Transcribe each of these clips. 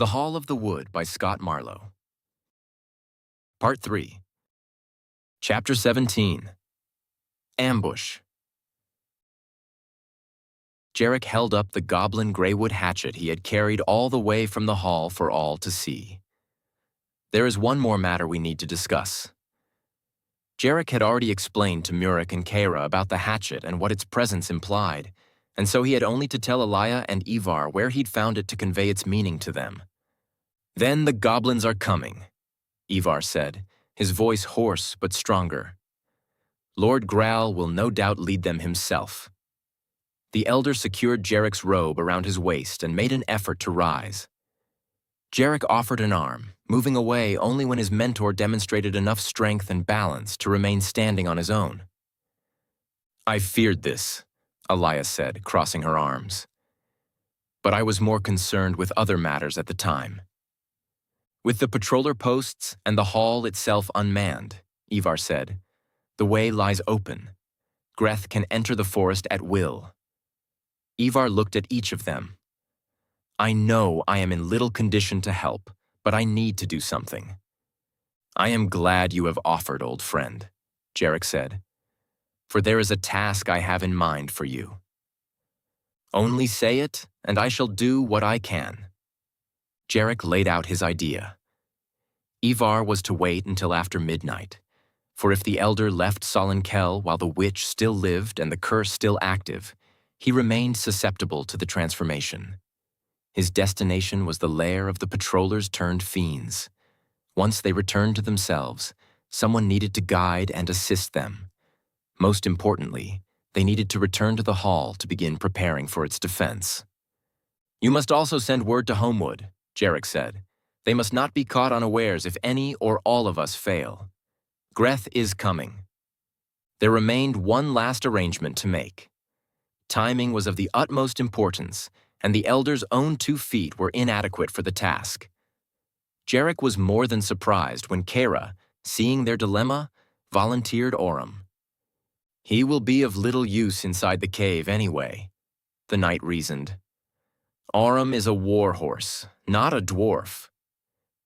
The Hall of the Wood by Scott Marlowe. Part 3. Chapter 17. Ambush. Jerrick held up the goblin greywood hatchet he had carried all the way from the hall for all to see. There is one more matter we need to discuss. Jerrick had already explained to Muric and Kara about the hatchet and what its presence implied, and so he had only to tell Elia and Ivar where he'd found it to convey its meaning to them. "Then the goblins are coming," Ivar said, his voice hoarse but stronger. "Lord Graal will no doubt lead them himself." The elder secured Jerrick's robe around his waist and made an effort to rise. Jerrick offered an arm, moving away only when his mentor demonstrated enough strength and balance to remain standing on his own. "I feared this," Elia said, crossing her arms. "But I was more concerned with other matters at the time." "With the patroller posts and the hall itself unmanned," Ivar said, "the way lies open. Greth can enter the forest at will." Ivar looked at each of them. "I know I am in little condition to help, but I need to do something." "I am glad you have offered, old friend," Jerrick said, "for there is a task I have in mind for you." "Only say it, and I shall do what I can." Jerrick laid out his idea. Ivar was to wait until after midnight, for if the elder left Solenkel while the witch still lived and the curse still active, he remained susceptible to the transformation. His destination was the lair of the patrollers turned fiends. Once they returned to themselves, someone needed to guide and assist them. Most importantly, they needed to return to the hall to begin preparing for its defense. "You must also send word to Homewood," Jerrick said. "They must not be caught unawares if any or all of us fail. Greth is coming." There remained one last arrangement to make. Timing was of the utmost importance, and the elder's own 2 feet were inadequate for the task. Jerrick was more than surprised when Kara, seeing their dilemma, volunteered Orem. "He will be of little use inside the cave anyway," the knight reasoned. "Orem is a war horse, not a dwarf."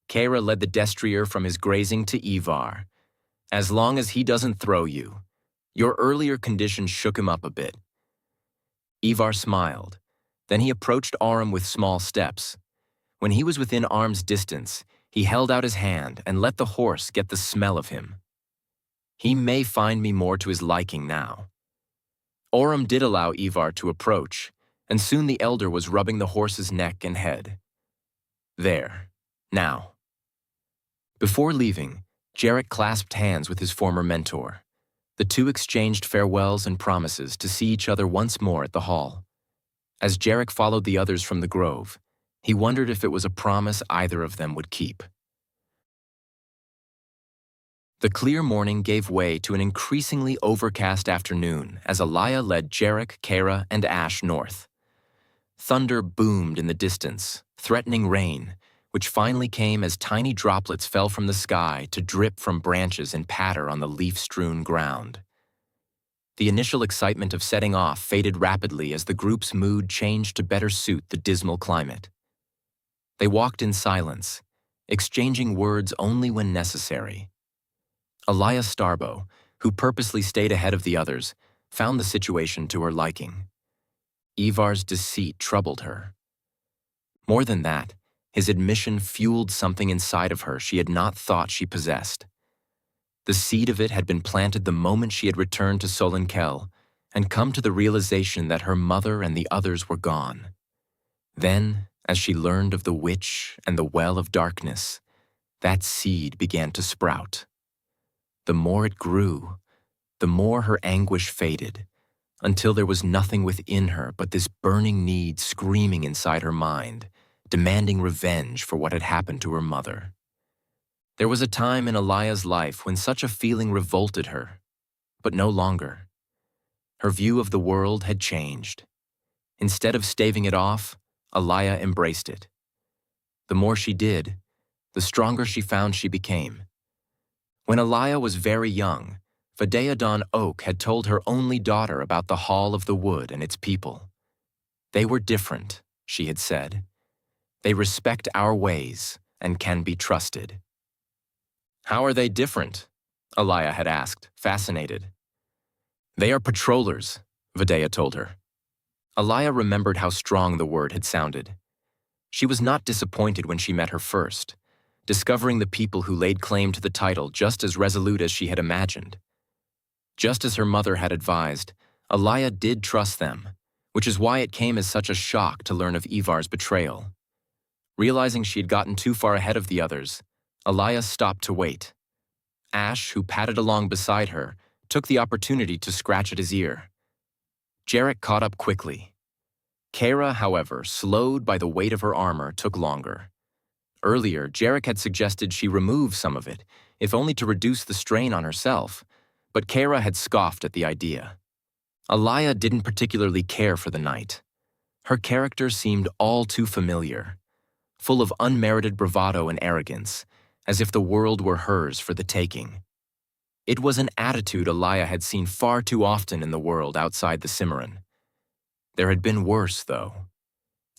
Kara led the destrier from his grazing to Ivar. "As long as he doesn't throw you." Your earlier condition shook him up a bit. Ivar smiled. Then he approached Orem with small steps. When he was within arm's distance, he held out his hand and let the horse get the smell of him. "He may find me more to his liking now." Orem did allow Ivar to approach, and soon the elder was rubbing the horse's neck and head. "There. Now." Before leaving, Jerrick clasped hands with his former mentor. The two exchanged farewells and promises to see each other once more at the hall. As Jerrick followed the others from the grove, he wondered if it was a promise either of them would keep. The clear morning gave way to an increasingly overcast afternoon as Elia led Jerrick, Kara, and Ash north. Thunder boomed in the distance, threatening rain, which finally came as tiny droplets fell from the sky to drip from branches and patter on the leaf-strewn ground. The initial excitement of setting off faded rapidly as the group's mood changed to better suit the dismal climate. They walked in silence, exchanging words only when necessary. Elia Starbo, who purposely stayed ahead of the others, found the situation to her liking. Ivar's deceit troubled her. More than that, his admission fueled something inside of her she had not thought she possessed. The seed of it had been planted the moment she had returned to Solenkel and come to the realization that her mother and the others were gone. Then, as she learned of the witch and the well of darkness, that seed began to sprout. The more it grew, the more her anguish faded, until there was nothing within her but this burning need screaming inside her mind, demanding revenge for what had happened to her mother. There was a time in Elia's life when such a feeling revolted her, but no longer. Her view of the world had changed. Instead of staving it off, Elia embraced it. The more she did, the stronger she found she became. When Elia was very young, Vadeadon Oak had told her only daughter about the Hall of the Wood and its people. They were different, she had said. They respect our ways and can be trusted." "How are they different?" Alaya had asked, fascinated. "They are patrollers," Vidya told her. Alaya remembered how strong the word had sounded. She was not disappointed when she met her first, discovering the people who laid claim to the title just as resolute as she had imagined. Just as her mother had advised, Alaya did trust them, which is why it came as such a shock to learn of Ivar's betrayal. Realizing she had gotten too far ahead of the others, Alaya stopped to wait. Ash, who padded along beside her, took the opportunity to scratch at his ear. Jerrick caught up quickly. Kara, however, slowed by the weight of her armor, took longer. Earlier, Jerrick had suggested she remove some of it, if only to reduce the strain on herself, but Kara had scoffed at the idea. Alaya didn't particularly care for the knight. Her character seemed all too familiar, full of unmerited bravado and arrogance, as if the world were hers for the taking. It was an attitude Alaya had seen far too often in the world outside the Simmaron. There had been worse, though.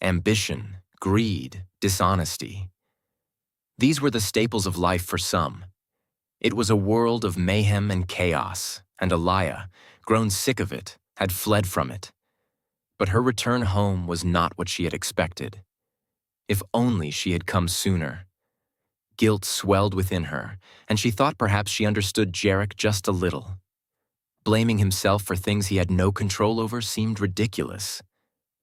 Ambition, greed, dishonesty. These were the staples of life for some. It was a world of mayhem and chaos, and Alaya, grown sick of it, had fled from it. But her return home was not what she had expected. If only she had come sooner. Guilt swelled within her, and she thought perhaps she understood Jerrick just a little. Blaming himself for things he had no control over seemed ridiculous.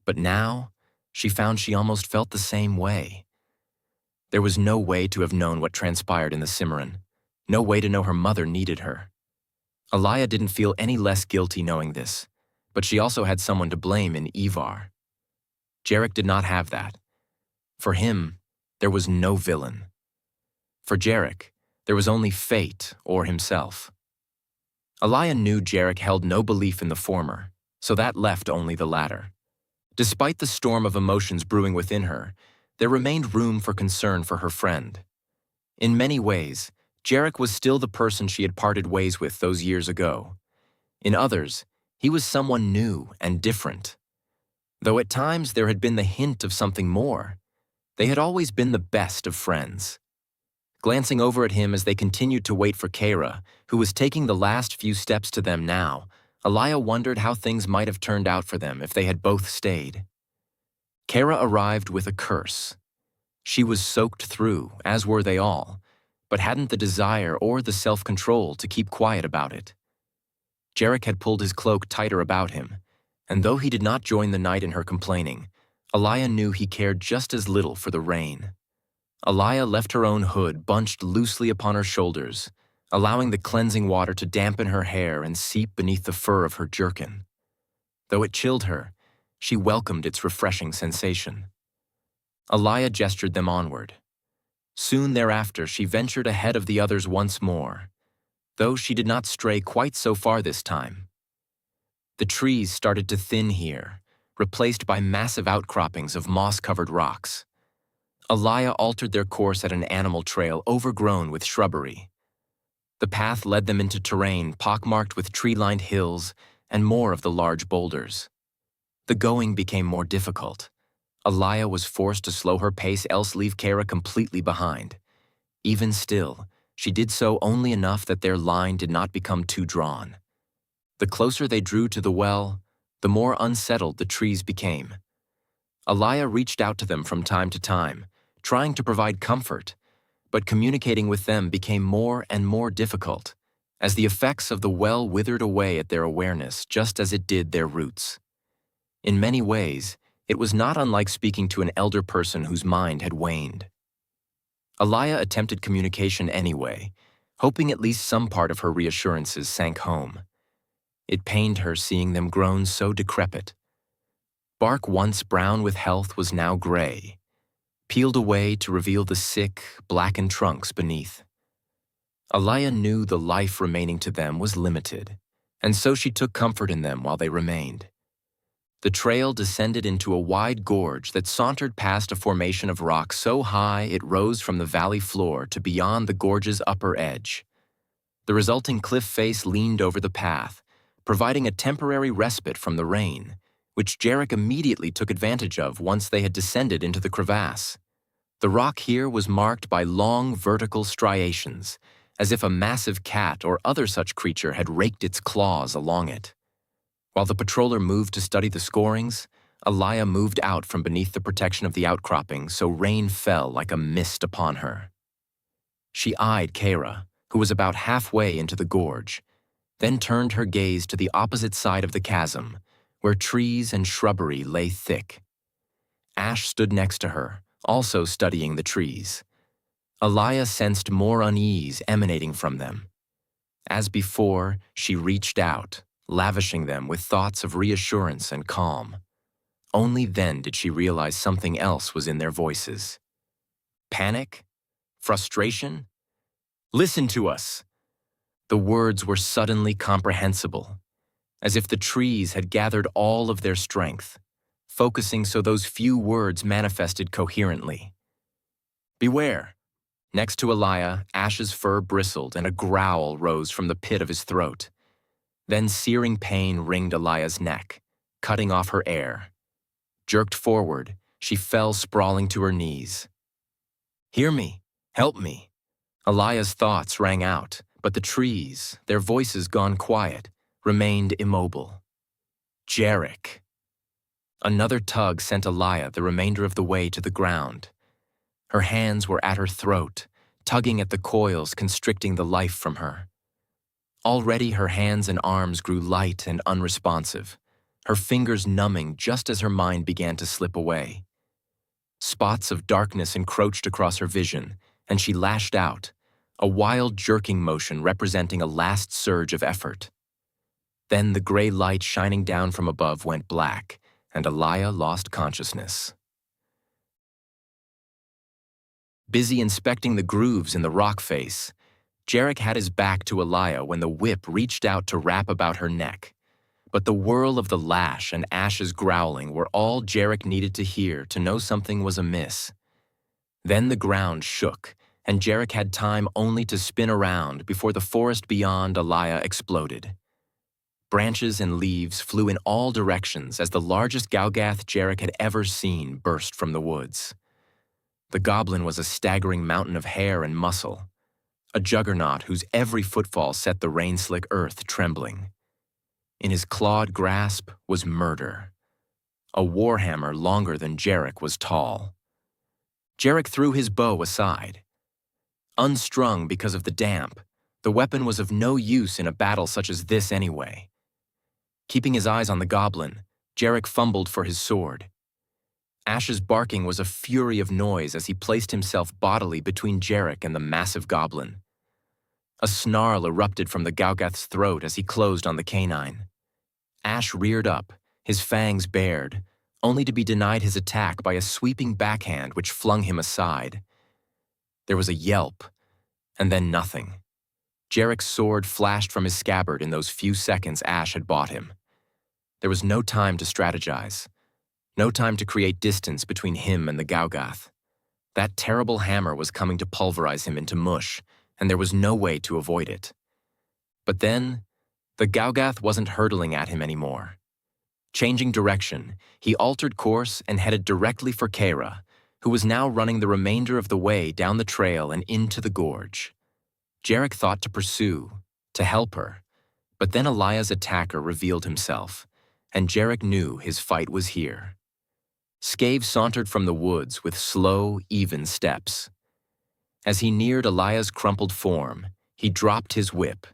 But now, she found she almost felt the same way. There was no way to have known what transpired in the Simmaron, no way to know her mother needed her. Alaya didn't feel any less guilty knowing this, but she also had someone to blame in Ivar. Jerrick did not have that. For him, there was no villain. For Jerrick, there was only fate or himself. Alaya knew Jerrick held no belief in the former, so that left only the latter. Despite the storm of emotions brewing within her, there remained room for concern for her friend. In many ways, Jerrick was still the person she had parted ways with those years ago. In others, he was someone new and different. Though at times there had been the hint of something more, they had always been the best of friends. Glancing over at him as they continued to wait for Kara, who was taking the last few steps to them now, Alaya wondered how things might have turned out for them if they had both stayed. Kara arrived with a curse. She was soaked through, as were they all, but hadn't the desire or the self-control to keep quiet about it. Jerrick had pulled his cloak tighter about him, and though he did not join the knight in her complaining, Alaya knew he cared just as little for the rain. Alaya left her own hood bunched loosely upon her shoulders, allowing the cleansing water to dampen her hair and seep beneath the fur of her jerkin. Though it chilled her, she welcomed its refreshing sensation. Alaya gestured them onward. Soon thereafter, she ventured ahead of the others once more, though she did not stray quite so far this time. The trees started to thin here, replaced by massive outcroppings of moss-covered rocks. Alaya altered their course at an animal trail overgrown with shrubbery. The path led them into terrain pockmarked with tree-lined hills and more of the large boulders. The going became more difficult. Alaya was forced to slow her pace, else leave Kara completely behind. Even still, she did so only enough that their line did not become too drawn. The closer they drew to the well, the more unsettled the trees became. Alaya reached out to them from time to time, trying to provide comfort, but communicating with them became more and more difficult, as the effects of the well withered away at their awareness just as it did their roots. In many ways, it was not unlike speaking to an elder person whose mind had waned. Alaya attempted communication anyway, hoping at least some part of her reassurances sank home. It pained her seeing them grown so decrepit. Bark once brown with health was now gray, peeled away to reveal the sick, blackened trunks beneath. Alaya knew the life remaining to them was limited, and so she took comfort in them while they remained. The trail descended into a wide gorge that sauntered past a formation of rock so high it rose from the valley floor to beyond the gorge's upper edge. The resulting cliff face leaned over the path, providing a temporary respite from the rain, which Jerrick immediately took advantage of once they had descended into the crevasse. The rock here was marked by long vertical striations, as if a massive cat or other such creature had raked its claws along it. While the patroller moved to study the scorings, Alaya moved out from beneath the protection of the outcropping so rain fell like a mist upon her. She eyed Kara, who was about halfway into the gorge, then turned her gaze to the opposite side of the chasm, where trees and shrubbery lay thick. Ash stood next to her, also studying the trees. Alaya sensed more unease emanating from them. As before, she reached out, lavishing them with thoughts of reassurance and calm. Only then did she realize something else was in their voices. Panic? Frustration? Listen to us! The words were suddenly comprehensible, as if the trees had gathered all of their strength, focusing so those few words manifested coherently. Beware! Next to Alaya, Ash's fur bristled and a growl rose from the pit of his throat. Then searing pain wringed Alaya's neck, cutting off her air. Jerked forward, she fell sprawling to her knees. Hear me! Help me! Alaya's thoughts rang out, but the trees, their voices gone quiet, remained immobile. Jerrick! Another tug sent Alaya the remainder of the way to the ground. Her hands were at her throat, tugging at the coils constricting the life from her. Already her hands and arms grew light and unresponsive, her fingers numbing just as her mind began to slip away. Spots of darkness encroached across her vision, and she lashed out, a wild jerking motion representing a last surge of effort. Then the gray light shining down from above went black, and Alaya lost consciousness. Busy inspecting the grooves in the rock face, Jerrick had his back to Alaya when the whip reached out to wrap about her neck. But the whirl of the lash and Ash's growling were all Jerrick needed to hear to know something was amiss. Then the ground shook, and Jerrick had time only to spin around before the forest beyond Alaya exploded. Branches and leaves flew in all directions as the largest Galgath Jerrick had ever seen burst from the woods. The goblin was a staggering mountain of hair and muscle, a juggernaut whose every footfall set the rain-slick earth trembling. In his clawed grasp was murder. A warhammer longer than Jerrick was tall. Jerrick threw his bow aside. Unstrung because of the damp, the weapon was of no use in a battle such as this anyway. Keeping his eyes on the goblin, Jerrick fumbled for his sword. Ash's barking was a fury of noise as he placed himself bodily between Jerrick and the massive goblin. A snarl erupted from the Galgath's throat as he closed on the canine. Ash reared up, his fangs bared, only to be denied his attack by a sweeping backhand which flung him aside. There was a yelp, and then nothing. Jerrick's sword flashed from his scabbard in those few seconds Ash had bought him. There was no time to strategize. No time to create distance between him and the Galgath. That terrible hammer was coming to pulverize him into mush, and there was no way to avoid it. But then, the Galgath wasn't hurtling at him anymore. Changing direction, he altered course and headed directly for Kara, who was now running the remainder of the way down the trail and into the gorge. Jerrick thought to pursue, to help her, but then Alaya's attacker revealed himself, and Jerrick knew his fight was here. Scave sauntered from the woods with slow, even steps. As he neared Alaya's crumpled form, he dropped his whip,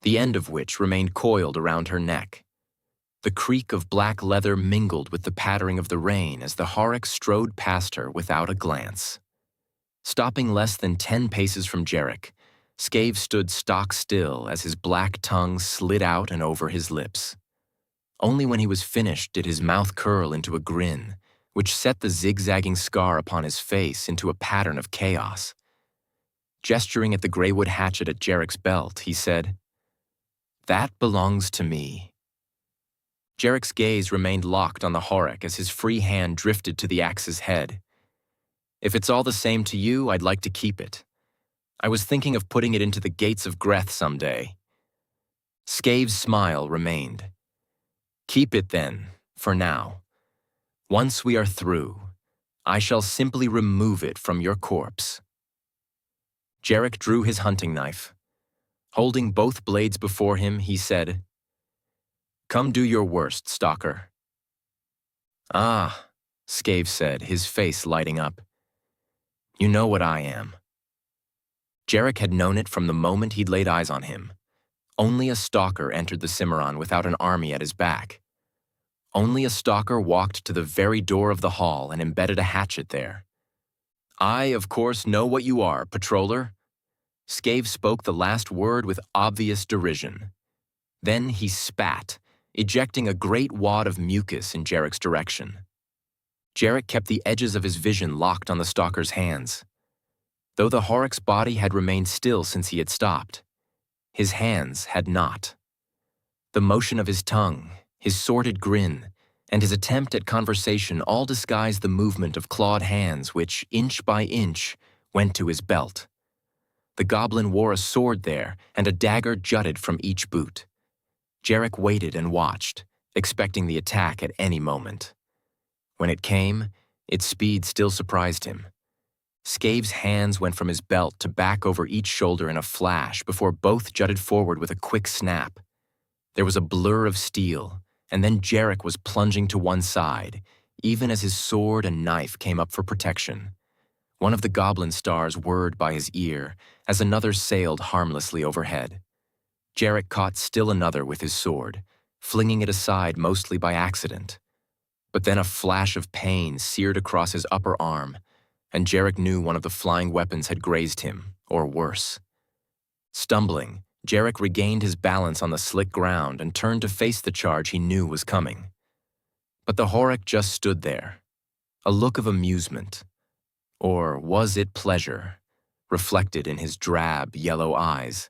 the end of which remained coiled around her neck. The creak of black leather mingled with the pattering of the rain as the Horrocks strode past her without a glance. Stopping less than 10 paces from Jerrick, Scave stood stock still as his black tongue slid out and over his lips. Only when he was finished did his mouth curl into a grin, which set the zigzagging scar upon his face into a pattern of chaos. Gesturing at the graywood hatchet at Jerrick's belt, he said, "That belongs to me." Jerrick's gaze remained locked on the Horrock as his free hand drifted to the axe's head. "If it's all the same to you, I'd like to keep it. I was thinking of putting it into the gates of Greth someday." Scave's smile remained. "Keep it then, for now. Once we are through, I shall simply remove it from your corpse." Jerrick drew his hunting knife. Holding both blades before him, he said, "Come do your worst, stalker." "Ah," Scave said, his face lighting up. "You know what I am." Jerrick had known it from the moment he'd laid eyes on him. Only a stalker entered the Simmaron without an army at his back. Only a stalker walked to the very door of the hall and embedded a hatchet there. "I, of course, know what you are, patroller." Scave spoke the last word with obvious derision. Then he spat, ejecting a great wad of mucus in Jerrick's direction. Jerrick kept the edges of his vision locked on the stalker's hands. Though the Horrocks' body had remained still since he had stopped, his hands had not. The motion of his tongue, his sordid grin, and his attempt at conversation all disguised the movement of clawed hands which, inch by inch, went to his belt. The goblin wore a sword there, and a dagger jutted from each boot. Jerrick waited and watched, expecting the attack at any moment. When it came, its speed still surprised him. Scave's hands went from his belt to back over each shoulder in a flash before both jutted forward with a quick snap. There was a blur of steel, and then Jerrick was plunging to one side, even as his sword and knife came up for protection. One of the goblin stars whirred by his ear as another sailed harmlessly overhead. Jerrick caught still another with his sword, flinging it aside mostly by accident. But then a flash of pain seared across his upper arm, and Jerrick knew one of the flying weapons had grazed him, or worse. Stumbling, Jerrick regained his balance on the slick ground and turned to face the charge he knew was coming. But the Horrock just stood there, a look of amusement, or was it pleasure, reflected in his drab, yellow eyes.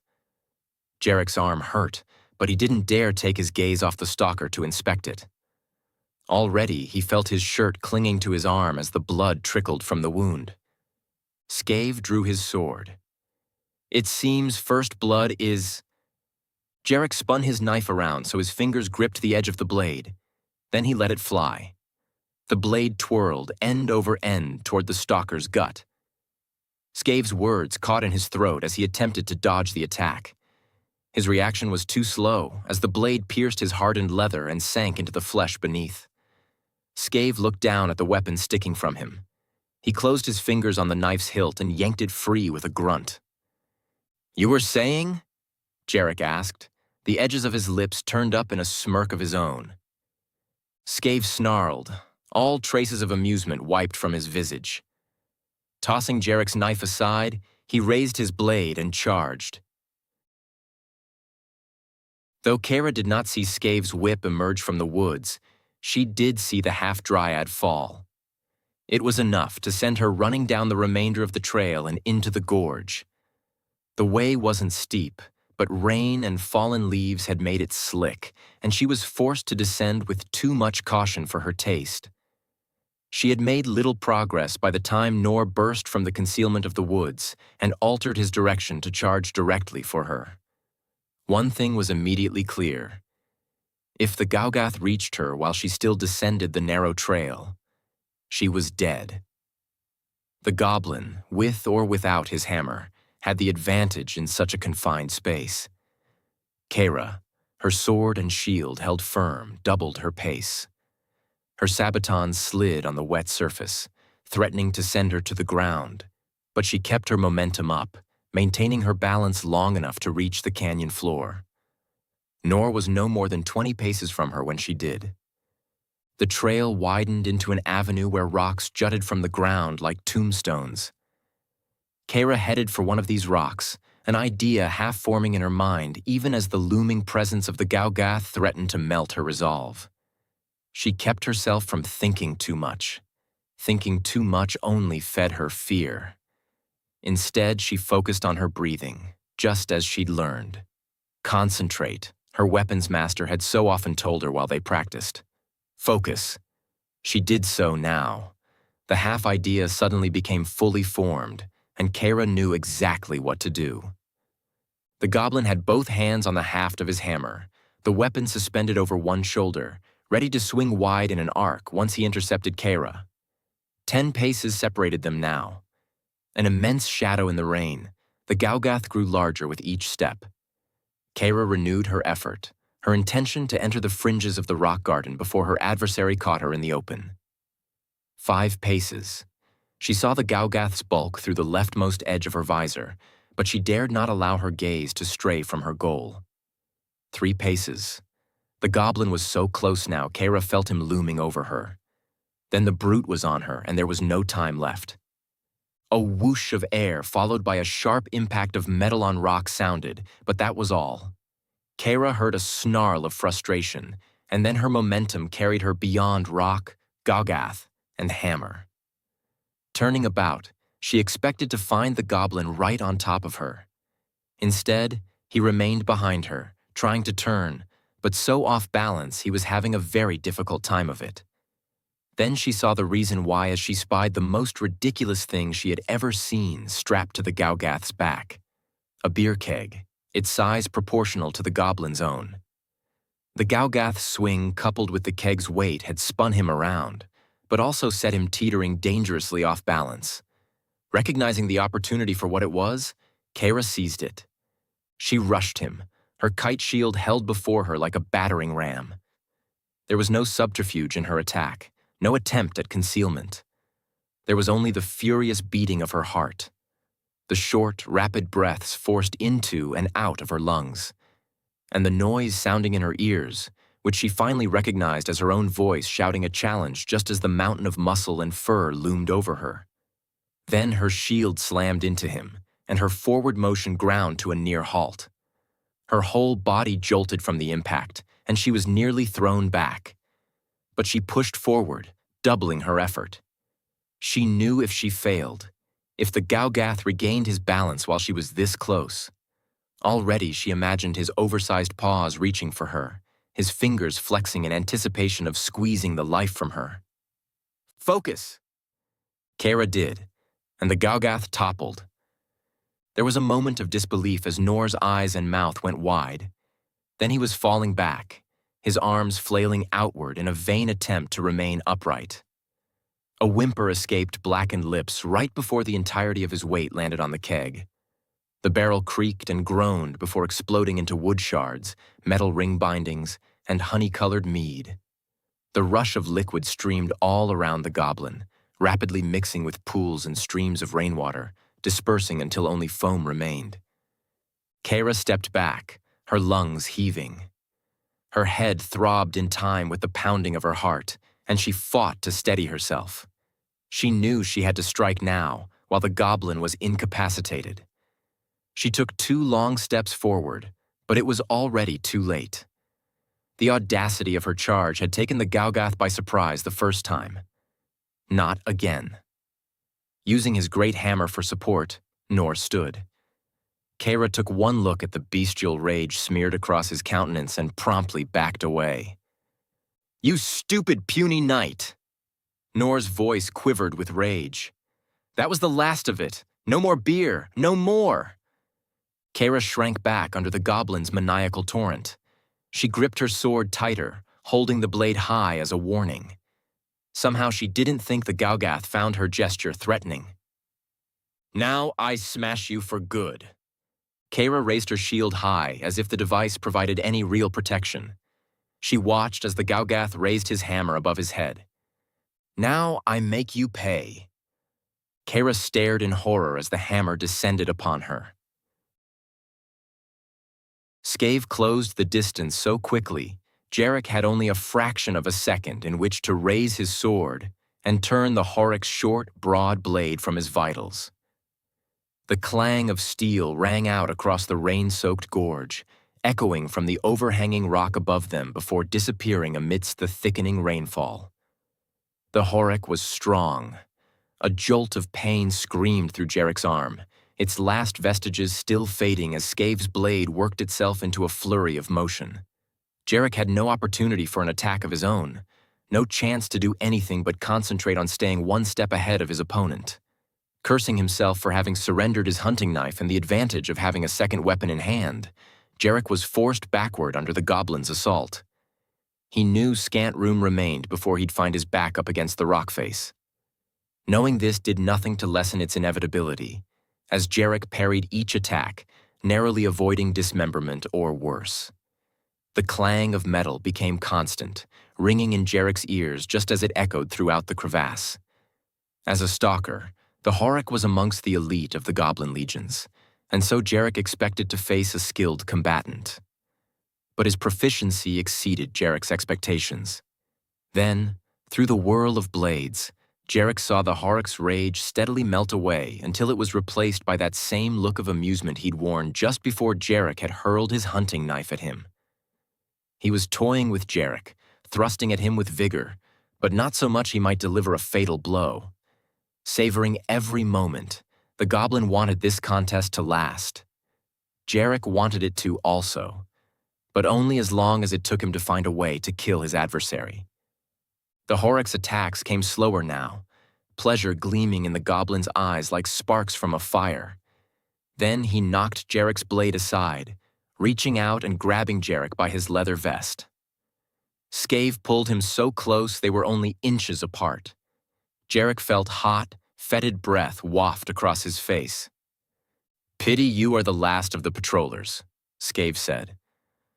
Jerrick's arm hurt, but he didn't dare take his gaze off the stalker to inspect it. Already, he felt his shirt clinging to his arm as the blood trickled from the wound. Scave drew his sword. "It seems first blood is—" Jerrick spun his knife around so his fingers gripped the edge of the blade. Then he let it fly. The blade twirled end over end toward the stalker's gut. Scave's words caught in his throat as he attempted to dodge the attack. His reaction was too slow as the blade pierced his hardened leather and sank into the flesh beneath. Scave looked down at the weapon sticking from him. He closed his fingers on the knife's hilt and yanked it free with a grunt. "You were saying?" Jerrick asked, the edges of his lips turned up in a smirk of his own. Scave snarled, all traces of amusement wiped from his visage. Tossing Jerrick's knife aside, he raised his blade and charged. Though Kara did not see Scave's whip emerge from the woods, she did see the half-dryad fall. It was enough to send her running down the remainder of the trail and into the gorge. The way wasn't steep, but rain and fallen leaves had made it slick, and she was forced to descend with too much caution for her taste. She had made little progress by the time Nor burst from the concealment of the woods and altered his direction to charge directly for her. One thing was immediately clear. If the Gaugath reached her while she still descended the narrow trail, she was dead. The goblin, with or without his hammer, had the advantage in such a confined space. Kara, her sword and shield held firm, doubled her pace. Her sabatons slid on the wet surface, threatening to send her to the ground, but she kept her momentum up, maintaining her balance long enough to reach the canyon floor. Nor was no more than 20 paces from her when she did. The trail widened into an avenue where rocks jutted from the ground like tombstones. Kara headed for one of these rocks, an idea half forming in her mind even as the looming presence of the Gaugath threatened to melt her resolve. She kept herself from thinking too much. Thinking too much only fed her fear. Instead, she focused on her breathing, just as she'd learned. Concentrate, her weapons master had so often told her while they practiced. Focus. She did so now. The half-idea suddenly became fully formed, and Kara knew exactly what to do. The goblin had both hands on the haft of his hammer, the weapon suspended over one shoulder, ready to swing wide in an arc once he intercepted Kara. 10 paces separated them now. An immense shadow in the rain, the Gaugath grew larger with each step. Kara renewed her effort, her intention to enter the fringes of the rock garden before her adversary caught her in the open. 5 paces. She saw the Gaugath's bulk through the leftmost edge of her visor, but she dared not allow her gaze to stray from her goal. 3 paces. The goblin was so close now, Kara felt him looming over her. Then the brute was on her, and there was no time left. A whoosh of air followed by a sharp impact of metal on rock sounded, but that was all. Kara heard a snarl of frustration, and then her momentum carried her beyond rock, Gaugath, and hammer. Turning about, she expected to find the goblin right on top of her. Instead, he remained behind her, trying to turn, but so off balance he was having a very difficult time of it. Then she saw the reason why as she spied the most ridiculous thing she had ever seen strapped to the Gaugath's back. A beer keg, its size proportional to the goblin's own. The Gaugath's swing coupled with the keg's weight had spun him around, but also set him teetering dangerously off balance. Recognizing the opportunity for what it was, Kara seized it. She rushed him, her kite shield held before her like a battering ram. There was no subterfuge in her attack, no attempt at concealment. There was only the furious beating of her heart, the short, rapid breaths forced into and out of her lungs, and the noise sounding in her ears, which she finally recognized as her own voice shouting a challenge just as the mountain of muscle and fur loomed over her. Then her shield slammed into him, and her forward motion ground to a near halt. Her whole body jolted from the impact, and she was nearly thrown back. But she pushed forward, doubling her effort. She knew if she failed, if the Gaugath regained his balance while she was this close. Already she imagined his oversized paws reaching for her, his fingers flexing in anticipation of squeezing the life from her. Focus! Kara did, and the Gaugath toppled. There was a moment of disbelief as Nor's eyes and mouth went wide. Then he was falling back, his arms flailing outward in a vain attempt to remain upright. A whimper escaped blackened lips right before the entirety of his weight landed on the keg. The barrel creaked and groaned before exploding into wood shards, metal ring bindings, and honey-colored mead. The rush of liquid streamed all around the goblin, rapidly mixing with pools and streams of rainwater, dispersing until only foam remained. Kara stepped back, her lungs heaving. Her head throbbed in time with the pounding of her heart, and she fought to steady herself. She knew she had to strike now, while the goblin was incapacitated. She took 2 long steps forward, but it was already too late. The audacity of her charge had taken the Gaugath by surprise the first time. Not again. Using his great hammer for support, Nor stood. Kara took one look at the bestial rage smeared across his countenance and promptly backed away. "You stupid puny knight!" Nor's voice quivered with rage. "That was the last of it. No more beer, no more!" Kara shrank back under the goblin's maniacal torrent. She gripped her sword tighter, holding the blade high as a warning. Somehow she didn't think the Gaugath found her gesture threatening. "Now I smash you for good." Kara raised her shield high as if the device provided any real protection. She watched as the Gaugath raised his hammer above his head. "Now I make you pay." Kara stared in horror as the hammer descended upon her. Scave closed the distance so quickly, Jerrick had only a fraction of a second in which to raise his sword and turn the Horrick's short, broad blade from his vitals. The clang of steel rang out across the rain-soaked gorge, echoing from the overhanging rock above them before disappearing amidst the thickening rainfall. The Horrick was strong. A jolt of pain screamed through Jerrick's arm, its last vestiges still fading as Scave's blade worked itself into a flurry of motion. Jerrick had no opportunity for an attack of his own, no chance to do anything but concentrate on staying one step ahead of his opponent. Cursing himself for having surrendered his hunting knife and the advantage of having a second weapon in hand, Jerrick was forced backward under the goblin's assault. He knew scant room remained before he'd find his back up against the rock face. Knowing this did nothing to lessen its inevitability, as Jerrick parried each attack, narrowly avoiding dismemberment or worse. The clang of metal became constant, ringing in Jerrick's ears just as it echoed throughout the crevasse. As a stalker, the Horrocks was amongst the elite of the Goblin legions, and so Jerrick expected to face a skilled combatant. But his proficiency exceeded Jerrick's expectations. Then, through the whirl of blades, Jerrick saw the Horrocks' rage steadily melt away until it was replaced by that same look of amusement he'd worn just before Jerrick had hurled his hunting knife at him. He was toying with Jerrick, thrusting at him with vigor, but not so much he might deliver a fatal blow. Savoring every moment, the goblin wanted this contest to last. Jerrick wanted it to also, but only as long as it took him to find a way to kill his adversary. The Horrocks' attacks came slower now, pleasure gleaming in the goblin's eyes like sparks from a fire. Then he knocked Jerrick's blade aside, reaching out and grabbing Jerrick by his leather vest. Scave pulled him so close they were only inches apart. Jerrick felt hot, fetid breath waft across his face. "Pity you are the last of the patrollers," Scave said,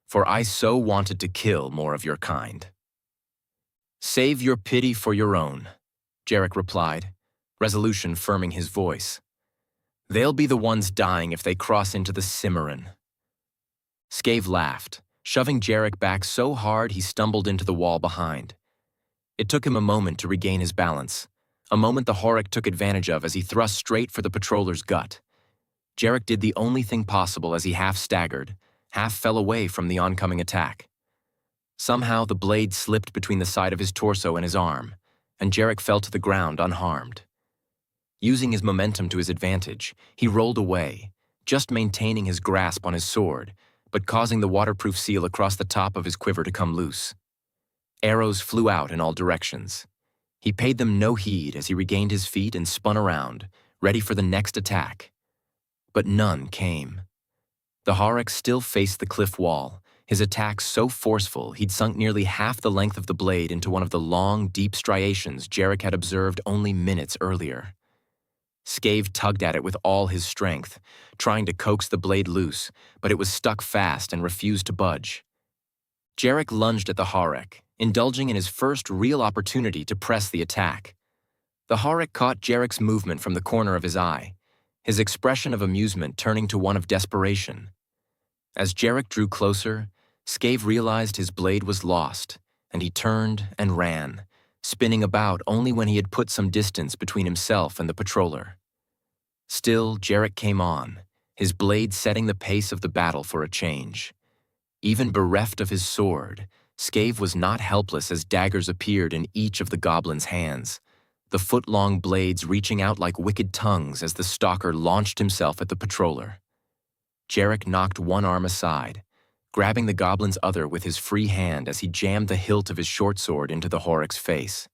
"for I so wanted to kill more of your kind." "Save your pity for your own," Jerrick replied, resolution firming his voice. "They'll be the ones dying if they cross into the Simmaron." Scave laughed, shoving Jerrick back so hard he stumbled into the wall behind. It took him a moment to regain his balance, a moment the Horrocks took advantage of as he thrust straight for the patroller's gut. Jerrick did the only thing possible as he half staggered, half fell away from the oncoming attack. Somehow the blade slipped between the side of his torso and his arm, and Jerrick fell to the ground unharmed. Using his momentum to his advantage, he rolled away, just maintaining his grasp on his sword, but causing the waterproof seal across the top of his quiver to come loose. Arrows flew out in all directions. He paid them no heed as he regained his feet and spun around, ready for the next attack. But none came. The Horrocks still faced the cliff wall, his attack so forceful he'd sunk nearly half the length of the blade into one of the long, deep striations Jerrick had observed only minutes earlier. Scave tugged at it with all his strength, trying to coax the blade loose, but it was stuck fast and refused to budge. Jerrick lunged at the Horrocks, indulging in his first real opportunity to press the attack. The Horrocks caught Jerrick's movement from the corner of his eye, his expression of amusement turning to one of desperation. As Jerrick drew closer, Scave realized his blade was lost, and he turned and ran, spinning about only when he had put some distance between himself and the patroller. Still, Jerrick came on, his blade setting the pace of the battle for a change. Even bereft of his sword, Scave was not helpless as daggers appeared in each of the goblin's hands, the foot-long blades reaching out like wicked tongues as the stalker launched himself at the patroller. Jerrick knocked one arm aside, grabbing the goblin's other with his free hand as he jammed the hilt of his short sword into the Horrocks' face.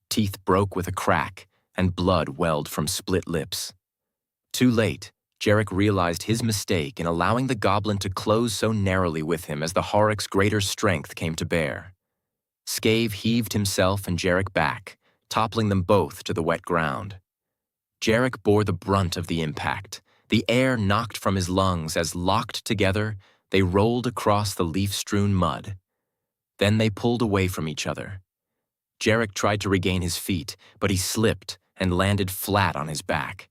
Teeth broke with a crack, and blood welled from split lips. Too late, Jerrick realized his mistake in allowing the goblin to close so narrowly with him as the Horrocks' greater strength came to bear. Scave heaved himself and Jerrick back, toppling them both to the wet ground. Jerrick bore the brunt of the impact, the air knocked from his lungs as, locked together, they rolled across the leaf-strewn mud. Then they pulled away from each other. Jerrick tried to regain his feet, but he slipped and landed flat on his back.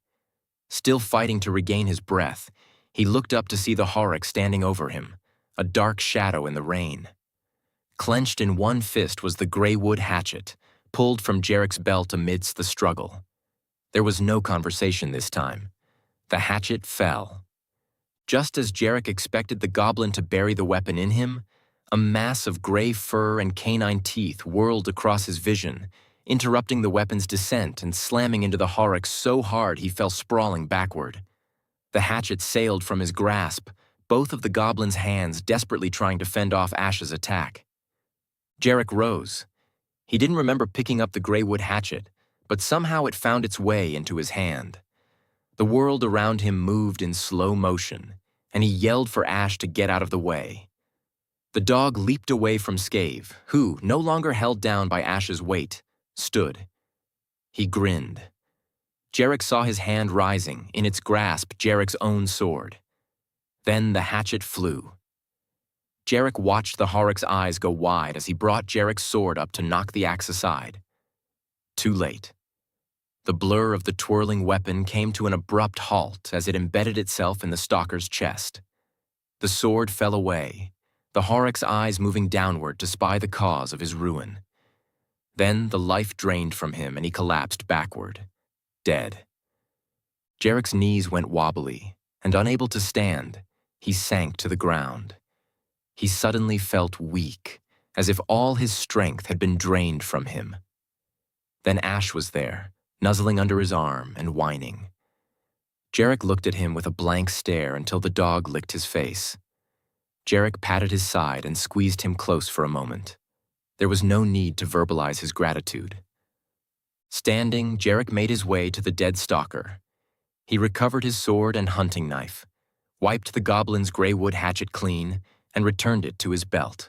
Still fighting to regain his breath, he looked up to see the Horrocks standing over him, a dark shadow in the rain. Clenched in one fist was the gray wood hatchet, pulled from Jerrick's belt amidst the struggle. There was no conversation this time. The hatchet fell. Just as Jerrick expected the goblin to bury the weapon in him, a mass of gray fur and canine teeth whirled across his vision, interrupting the weapon's descent and slamming into the Horrocks so hard he fell sprawling backward. The hatchet sailed from his grasp, both of the goblin's hands desperately trying to fend off Ash's attack. Jerrick rose. He didn't remember picking up the gray wood hatchet, but somehow it found its way into his hand. The world around him moved in slow motion, and he yelled for Ash to get out of the way. The dog leaped away from Scave, who, no longer held down by Ash's weight, stood. He grinned, Jerrick saw his hand rising, in its grasp Jerrick's own sword. Then the hatchet flew. Jerrick watched the Horrocks' eyes go wide as he brought Jerrick's sword up to knock the axe aside. Too late. The blur of the twirling weapon came to an abrupt halt as it embedded itself in the stalker's chest. The sword fell away, the Horrocks' eyes moving downward to spy the cause of his ruin. Then the life drained from him and he collapsed backward, dead. Jerrick's knees went wobbly, and unable to stand, he sank to the ground. He suddenly felt weak, as if all his strength had been drained from him. Then Ash was there, nuzzling under his arm and whining. Jerrick looked at him with a blank stare until the dog licked his face. Jerrick patted his side and squeezed him close for a moment. There was no need to verbalize his gratitude. Standing, Jerrick made his way to the dead stalker. He recovered his sword and hunting knife, wiped the goblin's gray wood hatchet clean, and returned it to his belt.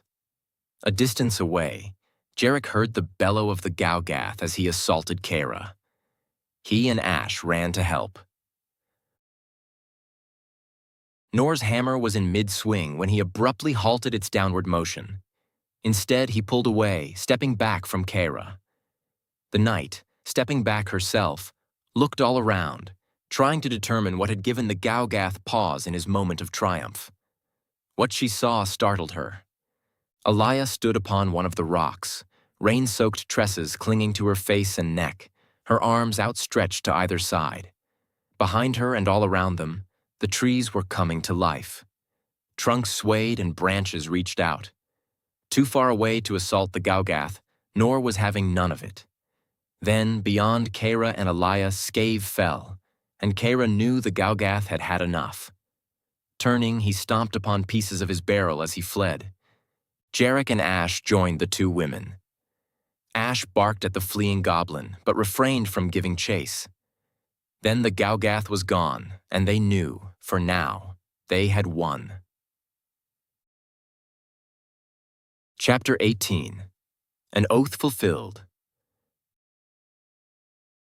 A distance away, Jerrick heard the bellow of the Gowgath as he assaulted Kara. He and Ash ran to help. Nor's hammer was in mid-swing when he abruptly halted its downward motion. Instead, he pulled away, stepping back from Kara. The knight, stepping back herself, looked all around, trying to determine what had given the Gowgath pause in his moment of triumph. What she saw startled her. Alaya stood upon one of the rocks, rain-soaked tresses clinging to her face and neck, her arms outstretched to either side. Behind her and all around them, the trees were coming to life. Trunks swayed and branches reached out. Too far away to assault the Gowgath, Nor was having none of it. Then, beyond Kara and Alaya, Scave fell, and Kara knew the Gowgath had had enough. Turning, he stomped upon pieces of his barrel as he fled. Jerrick and Ash joined the two women. Ash barked at the fleeing goblin, but refrained from giving chase. Then the Gowgath was gone, and they knew, for now, they had won. Chapter 18. An Oath Fulfilled.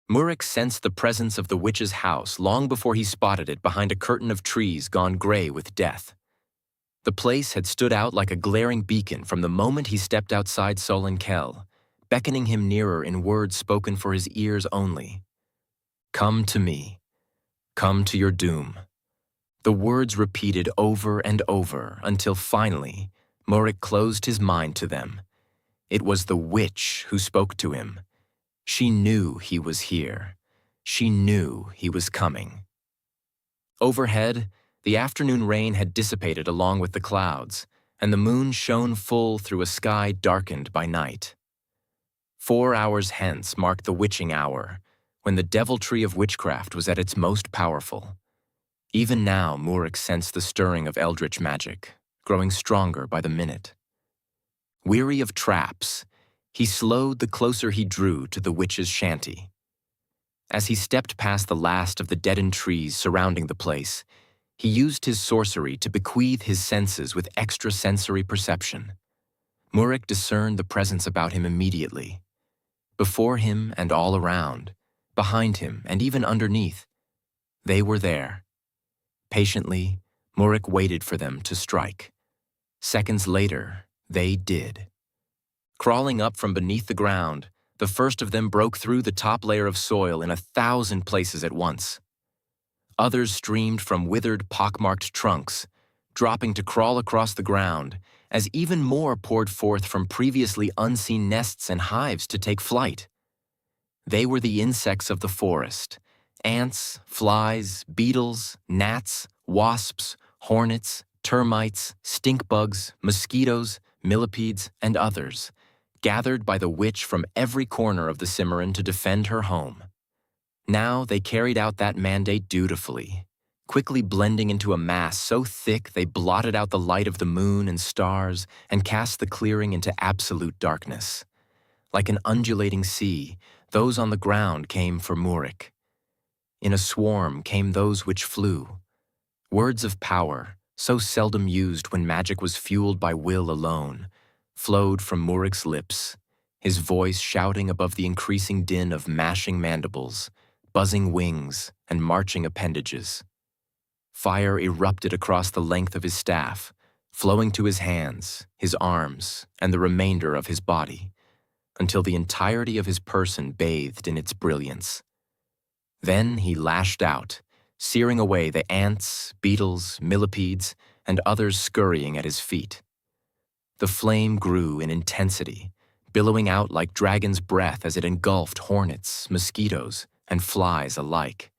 Murick sensed the presence of the witch's house long before he spotted it behind a curtain of trees gone gray with death. The place had stood out like a glaring beacon from the moment he stepped outside Solon Kell, beckoning him nearer in words spoken for his ears only. "Come to me. Come to your doom." The words repeated over and over until finally, Murick closed his mind to them. It was the witch who spoke to him. She knew he was here. She knew he was coming. Overhead, the afternoon rain had dissipated along with the clouds, and the moon shone full through a sky darkened by night. 4 hours hence marked the witching hour, when the deviltry of witchcraft was at its most powerful. Even now, Murick sensed the stirring of eldritch magic, growing stronger by the minute. Weary of traps, he slowed the closer he drew to the witch's shanty. As he stepped past the last of the deadened trees surrounding the place, he used his sorcery to bequeath his senses with extrasensory perception. Murick discerned the presence about him immediately. Before him and all around, behind him and even underneath, they were there. Patiently, Murick waited for them to strike. Seconds later, they did. Crawling up from beneath the ground, the first of them broke through the top layer of soil in 1,000 places at once. Others streamed from withered, pockmarked trunks, dropping to crawl across the ground, as even more poured forth from previously unseen nests and hives to take flight. They were the insects of the forest: ants, flies, beetles, gnats, wasps, hornets, termites, stink bugs, mosquitoes, millipedes, and others, gathered by the witch from every corner of the Simmaron to defend her home. Now they carried out that mandate dutifully, quickly blending into a mass so thick they blotted out the light of the moon and stars and cast the clearing into absolute darkness. Like an undulating sea, those on the ground came for Murick. In a swarm came those which flew. Words of power, so seldom used when magic was fueled by will alone, flowed from Murick's lips, his voice shouting above the increasing din of mashing mandibles, buzzing wings, and marching appendages. Fire erupted across the length of his staff, flowing to his hands, his arms, and the remainder of his body, until the entirety of his person bathed in its brilliance. Then he lashed out, searing away the ants, beetles, millipedes, and others scurrying at his feet. The flame grew in intensity, billowing out like dragon's breath as it engulfed hornets, mosquitoes, and flies alike.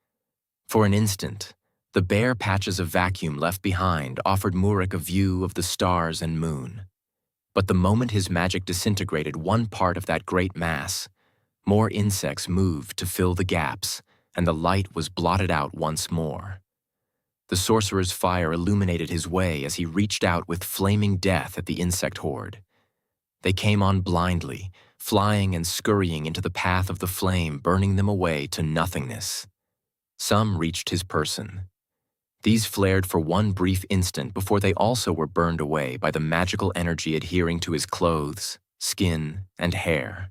For an instant, the bare patches of vacuum left behind offered Murik a view of the stars and moon. But the moment his magic disintegrated one part of that great mass, more insects moved to fill the gaps, and the light was blotted out once more. The sorcerer's fire illuminated his way as he reached out with flaming death at the insect horde. They came on blindly, flying and scurrying into the path of the flame, burning them away to nothingness. Some reached his person. These flared for one brief instant before they also were burned away by the magical energy adhering to his clothes, skin, and hair.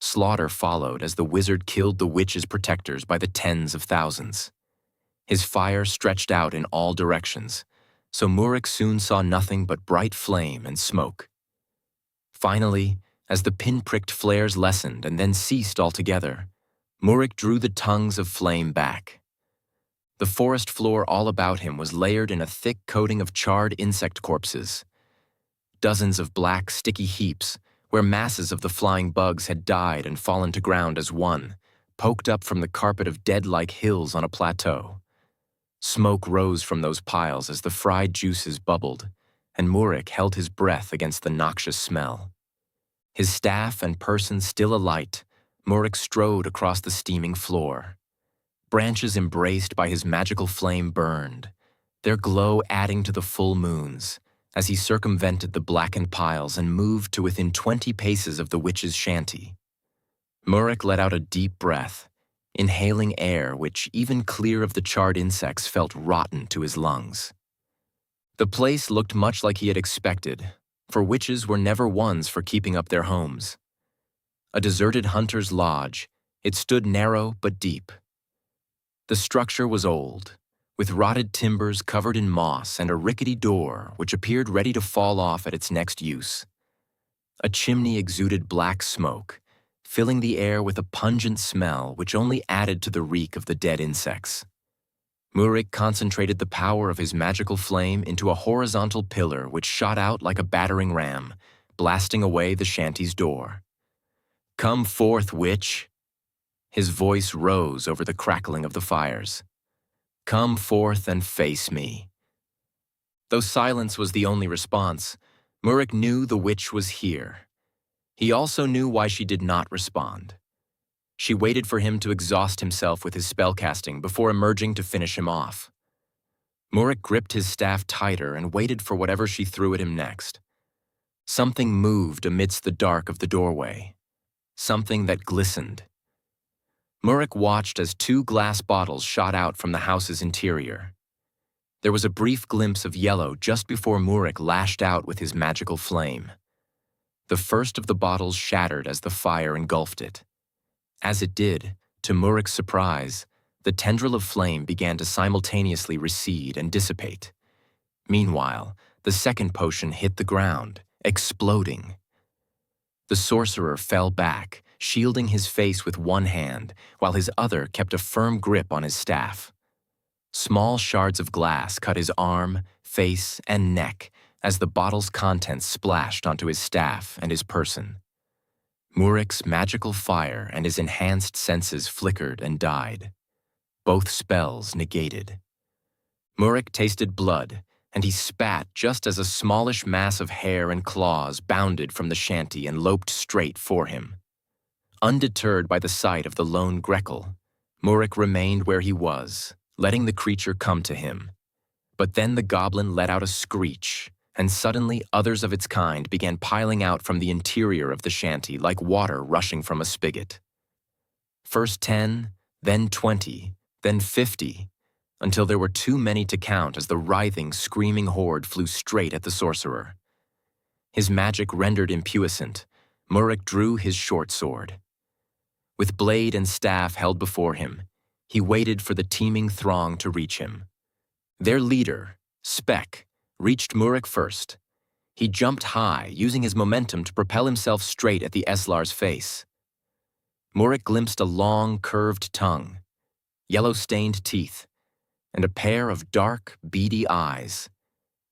Slaughter followed as the wizard killed the witch's protectors by the tens of thousands. His fire stretched out in all directions, so Murik soon saw nothing but bright flame and smoke. Finally, as the pin-pricked flares lessened and then ceased altogether, Murik drew the tongues of flame back. The forest floor all about him was layered in a thick coating of charred insect corpses. Dozens of black, sticky heaps, where masses of the flying bugs had died and fallen to ground as one, poked up from the carpet of dead-like hills on a plateau. Smoke rose from those piles as the fried juices bubbled, and Murik held his breath against the noxious smell. His staff and person still alight, Murik strode across the steaming floor. Branches embraced by his magical flame burned, their glow adding to the full moons, as he circumvented the blackened piles and moved to within 20 paces of the witch's shanty. Murik let out a deep breath, inhaling air which, even clear of the charred insects, felt rotten to his lungs. The place looked much like he had expected, for witches were never ones for keeping up their homes. A deserted hunter's lodge, it stood narrow but deep. The structure was old, with rotted timbers covered in moss and a rickety door which appeared ready to fall off at its next use. A chimney exuded black smoke, filling the air with a pungent smell which only added to the reek of the dead insects. Murik concentrated the power of his magical flame into a horizontal pillar which shot out like a battering ram, blasting away the shanty's door. "Come forth, witch!" His voice rose over the crackling of the fires. "Come forth and face me." Though silence was the only response, Murik knew the witch was here. He also knew why she did not respond. She waited for him to exhaust himself with his spellcasting before emerging to finish him off. Murik gripped his staff tighter and waited for whatever she threw at him next. Something moved amidst the dark of the doorway. Something that glistened. Murik watched as 2 glass bottles shot out from the house's interior. There was a brief glimpse of yellow just before Murik lashed out with his magical flame. The first of the bottles shattered as the fire engulfed it. As it did, to Murik's surprise, the tendril of flame began to simultaneously recede and dissipate. Meanwhile, the second potion hit the ground, exploding. The sorcerer fell back, shielding his face with one hand, while his other kept a firm grip on his staff. Small shards of glass cut his arm, face, and neck as the bottle's contents splashed onto his staff and his person. Murik's magical fire and his enhanced senses flickered and died. Both spells negated. Murik tasted blood, and he spat just as a smallish mass of hair and claws bounded from the shanty and loped straight for him. Undeterred by the sight of the lone Greckle, Murik remained where he was, letting the creature come to him. But then the goblin let out a screech, and suddenly others of its kind began piling out from the interior of the shanty like water rushing from a spigot. First 10, then 20, then 50, until there were too many to count as the writhing, screaming horde flew straight at the sorcerer. His magic rendered impuissant, Murik drew his short sword. With blade and staff held before him, He waited for the teeming throng to reach him. Their leader, Speck, reached Murik first. He jumped high, using his momentum to propel himself straight at the Eslar's face. Murik glimpsed a long, curved tongue, yellow-stained teeth, and a pair of dark, beady eyes.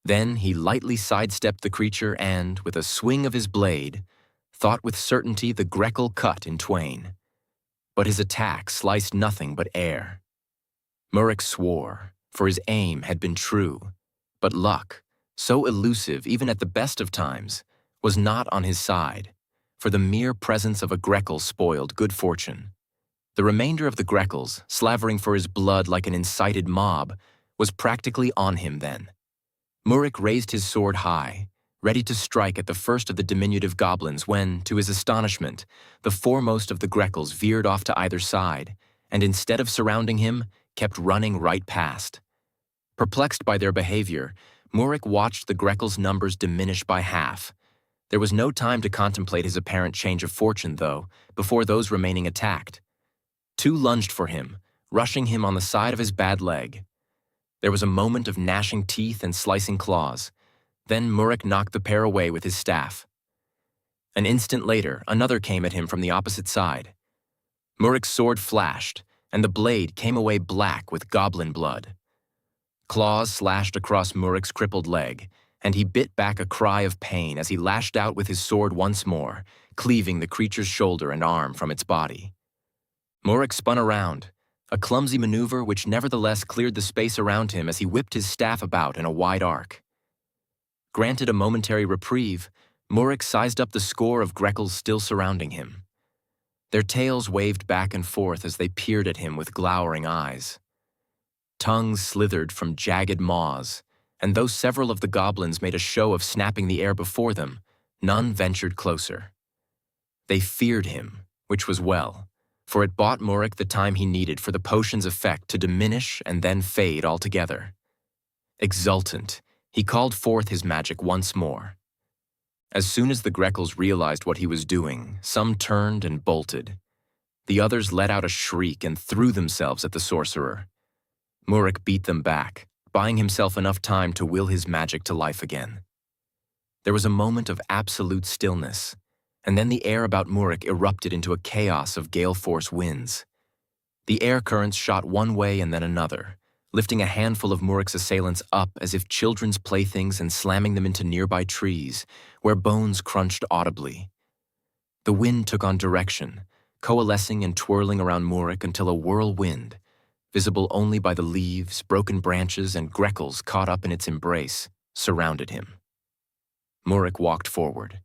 Then he lightly sidestepped the creature and, with a swing of his blade, thought with certainty the Greckle cut in twain. But his attack sliced nothing but air. Murik swore, for his aim had been true, but luck, so elusive even at the best of times, was not on his side, for the mere presence of a Greckle spoiled good fortune. The remainder of the Greckles, slavering for his blood like an incited mob, was practically on him then. Murik raised his sword high, ready to strike at the first of the diminutive goblins when, to his astonishment, the foremost of the Greckles veered off to either side, and instead of surrounding him, kept running right past. Perplexed by their behavior, Murik watched the Greckles' numbers diminish by half. There was no time to contemplate his apparent change of fortune, though, before those remaining attacked. Two lunged for him, rushing him on the side of his bad leg. There was a moment of gnashing teeth and slicing claws. Then Murik knocked the pair away with his staff. An instant later, another came at him from the opposite side. Murik's sword flashed, and the blade came away black with goblin blood. Claws slashed across Murik's crippled leg, and he bit back a cry of pain as he lashed out with his sword once more, cleaving the creature's shoulder and arm from its body. Murik spun around, a clumsy maneuver which nevertheless cleared the space around him as he whipped his staff about in a wide arc. Granted a momentary reprieve, Murik sized up the score of Greckles still surrounding him. Their tails waved back and forth as they peered at him with glowering eyes. Tongues slithered from jagged maws, and though several of the goblins made a show of snapping the air before them, none ventured closer. They feared him, which was well, for it bought Murik the time he needed for the potion's effect to diminish and then fade altogether. Exultant, he called forth his magic once more. As soon as the Greckles realized what he was doing, some turned and bolted. The others let out a shriek and threw themselves at the sorcerer. Murik beat them back, buying himself enough time to will his magic to life again. There was a moment of absolute stillness, and then the air about Murik erupted into a chaos of gale-force winds. The air currents shot one way and then another, lifting a handful of Murik's assailants up as if children's playthings and slamming them into nearby trees, where bones crunched audibly. The wind took on direction, coalescing and twirling around Murik until a whirlwind, visible only by the leaves, broken branches, and Greckles caught up in its embrace, surrounded him. Murik walked forward.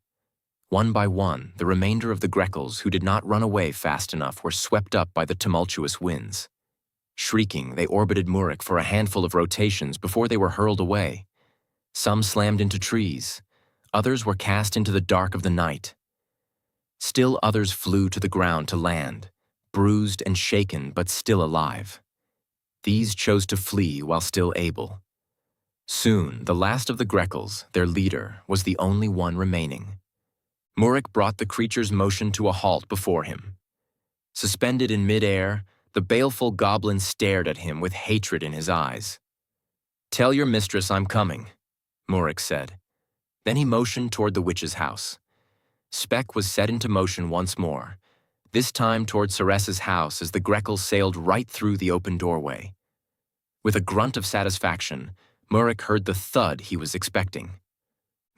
One by one, the remainder of the Greckles who did not run away fast enough were swept up by the tumultuous winds. Shrieking, they orbited Murik for a handful of rotations before they were hurled away. Some slammed into trees. Others were cast into the dark of the night. Still others flew to the ground to land, bruised and shaken but still alive. These chose to flee while still able. Soon, the last of the Greckles, their leader, was the only one remaining. Murik brought the creature's motion to a halt before him. Suspended in midair, the baleful goblin stared at him with hatred in his eyes. "Tell your mistress I'm coming," Murik said. Then he motioned toward the witch's house. Speck was set into motion once more, this time toward Ceres's house as the Greckle sailed right through the open doorway. With a grunt of satisfaction, Murik heard the thud he was expecting.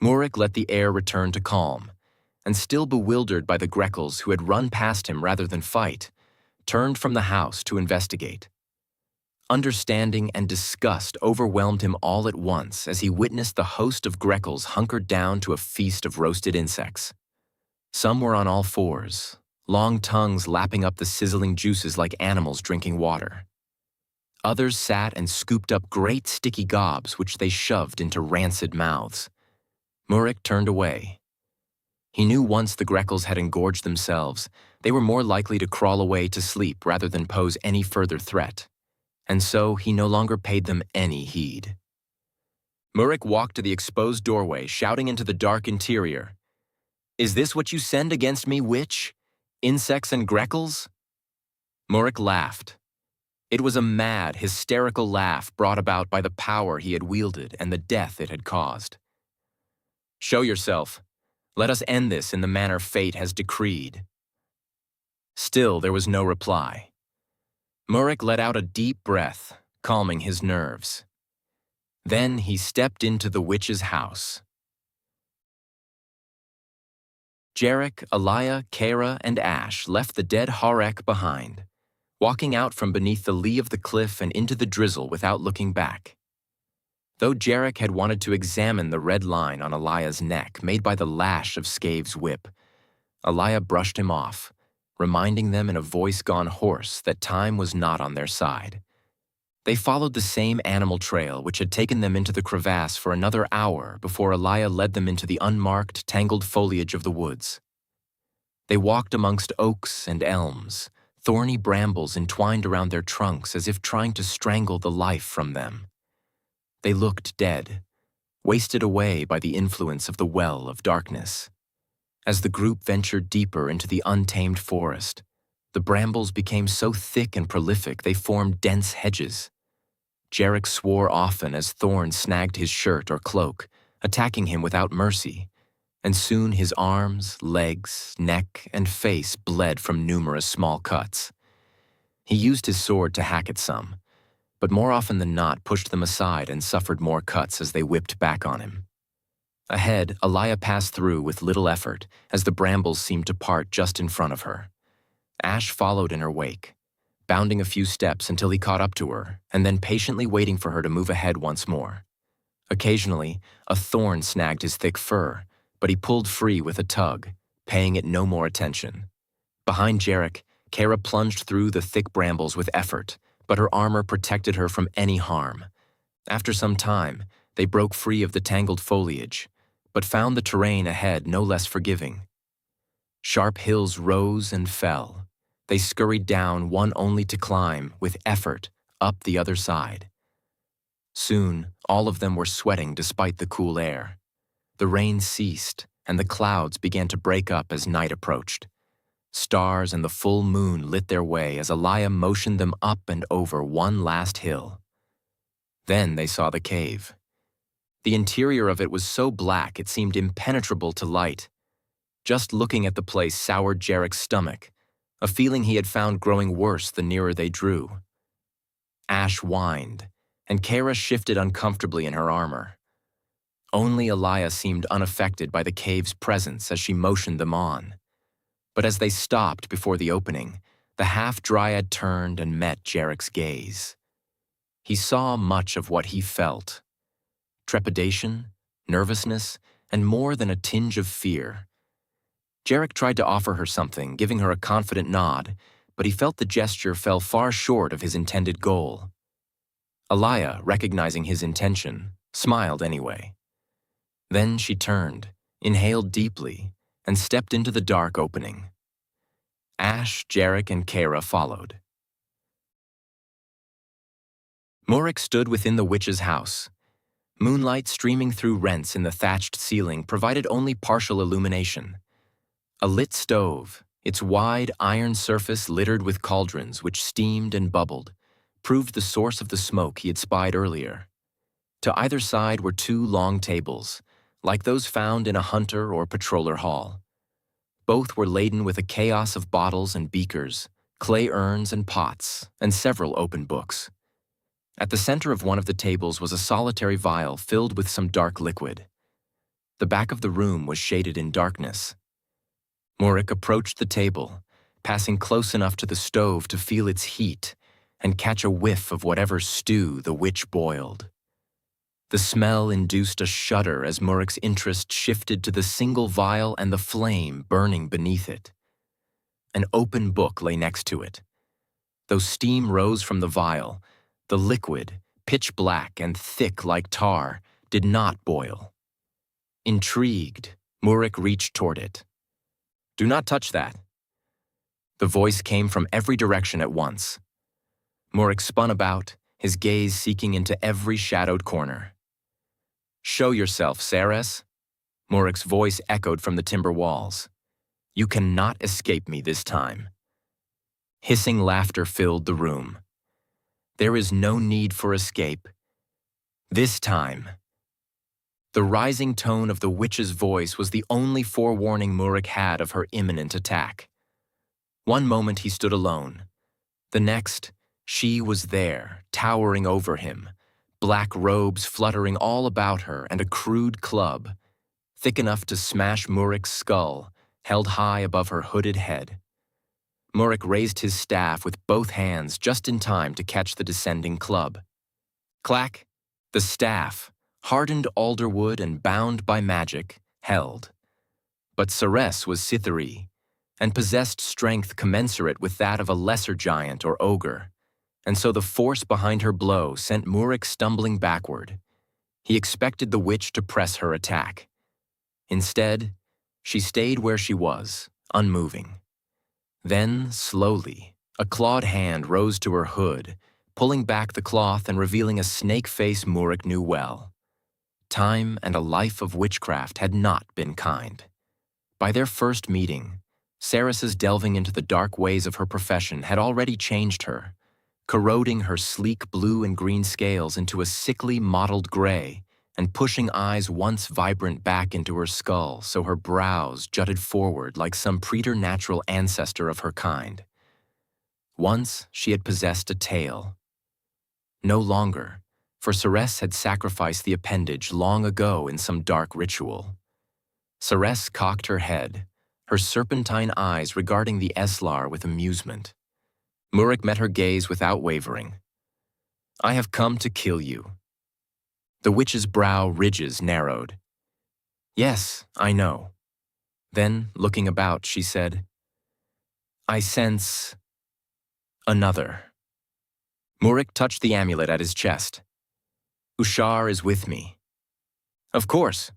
Murik let the air return to calm, and still bewildered by the Greckles who had run past him rather than fight, turned from the house to investigate. Understanding and disgust overwhelmed him all at once as he witnessed the host of Greckles hunkered down to a feast of roasted insects. Some were on all fours, long tongues lapping up the sizzling juices like animals drinking water. Others sat and scooped up great sticky gobs which they shoved into rancid mouths. Murik turned away. He knew once the Greckles had engorged themselves, they were more likely to crawl away to sleep rather than pose any further threat, and so he no longer paid them any heed. Murik walked to the exposed doorway, shouting into the dark interior, "Is this what you send against me, witch? Insects and Greckles?" Murik laughed. It was a mad, hysterical laugh brought about by the power he had wielded and the death it had caused. "Show yourself. Let us end this in the manner fate has decreed." Still there was no reply. Muric let out a deep breath, calming his nerves. Then he stepped into the witch's house. Jerrick, Elia, Kara, and Ash left the dead Harek behind, walking out from beneath the lee of the cliff and into the drizzle without looking back. Though Jerrick had wanted to examine the red line on Elia's neck made by the lash of Scave's whip, Elia brushed him off, reminding them in a voice gone hoarse that time was not on their side. They followed the same animal trail which had taken them into the crevasse for another hour before Elia led them into the unmarked, tangled foliage of the woods. They walked amongst oaks and elms, thorny brambles entwined around their trunks as if trying to strangle the life from them. They looked dead, wasted away by the influence of the well of darkness. As the group ventured deeper into the untamed forest, the brambles became so thick and prolific they formed dense hedges. Jerrick swore often as thorns snagged his shirt or cloak, attacking him without mercy, and soon his arms, legs, neck, and face bled from numerous small cuts. He used his sword to hack at some, but more often than not pushed them aside and suffered more cuts as they whipped back on him. Ahead, Elia passed through with little effort as the brambles seemed to part just in front of her. Ash followed in her wake, bounding a few steps until he caught up to her, and then patiently waiting for her to move ahead once more. Occasionally, a thorn snagged his thick fur, but he pulled free with a tug, paying it no more attention. Behind Jerrick, Kara plunged through the thick brambles with effort, but her armor protected her from any harm. After some time, they broke free of the tangled foliage, but found the terrain ahead no less forgiving. Sharp hills rose and fell. They scurried down one only to climb, with effort, up the other side. Soon, all of them were sweating despite the cool air. The rain ceased, and the clouds began to break up as night approached. Stars and the full moon lit their way as Elia motioned them up and over one last hill. Then they saw the cave. The interior of it was so black it seemed impenetrable to light. Just looking at the place soured Jerrick's stomach, a feeling he had found growing worse the nearer they drew. Ash whined, and Kara shifted uncomfortably in her armor. Only Elia seemed unaffected by the cave's presence as she motioned them on. But as they stopped before the opening, the half-dryad turned and met Jerrick's gaze. He saw much of what he felt: trepidation, nervousness, and more than a tinge of fear. Jerrick tried to offer her something, giving her a confident nod, but he felt the gesture fell far short of his intended goal. Elia, recognizing his intention, smiled anyway. Then she turned, inhaled deeply, and stepped into the dark opening. Ash, Jerrick, and Kara followed. Muric stood within the witch's house. Moonlight streaming through rents in the thatched ceiling provided only partial illumination. A lit stove, its wide iron surface littered with cauldrons which steamed and bubbled, proved the source of the smoke he had spied earlier. To either side were two long tables, like those found in a hunter or patroller hall. Both were laden with a chaos of bottles and beakers, clay urns and pots, and several open books. At the center of one of the tables was a solitary vial filled with some dark liquid. The back of the room was shaded in darkness. Muric approached the table, passing close enough to the stove to feel its heat and catch a whiff of whatever stew the witch boiled. The smell induced a shudder as Muric's interest shifted to the single vial and the flame burning beneath it. An open book lay next to it. Though steam rose from the vial, the liquid, pitch black and thick like tar, did not boil. Intrigued, Muric reached toward it. "Do not touch that." The voice came from every direction at once. Muric spun about, his gaze seeking into every shadowed corner. "Show yourself, Ceres." Muric's voice echoed from the timber walls. "You cannot escape me this time." Hissing laughter filled the room. There is no need for escape. This time. The rising tone of the witch's voice was the only forewarning Murik had of her imminent attack. One moment he stood alone. The next, she was there, towering over him, black robes fluttering all about her and a crude club, thick enough to smash Murik's skull, held high above her hooded head. Murik raised his staff with both hands just in time to catch the descending club. Clack! The staff, hardened alderwood and bound by magic, held. But Ceres was Cythery, and possessed strength commensurate with that of a lesser giant or ogre, and so the force behind her blow sent Murik stumbling backward. He expected the witch to press her attack. Instead, she stayed where she was, unmoving. Then, slowly, a clawed hand rose to her hood, pulling back the cloth and revealing a snake face Murik knew well. Time and a life of witchcraft had not been kind. By their first meeting, Ceres's delving into the dark ways of her profession had already changed her, corroding her sleek blue and green scales into a sickly mottled gray and pushing eyes once vibrant back into her skull so her brows jutted forward like some preternatural ancestor of her kind. Once she had possessed a tail. No longer, for Ceres had sacrificed the appendage long ago in some dark ritual. Ceres cocked her head, her serpentine eyes regarding the Eslar with amusement. Murik met her gaze without wavering. "I have come to kill you." The witch's brow ridges narrowed. "Yes, I know." Then, looking about, she said, "I sense another." Murik touched the amulet at his chest. "Ushar is with me." "Of course.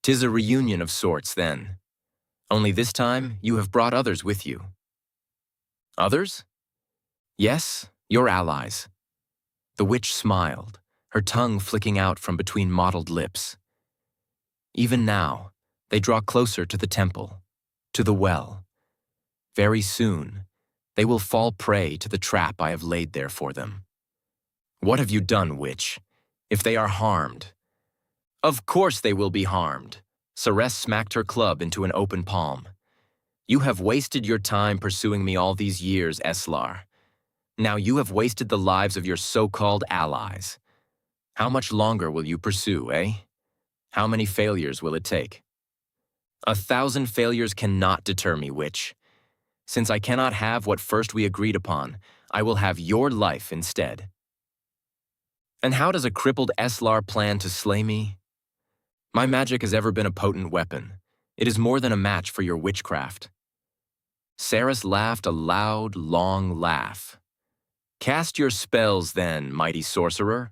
'Tis a reunion of sorts, then. Only this time you have brought others with you." "Others?" "Yes, your allies." The witch smiled, her tongue flicking out from between mottled lips. "Even now, they draw closer to the temple, to the well. Very soon, they will fall prey to the trap I have laid there for them." "What have you done, witch? If they are harmed—" "Of course they will be harmed." Ceres smacked her club into an open palm. "You have wasted your time pursuing me all these years, Eslar. Now you have wasted the lives of your so-called allies. How much longer will you pursue, eh? How many failures will it take?" 1,000 failures cannot deter me, witch. Since I cannot have what first we agreed upon, I will have your life instead." "And how does a crippled Eslar plan to slay me?" "My magic has ever been a potent weapon. It is more than a match for your witchcraft." Ceres laughed a loud, long laugh. "Cast your spells, then, mighty sorcerer."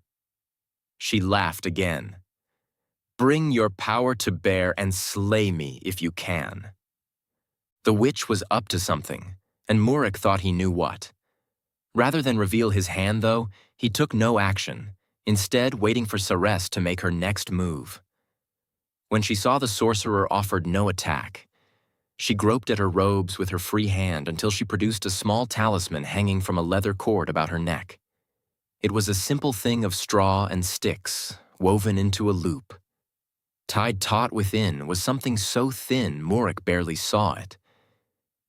She laughed again. "Bring your power to bear and slay me if you can." The witch was up to something, and Murik thought he knew what. Rather than reveal his hand, though, he took no action, instead waiting for Ceres to make her next move. When she saw the sorcerer offered no attack, she groped at her robes with her free hand until she produced a small talisman hanging from a leather cord about her neck. It was a simple thing of straw and sticks, woven into a loop. Tied taut within was something so thin Murik barely saw it.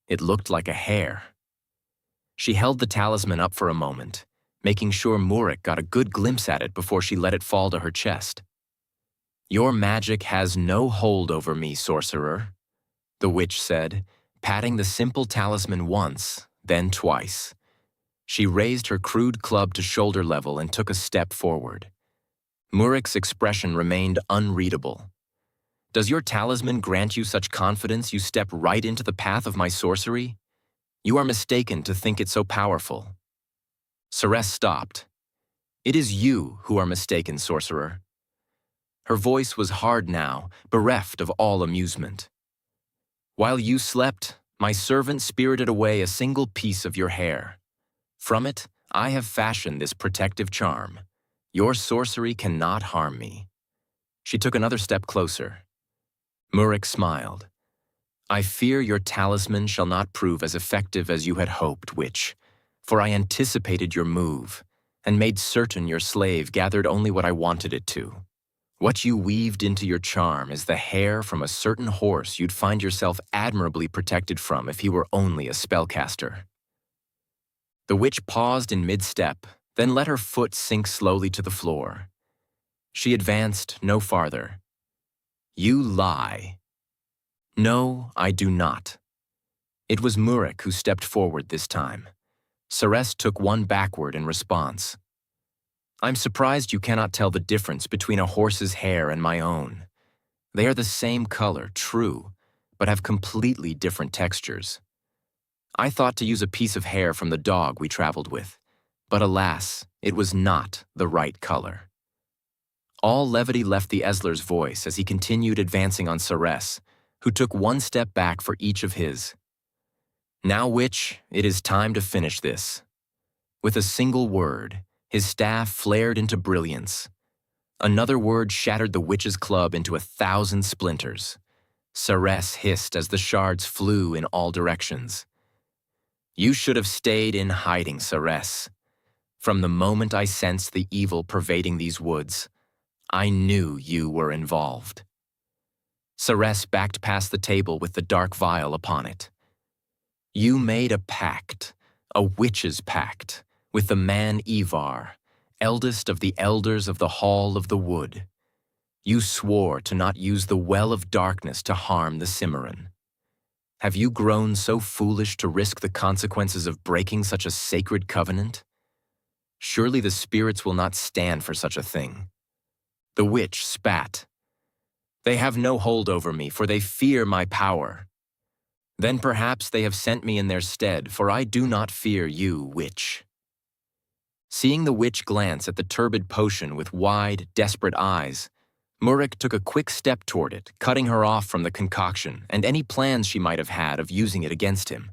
It looked like a hair. She held the talisman up for a moment, making sure Murik got a good glimpse at it before she let it fall to her chest. "Your magic has no hold over me, sorcerer," the witch said, patting the simple talisman once, then twice. She raised her crude club to shoulder level and took a step forward. Murik's expression remained unreadable. "Does your talisman grant you such confidence you step right into the path of my sorcery? You are mistaken to think it so powerful." Ceres stopped. "It is you who are mistaken, sorcerer." Her voice was hard now, bereft of all amusement. "While you slept, my servant spirited away a single piece of your hair. From it, I have fashioned this protective charm. Your sorcery cannot harm me." She took another step closer. Murik smiled. "I fear your talisman shall not prove as effective as you had hoped, witch, for I anticipated your move, and made certain your slave gathered only what I wanted it to. What you weaved into your charm is the hair from a certain horse you'd find yourself admirably protected from if he were only a spellcaster." The witch paused in mid-step, then let her foot sink slowly to the floor. She advanced no farther. "You lie." "No, I do not." It was Murick who stepped forward this time. Ceres took one backward in response. "I'm surprised you cannot tell the difference between a horse's hair and my own. They are the same color, true, but have completely different textures. I thought to use a piece of hair from the dog we traveled with, but alas, it was not the right color." All levity left the Esler's voice as he continued advancing on Ceres, who took one step back for each of his. "Now, witch, it is time to finish this." With a single word, his staff flared into brilliance. Another word shattered the witch's club into 1,000 splinters. Ceres hissed as the shards flew in all directions. "You should have stayed in hiding, Ceres. From the moment I sensed the evil pervading these woods, I knew you were involved." Ceres backed past the table with the dark vial upon it. "You made a pact, a witch's pact, with the man Ivar, eldest of the elders of the Hall of the Wood. You swore to not use the well of darkness to harm the Simmaron. Have you grown so foolish to risk the consequences of breaking such a sacred covenant? Surely the spirits will not stand for such a thing." The witch spat. "They have no hold over me, for they fear my power. Then perhaps they have sent me in their stead, for I do not fear you, witch." Seeing the witch glance at the turbid potion with wide, desperate eyes, Murick took a quick step toward it, cutting her off from the concoction and any plans she might have had of using it against him.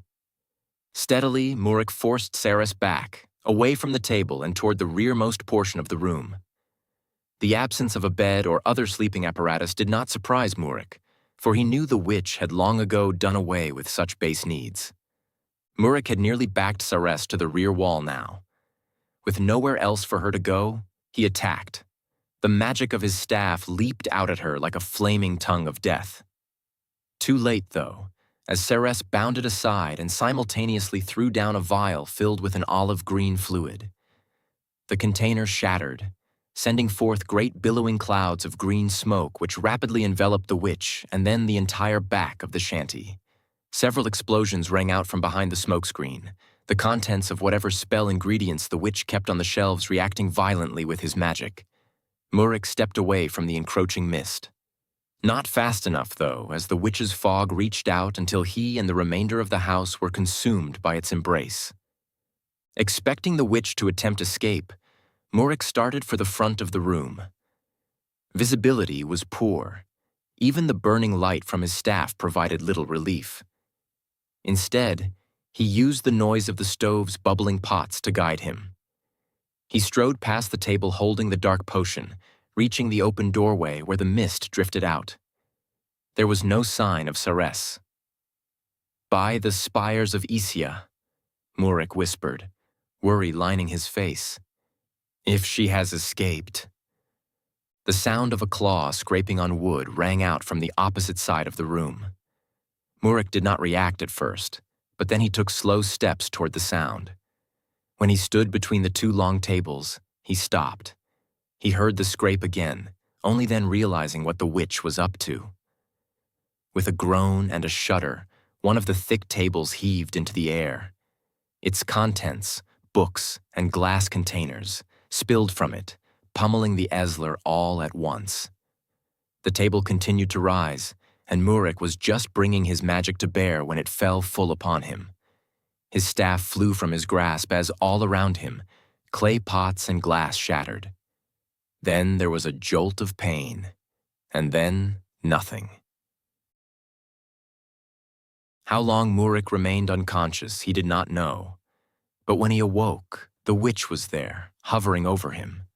Steadily, Murick forced Ceres back, away from the table and toward the rearmost portion of the room. The absence of a bed or other sleeping apparatus did not surprise Murick, for he knew the witch had long ago done away with such base needs. Murick had nearly backed Ceres to the rear wall now. With nowhere else for her to go, he attacked. The magic of his staff leaped out at her like a flaming tongue of death. Too late, though, as Ceres bounded aside and simultaneously threw down a vial filled with an olive-green fluid. The container shattered, sending forth great billowing clouds of green smoke which rapidly enveloped the witch and then the entire back of the shanty. Several explosions rang out from behind the smokescreen, the contents of whatever spell ingredients the witch kept on the shelves reacting violently with his magic. Murick stepped away from the encroaching mist. Not fast enough, though, as the witch's fog reached out until he and the remainder of the house were consumed by its embrace. Expecting the witch to attempt escape, Murick started for the front of the room. Visibility was poor. Even the burning light from his staff provided little relief. Instead, he used the noise of the stove's bubbling pots to guide him. He strode past the table holding the dark potion, reaching the open doorway where the mist drifted out. There was no sign of Ceres. "By the spires of Isia," Murick whispered, worry lining his face. "If she has escaped." The sound of a claw scraping on wood rang out from the opposite side of the room. Murick did not react at first, but then he took slow steps toward the sound. When he stood between the two long tables, he stopped. He heard the scrape again, only then realizing what the witch was up to. With a groan and a shudder, one of the thick tables heaved into the air. Its contents, books and glass containers, spilled from it, pummeling the Esler all at once. The table continued to rise, and Murick was just bringing his magic to bear when it fell full upon him. His staff flew from his grasp as all around him, clay pots and glass shattered. Then there was a jolt of pain, and then nothing. How long Murick remained unconscious, he did not know. But when he awoke, the witch was there, hovering over him.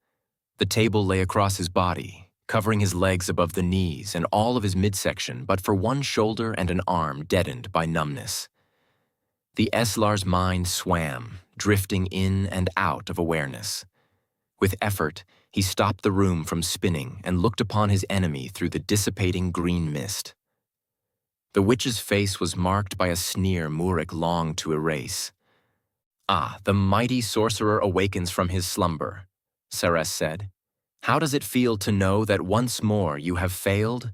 The table lay across his body, covering his legs above the knees and all of his midsection but for one shoulder and an arm deadened by numbness. The Eslar's mind swam, drifting in and out of awareness. With effort, he stopped the room from spinning and looked upon his enemy through the dissipating green mist. The witch's face was marked by a sneer Muric longed to erase. "Ah, the mighty sorcerer awakens from his slumber," Ceres said. "How does it feel to know that once more you have failed?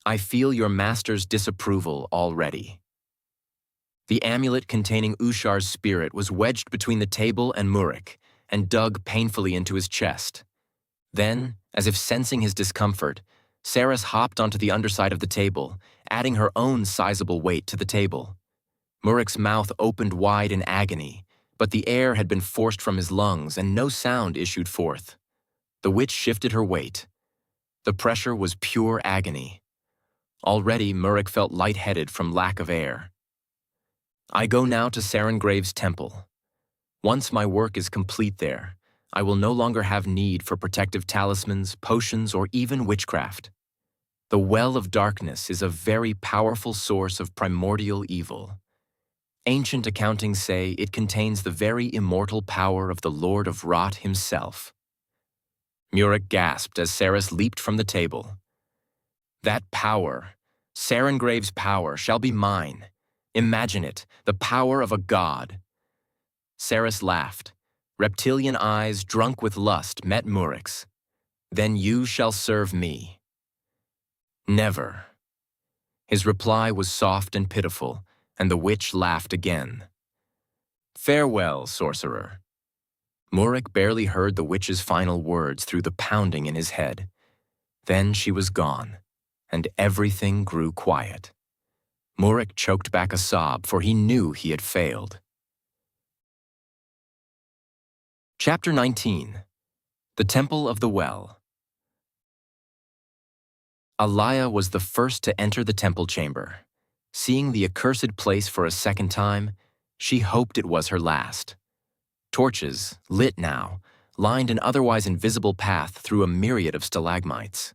I feel your master's disapproval already." The amulet containing Ushar's spirit was wedged between the table and Muric and dug painfully into his chest. Then, as if sensing his discomfort, Ceres hopped onto the underside of the table, adding her own sizable weight to the table. Muric's mouth opened wide in agony, but the air had been forced from his lungs and no sound issued forth. The witch shifted her weight. The pressure was pure agony. Already, Muric felt lightheaded from lack of air. "I go now to Sarengrave's temple. Once my work is complete there, I will no longer have need for protective talismans, potions, or even witchcraft. The Well of Darkness is a very powerful source of primordial evil. Ancient accountings say it contains the very immortal power of the Lord of Rot himself." Muric gasped as Ceres leaped from the table. "That power, Sarengrave's power, shall be mine. Imagine it, the power of a god." Ceres laughed. Reptilian eyes, drunk with lust, met Muric's. "Then you shall serve me." "Never." His reply was soft and pitiful, and the witch laughed again. "Farewell, sorcerer." Muric barely heard the witch's final words through the pounding in his head. Then she was gone, and everything grew quiet. Muric choked back a sob, for he knew he had failed. Chapter 19. The Temple of the Well. Alaya was the first to enter the temple chamber. Seeing the accursed place for a second time, she hoped it was her last. Torches, lit now, lined an otherwise invisible path through a myriad of stalagmites.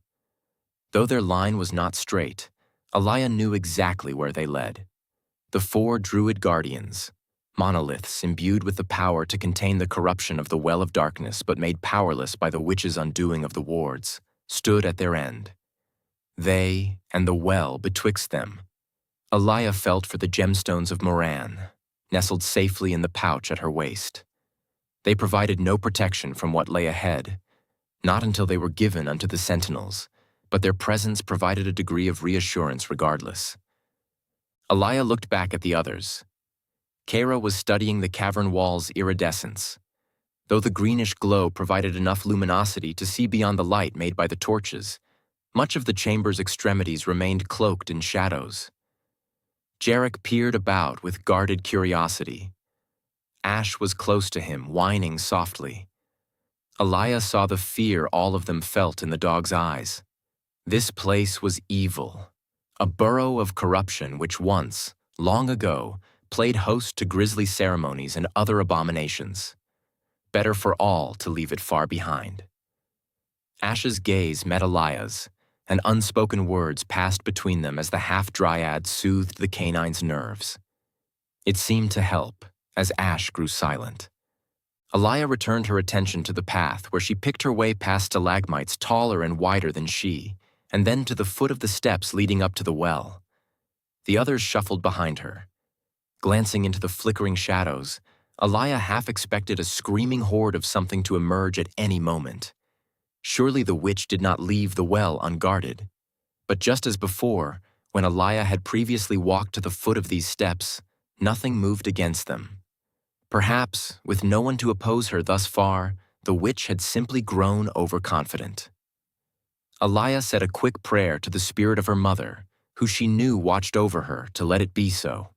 Though their line was not straight, Alaya knew exactly where they led. The 4 druid guardians, monoliths imbued with the power to contain the corruption of the Well of Darkness but made powerless by the witch's undoing of the wards, stood at their end. They and the well betwixt them. Alaya felt for the gemstones of Moran, nestled safely in the pouch at her waist. They provided no protection from what lay ahead, not until they were given unto the sentinels, but their presence provided a degree of reassurance regardless. Alaya looked back at the others. Kara was studying the cavern wall's iridescence. Though the greenish glow provided enough luminosity to see beyond the light made by the torches, much of the chamber's extremities remained cloaked in shadows. Jerrick peered about with guarded curiosity. Ash was close to him, whining softly. Alaya saw the fear all of them felt in the dog's eyes. This place was evil, a burrow of corruption which once, long ago, played host to grisly ceremonies and other abominations. Better for all to leave it far behind. Ash's gaze met Alaya's, and unspoken words passed between them as the half-dryad soothed the canine's nerves. It seemed to help, as Ash grew silent. Alaya returned her attention to the path where she picked her way past stalagmites taller and wider than she, and then to the foot of the steps leading up to the well. The others shuffled behind her. Glancing into the flickering shadows, Alaya half expected a screaming horde of something to emerge at any moment. Surely the witch did not leave the well unguarded. But just as before, when Alaya had previously walked to the foot of these steps, nothing moved against them. Perhaps, with no one to oppose her thus far, the witch had simply grown overconfident. Alaya said a quick prayer to the spirit of her mother, who she knew watched over her, to let it be so.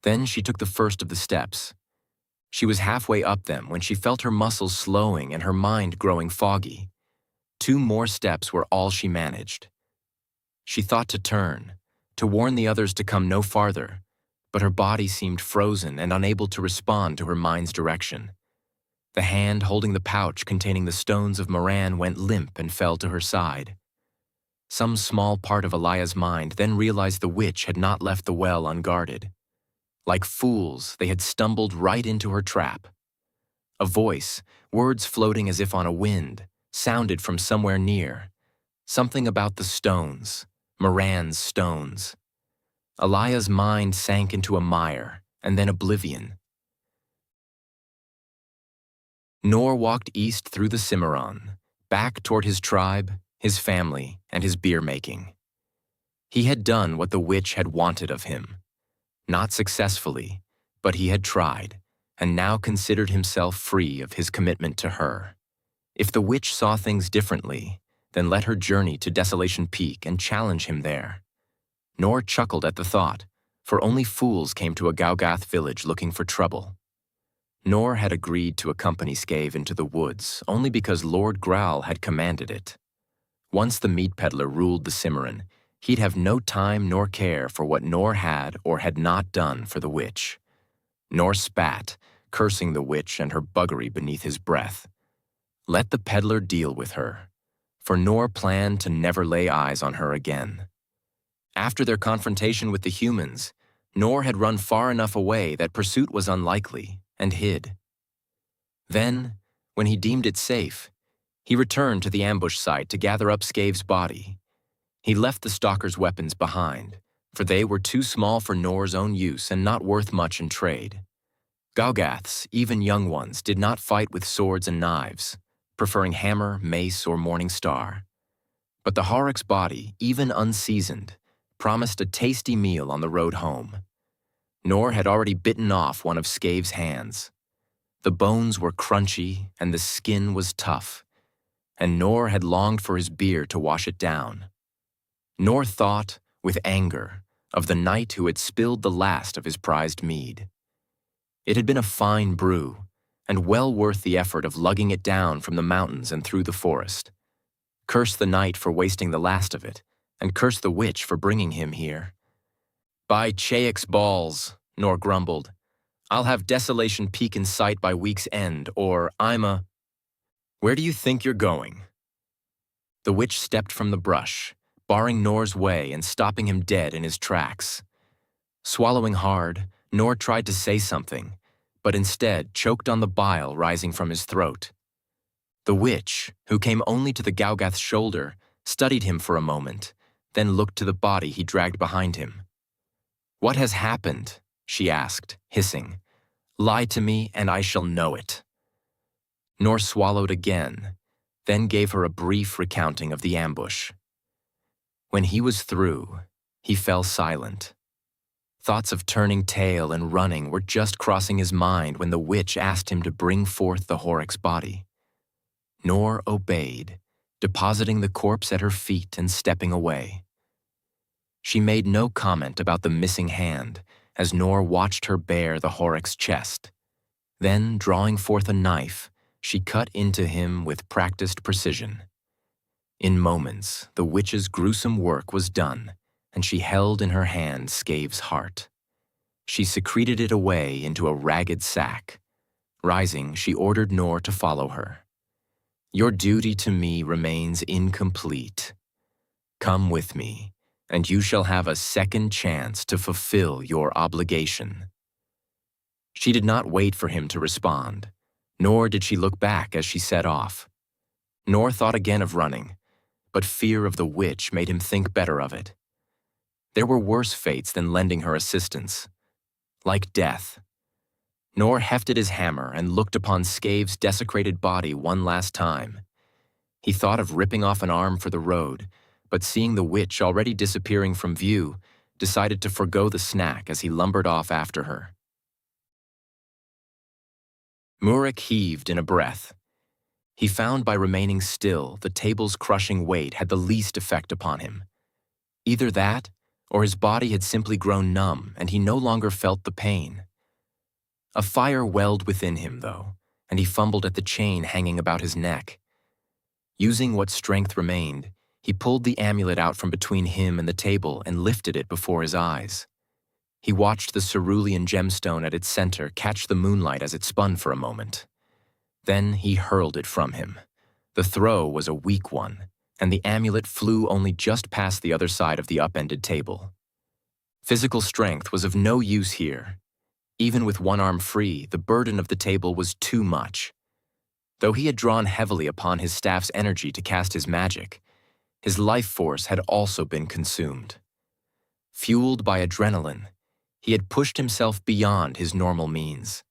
Then she took the first of the steps. She was halfway up them when she felt her muscles slowing and her mind growing foggy. 2 more steps were all she managed. She thought to turn, to warn the others to come no farther, but her body seemed frozen and unable to respond to her mind's direction. The hand holding the pouch containing the stones of Moran went limp and fell to her side. Some small part of Alaya's mind then realized the witch had not left the well unguarded. Like fools, they had stumbled right into her trap. A voice, words floating as if on a wind, sounded from somewhere near. Something about the stones, Moran's stones. Eliah's mind sank into a mire, and then oblivion. Nor walked east through the Simmaron, back toward his tribe, his family, and his beer-making. He had done what the witch had wanted of him. Not successfully, but he had tried, and now considered himself free of his commitment to her. If the witch saw things differently, then let her journey to Desolation Peak and challenge him there. Nor chuckled at the thought, for only fools came to a Gaugath village looking for trouble. Nor had agreed to accompany Scave into the woods only because Lord Growl had commanded it. Once the meat peddler ruled the Simmaron, he'd have no time nor care for what Nor had or had not done for the witch. Nor spat, cursing the witch and her buggery beneath his breath. Let the peddler deal with her, for Nor planned to never lay eyes on her again. After their confrontation with the humans, Nor had run far enough away that pursuit was unlikely, and hid. Then, when he deemed it safe, he returned to the ambush site to gather up Scave's body. He left the stalker's weapons behind, for they were too small for Nor's own use and not worth much in trade. Gaugaths, even young ones, did not fight with swords and knives, preferring hammer, mace, or morning star. But the Horrocks body, even unseasoned, promised a tasty meal on the road home. Nor had already bitten off one of Scave's hands. The bones were crunchy and the skin was tough, and Nor had longed for his beer to wash it down. Nor thought, with anger, of the knight who had spilled the last of his prized mead. It had been a fine brew, and well worth the effort of lugging it down from the mountains and through the forest. Curse the knight for wasting the last of it, and curse the witch for bringing him here. By Chayek's balls, Nor grumbled. I'll have Desolation Peak in sight by week's end, or Where do you think you're going? The witch stepped from the brush, barring Nor's way and stopping him dead in his tracks. Swallowing hard, Nor tried to say something, but instead choked on the bile rising from his throat. The witch, who came only to the Gaugath's shoulder, studied him for a moment, then looked to the body he dragged behind him. What has happened? She asked, hissing. Lie to me, and I shall know it. Nor swallowed again, then gave her a brief recounting of the ambush. When he was through, he fell silent. Thoughts of turning tail and running were just crossing his mind when the witch asked him to bring forth the Horrocks body. Nor obeyed, depositing the corpse at her feet and stepping away. She made no comment about the missing hand as Nor watched her bare the Horrocks' chest. Then, drawing forth a knife, she cut into him with practiced precision. In moments, the witch's gruesome work was done, and she held in her hand Scave's heart. She secreted it away into a ragged sack. Rising, she ordered Nor to follow her. Your duty to me remains incomplete. Come with me, and you shall have a second chance to fulfill your obligation. She did not wait for him to respond, nor did she look back as she set off. Nor thought again of running, but fear of the witch made him think better of it. There were worse fates than lending her assistance, like death. Nor hefted his hammer and looked upon Scave's desecrated body one last time. He thought of ripping off an arm for the road, but seeing the witch already disappearing from view, decided to forgo the snack as he lumbered off after her. Murik heaved in a breath. He found by remaining still the table's crushing weight had the least effect upon him. Either that, or his body had simply grown numb and he no longer felt the pain. A fire welled within him, though, and he fumbled at the chain hanging about his neck. Using what strength remained, he pulled the amulet out from between him and the table and lifted it before his eyes. He watched the cerulean gemstone at its center catch the moonlight as it spun for a moment. Then he hurled it from him. The throw was a weak one, and the amulet flew only just past the other side of the upended table. Physical strength was of no use here. Even with one arm free, the burden of the table was too much. Though he had drawn heavily upon his staff's energy to cast his magic, his life force had also been consumed. Fueled by adrenaline, he had pushed himself beyond his normal means.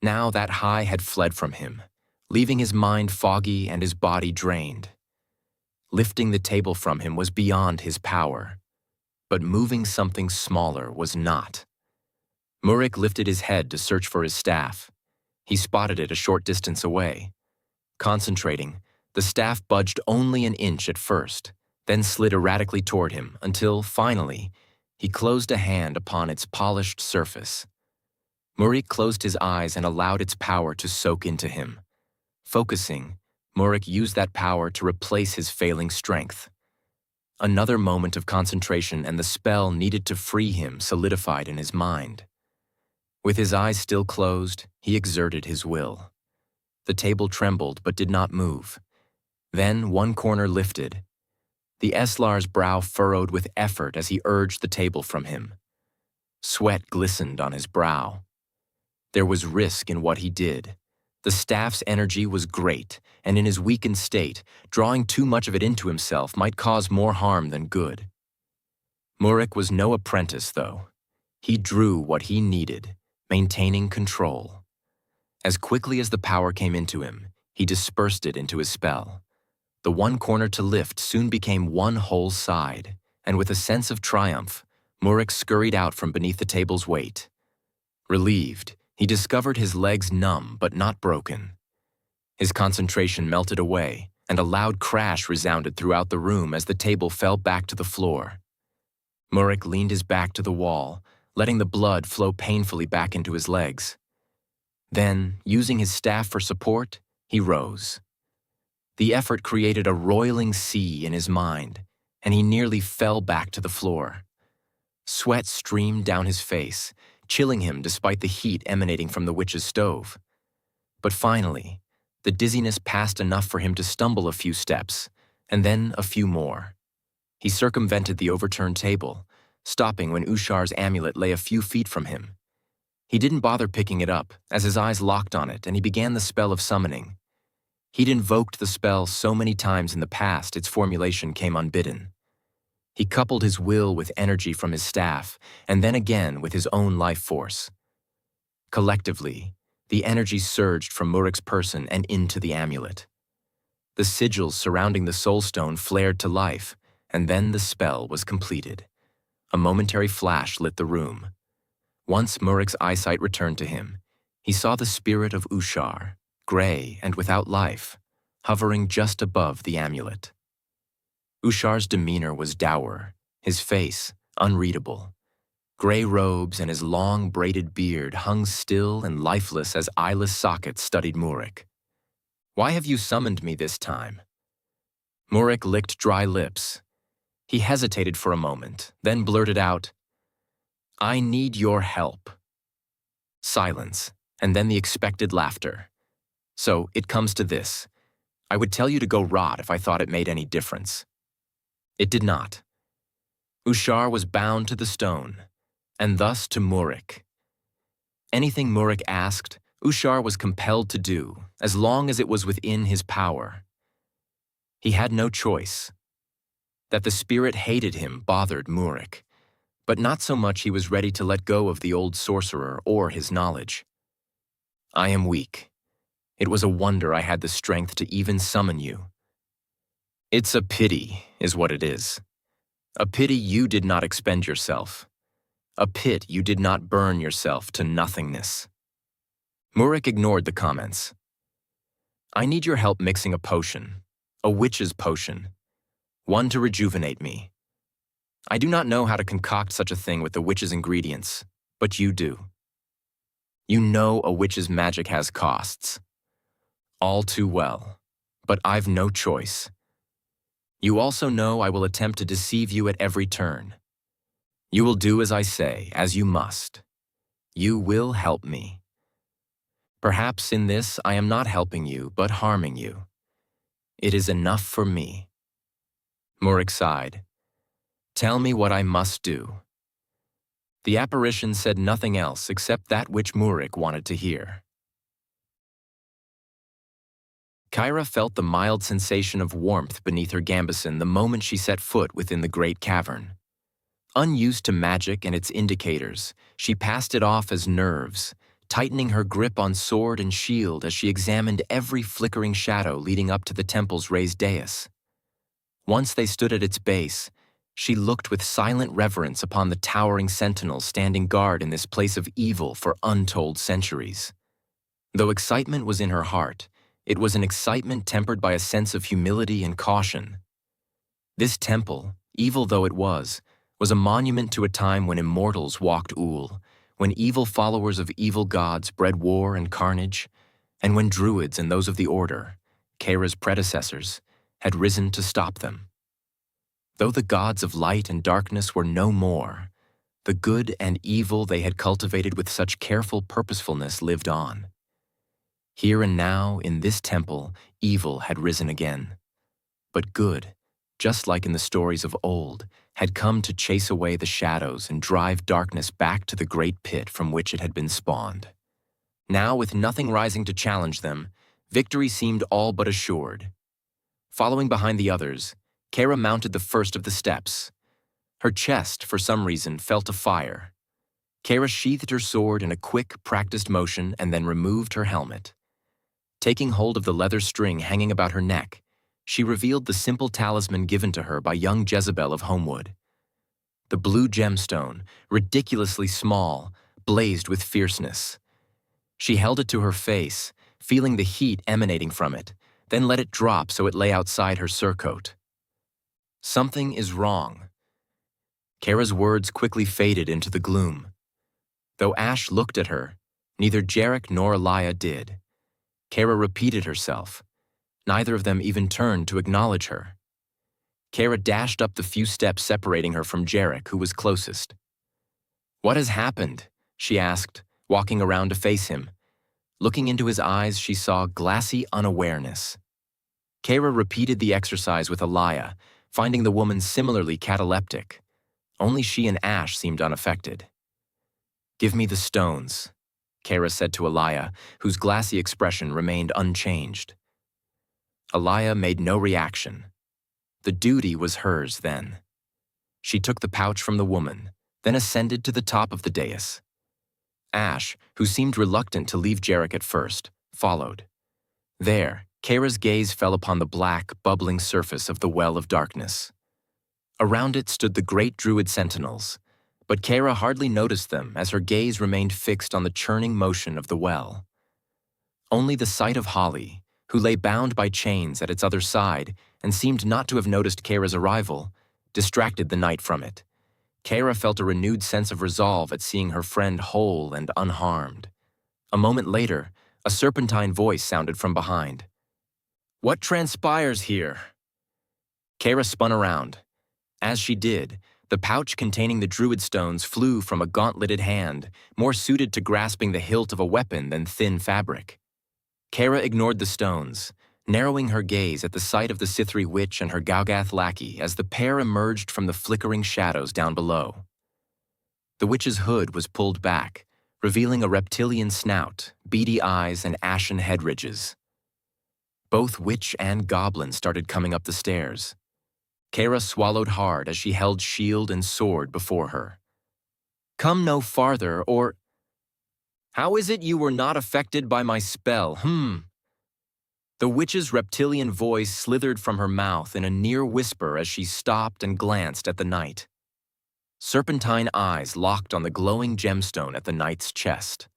Now that high had fled from him, leaving his mind foggy and his body drained. Lifting the table from him was beyond his power, but moving something smaller was not. Murick lifted his head to search for his staff. He spotted it a short distance away. Concentrating, the staff budged only an inch at first, then slid erratically toward him until, finally, he closed a hand upon its polished surface. Murick closed his eyes and allowed its power to soak into him. Focusing, Murick used that power to replace his failing strength. Another moment of concentration and the spell needed to free him solidified in his mind. With his eyes still closed, he exerted his will. The table trembled but did not move. Then one corner lifted. The Eslar's brow furrowed with effort as he urged the table from him. Sweat glistened on his brow. There was risk in what he did. The staff's energy was great, and in his weakened state, drawing too much of it into himself might cause more harm than good. Murick was no apprentice, though. He drew what he needed, maintaining control. As quickly as the power came into him, he dispersed it into his spell. The one corner to lift soon became one whole side, and with a sense of triumph, Murick scurried out from beneath the table's weight. Relieved, he discovered his legs numb but not broken. His concentration melted away, and a loud crash resounded throughout the room as the table fell back to the floor. Murick leaned his back to the wall, letting the blood flow painfully back into his legs. Then, using his staff for support, he rose. The effort created a roiling sea in his mind, and he nearly fell back to the floor. Sweat streamed down his face, chilling him despite the heat emanating from the witch's stove. But finally, the dizziness passed enough for him to stumble a few steps, and then a few more. He circumvented the overturned table, stopping when Ushar's amulet lay a few feet from him. He didn't bother picking it up, as his eyes locked on it and he began the spell of summoning. He'd invoked the spell so many times in the past its formulation came unbidden. He coupled his will with energy from his staff, and then again with his own life force. Collectively, the energy surged from Murick's person and into the amulet. The sigils surrounding the soulstone flared to life, and then the spell was completed. A momentary flash lit the room. Once Murick's eyesight returned to him, he saw the spirit of Ushar, gray and without life, hovering just above the amulet. Ushar's demeanor was dour, his face unreadable. Gray robes and his long braided beard hung still and lifeless as eyeless sockets studied Murick. "Why have you summoned me this time?" Murick licked dry lips. He hesitated for a moment, then blurted out, "I need your help." Silence, and then the expected laughter. "So it comes to this. I would tell you to go rot if I thought it made any difference." It did not. Ushar was bound to the stone, and thus to Murick. Anything Murick asked, Ushar was compelled to do, as long as it was within his power. He had no choice. That the spirit hated him bothered Murick, but not so much he was ready to let go of the old sorcerer or his knowledge. "I am weak. It was a wonder I had the strength to even summon you. It's a pity, is what it is. A pity you did not expend yourself. A pit you did not burn yourself to nothingness." Murick ignored the comments. "I need your help mixing a potion, a witch's potion, one to rejuvenate me. I do not know how to concoct such a thing with the witch's ingredients, but you do. You know a witch's magic has costs. All too well, but I've no choice. You also know I will attempt to deceive you at every turn. You will do as I say, as you must. You will help me. Perhaps in this I am not helping you, but harming you. It is enough for me." Murick sighed. "Tell me what I must do." The apparition said nothing else except that which Murik wanted to hear. Kyra felt the mild sensation of warmth beneath her gambeson the moment she set foot within the great cavern. Unused to magic and its indicators, she passed it off as nerves, tightening her grip on sword and shield as she examined every flickering shadow leading up to the temple's raised dais. Once they stood at its base, she looked with silent reverence upon the towering sentinels standing guard in this place of evil for untold centuries. Though excitement was in her heart, it was an excitement tempered by a sense of humility and caution. This temple, evil though it was a monument to a time when immortals walked Ul, when evil followers of evil gods bred war and carnage, and when druids and those of the Order, Kyra's predecessors, had risen to stop them. Though the gods of light and darkness were no more, the good and evil they had cultivated with such careful purposefulness lived on. Here and now, in this temple, evil had risen again. But good, just like in the stories of old, had come to chase away the shadows and drive darkness back to the great pit from which it had been spawned. Now, with nothing rising to challenge them, victory seemed all but assured. Following behind the others, Kyra mounted the first of the steps. Her chest, for some reason, felt afire. Kyra sheathed her sword in a quick, practiced motion and then removed her helmet. Taking hold of the leather string hanging about her neck, she revealed the simple talisman given to her by young Jezebel of Homewood. The blue gemstone, ridiculously small, blazed with fierceness. She held it to her face, feeling the heat emanating from it, then let it drop so it lay outside her surcoat. Something is wrong. Kyra's words quickly faded into the gloom. Though Ash looked at her, neither Jerrick nor Elia did. Kyra repeated herself. Neither of them even turned to acknowledge her. Kyra dashed up the few steps separating her from Jerrick, who was closest. "What has happened?" she asked, walking around to face him. Looking into his eyes, she saw glassy unawareness. Kyra repeated the exercise with Elia, finding the woman similarly cataleptic. Only she and Ash seemed unaffected. "Give me the stones," Kyra said to Elia, whose glassy expression remained unchanged. Elia made no reaction. The duty was hers then. She took the pouch from the woman, then ascended to the top of the dais. Ash, who seemed reluctant to leave Jerrick at first, followed. There, Kyra's gaze fell upon the black, bubbling surface of the Well of Darkness. Around it stood the great druid sentinels, but Kyra hardly noticed them as her gaze remained fixed on the churning motion of the well. Only the sight of Holly, who lay bound by chains at its other side and seemed not to have noticed Kyra's arrival, distracted the knight from it. Kyra felt a renewed sense of resolve at seeing her friend whole and unharmed. A moment later, a serpentine voice sounded from behind. "What transpires here?" Kyra spun around. As she did, the pouch containing the druid stones flew from a gauntleted hand, more suited to grasping the hilt of a weapon than thin fabric. Kyra ignored the stones, narrowing her gaze at the sight of the Sithri witch and her Galgath lackey as the pair emerged from the flickering shadows down below. The witch's hood was pulled back, revealing a reptilian snout, beady eyes, and ashen head ridges. Both witch and goblin started coming up the stairs. Kyra swallowed hard as she held shield and sword before her. "Come no farther, or—" "How is it you were not affected by my spell, The witch's reptilian voice slithered from her mouth in a near whisper as she stopped and glanced at the knight. Serpentine eyes locked on the glowing gemstone at the knight's chest.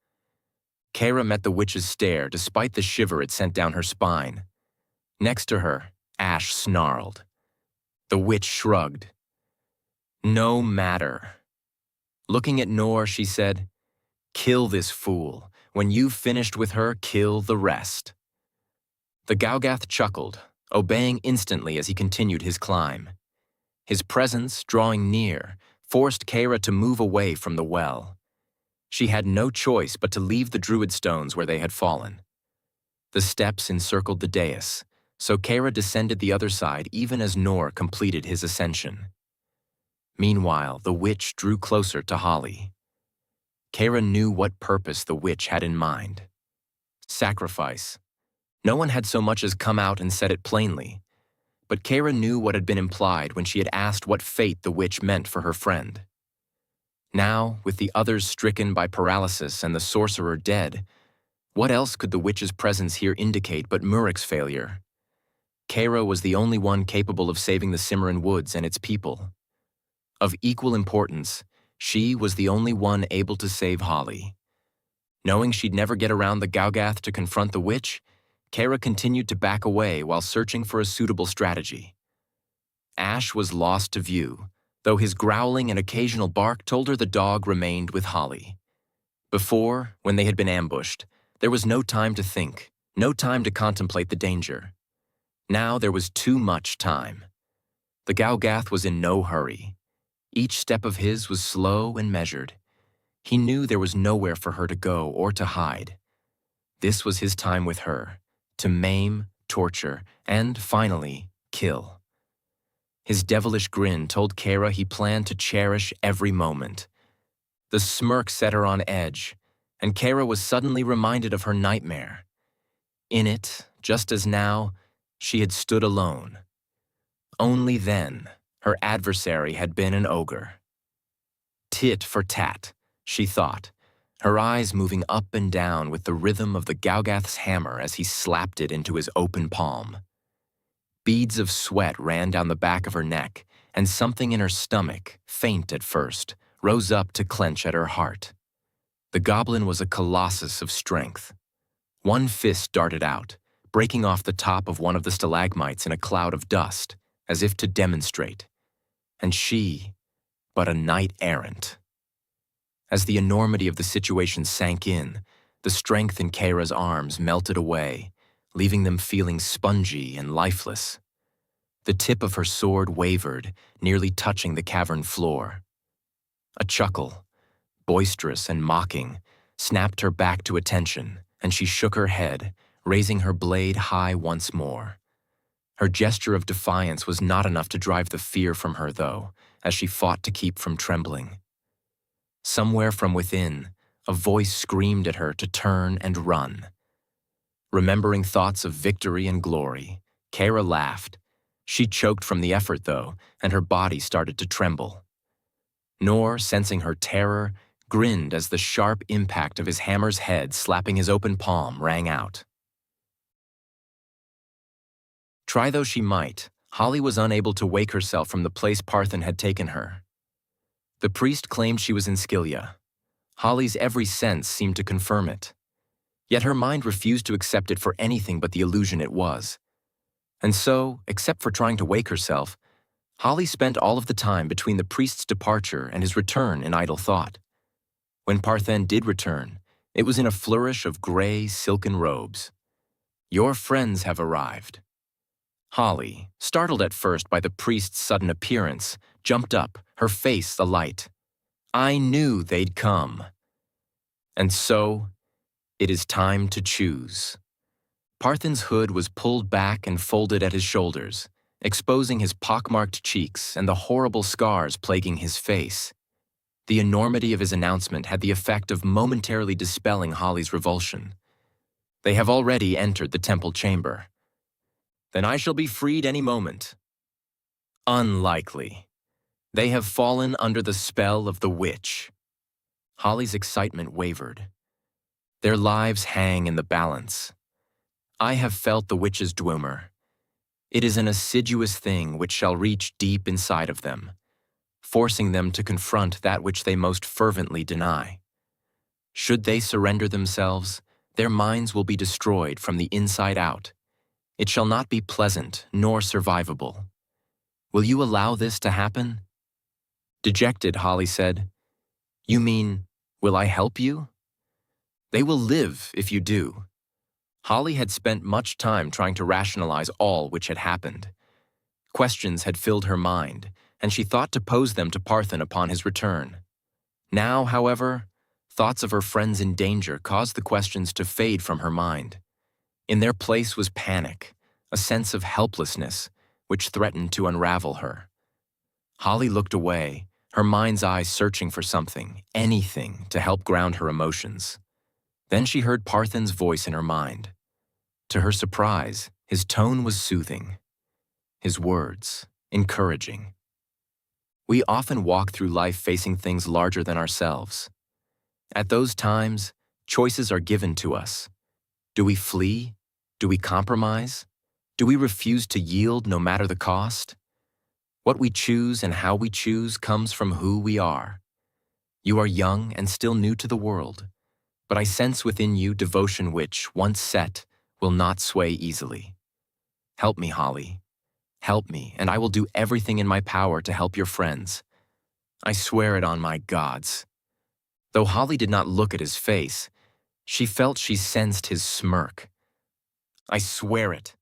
Kyra met the witch's stare despite the shiver it sent down her spine. Next to her, Ash snarled. The witch shrugged. "No matter." Looking at Nor, she said, "Kill this fool. When you've finished with her, kill the rest." The Galgath chuckled, obeying instantly as he continued his climb. His presence, drawing near, forced Kyra to move away from the well. She had no choice but to leave the druid stones where they had fallen. The steps encircled the dais, so Kyra descended the other side even as Nor completed his ascension. Meanwhile, the witch drew closer to Holly. Kara knew what purpose the witch had in mind. Sacrifice. No one had so much as come out and said it plainly, but Kara knew what had been implied when she had asked what fate the witch meant for her friend. Now, with the others stricken by paralysis and the sorcerer dead, what else could the witch's presence here indicate but Murick's failure? Kara was the only one capable of saving the Simmaron Woods and its people. Of equal importance, she was the only one able to save Holly. Knowing she'd never get around the Gaugath to confront the witch, Kara continued to back away while searching for a suitable strategy. Ash was lost to view, though his growling and occasional bark told her the dog remained with Holly. Before, when they had been ambushed, there was no time to think, no time to contemplate the danger. Now there was too much time. The Gaugath was in no hurry. Each step of his was slow and measured. He knew there was nowhere for her to go or to hide. This was his time with her, to maim, torture, and, finally, kill. His devilish grin told Kara he planned to cherish every moment. The smirk set her on edge, and Kara was suddenly reminded of her nightmare. In it, just as now, she had stood alone. Only then, her adversary had been an ogre. Tit for tat, she thought, her eyes moving up and down with the rhythm of the Gaugath's hammer as he slapped it into his open palm. Beads of sweat ran down the back of her neck, and something in her stomach, faint at first, rose up to clench at her heart. The goblin was a colossus of strength. One fist darted out, breaking off the top of one of the stalagmites in a cloud of dust, as if to demonstrate. And she, but a knight-errant. As the enormity of the situation sank in, the strength in Kara's arms melted away, leaving them feeling spongy and lifeless. The tip of her sword wavered, nearly touching the cavern floor. A chuckle, boisterous and mocking, snapped her back to attention, and she shook her head, raising her blade high once more. Her gesture of defiance was not enough to drive the fear from her, though, as she fought to keep from trembling. Somewhere from within, a voice screamed at her to turn and run. Remembering thoughts of victory and glory, Kara laughed. She choked from the effort, though, and her body started to tremble. Nor, sensing her terror, grinned as the sharp impact of his hammer's head slapping his open palm rang out. Try though she might, Holly was unable to wake herself from the place Parthen had taken her. The priest claimed she was in Skillia. Holly's every sense seemed to confirm it. Yet her mind refused to accept it for anything but the illusion it was. And so, except for trying to wake herself, Holly spent all of the time between the priest's departure and his return in idle thought. When Parthen did return, it was in a flourish of gray, silken robes. "Your friends have arrived." Holly, startled at first by the priest's sudden appearance, jumped up, her face alight. "I knew they'd come." And so, it is time to choose. Parthen's hood was pulled back and folded at his shoulders, exposing his pockmarked cheeks and the horrible scars plaguing his face. The enormity of his announcement had the effect of momentarily dispelling Holly's revulsion. "They have already entered the temple chamber." "Then I shall be freed any moment." "Unlikely. They have fallen under the spell of the witch." Holly's excitement wavered. "Their lives hang in the balance. I have felt the witch's dwemer. It is an assiduous thing which shall reach deep inside of them, forcing them to confront that which they most fervently deny. Should they surrender themselves, their minds will be destroyed from the inside out. It shall not be pleasant nor survivable. Will you allow this to happen?" Dejected, Holly said, "You mean, will I help you?" "They will live if you do." Holly had spent much time trying to rationalize all which had happened. Questions had filled her mind, and she thought to pose them to Parthen upon his return. Now, however, thoughts of her friends in danger caused the questions to fade from her mind. In their place was panic, a sense of helplessness, which threatened to unravel her. Holly looked away, her mind's eye searching for something, anything, to help ground her emotions. Then she heard Parthen's voice in her mind. To her surprise, his tone was soothing, his words encouraging. We often walk through life facing things larger than ourselves. At those times, choices are given to us. Do we flee? Do we compromise? Do we refuse to yield no matter the cost? What we choose and how we choose comes from who we are. You are young and still new to the world, but I sense within you devotion which, once set, will not sway easily. Help me, Holly. Help me, and I will do everything in my power to help your friends. I swear it on my gods. Though Holly did not look at his face, she felt she sensed his smirk. I swear it.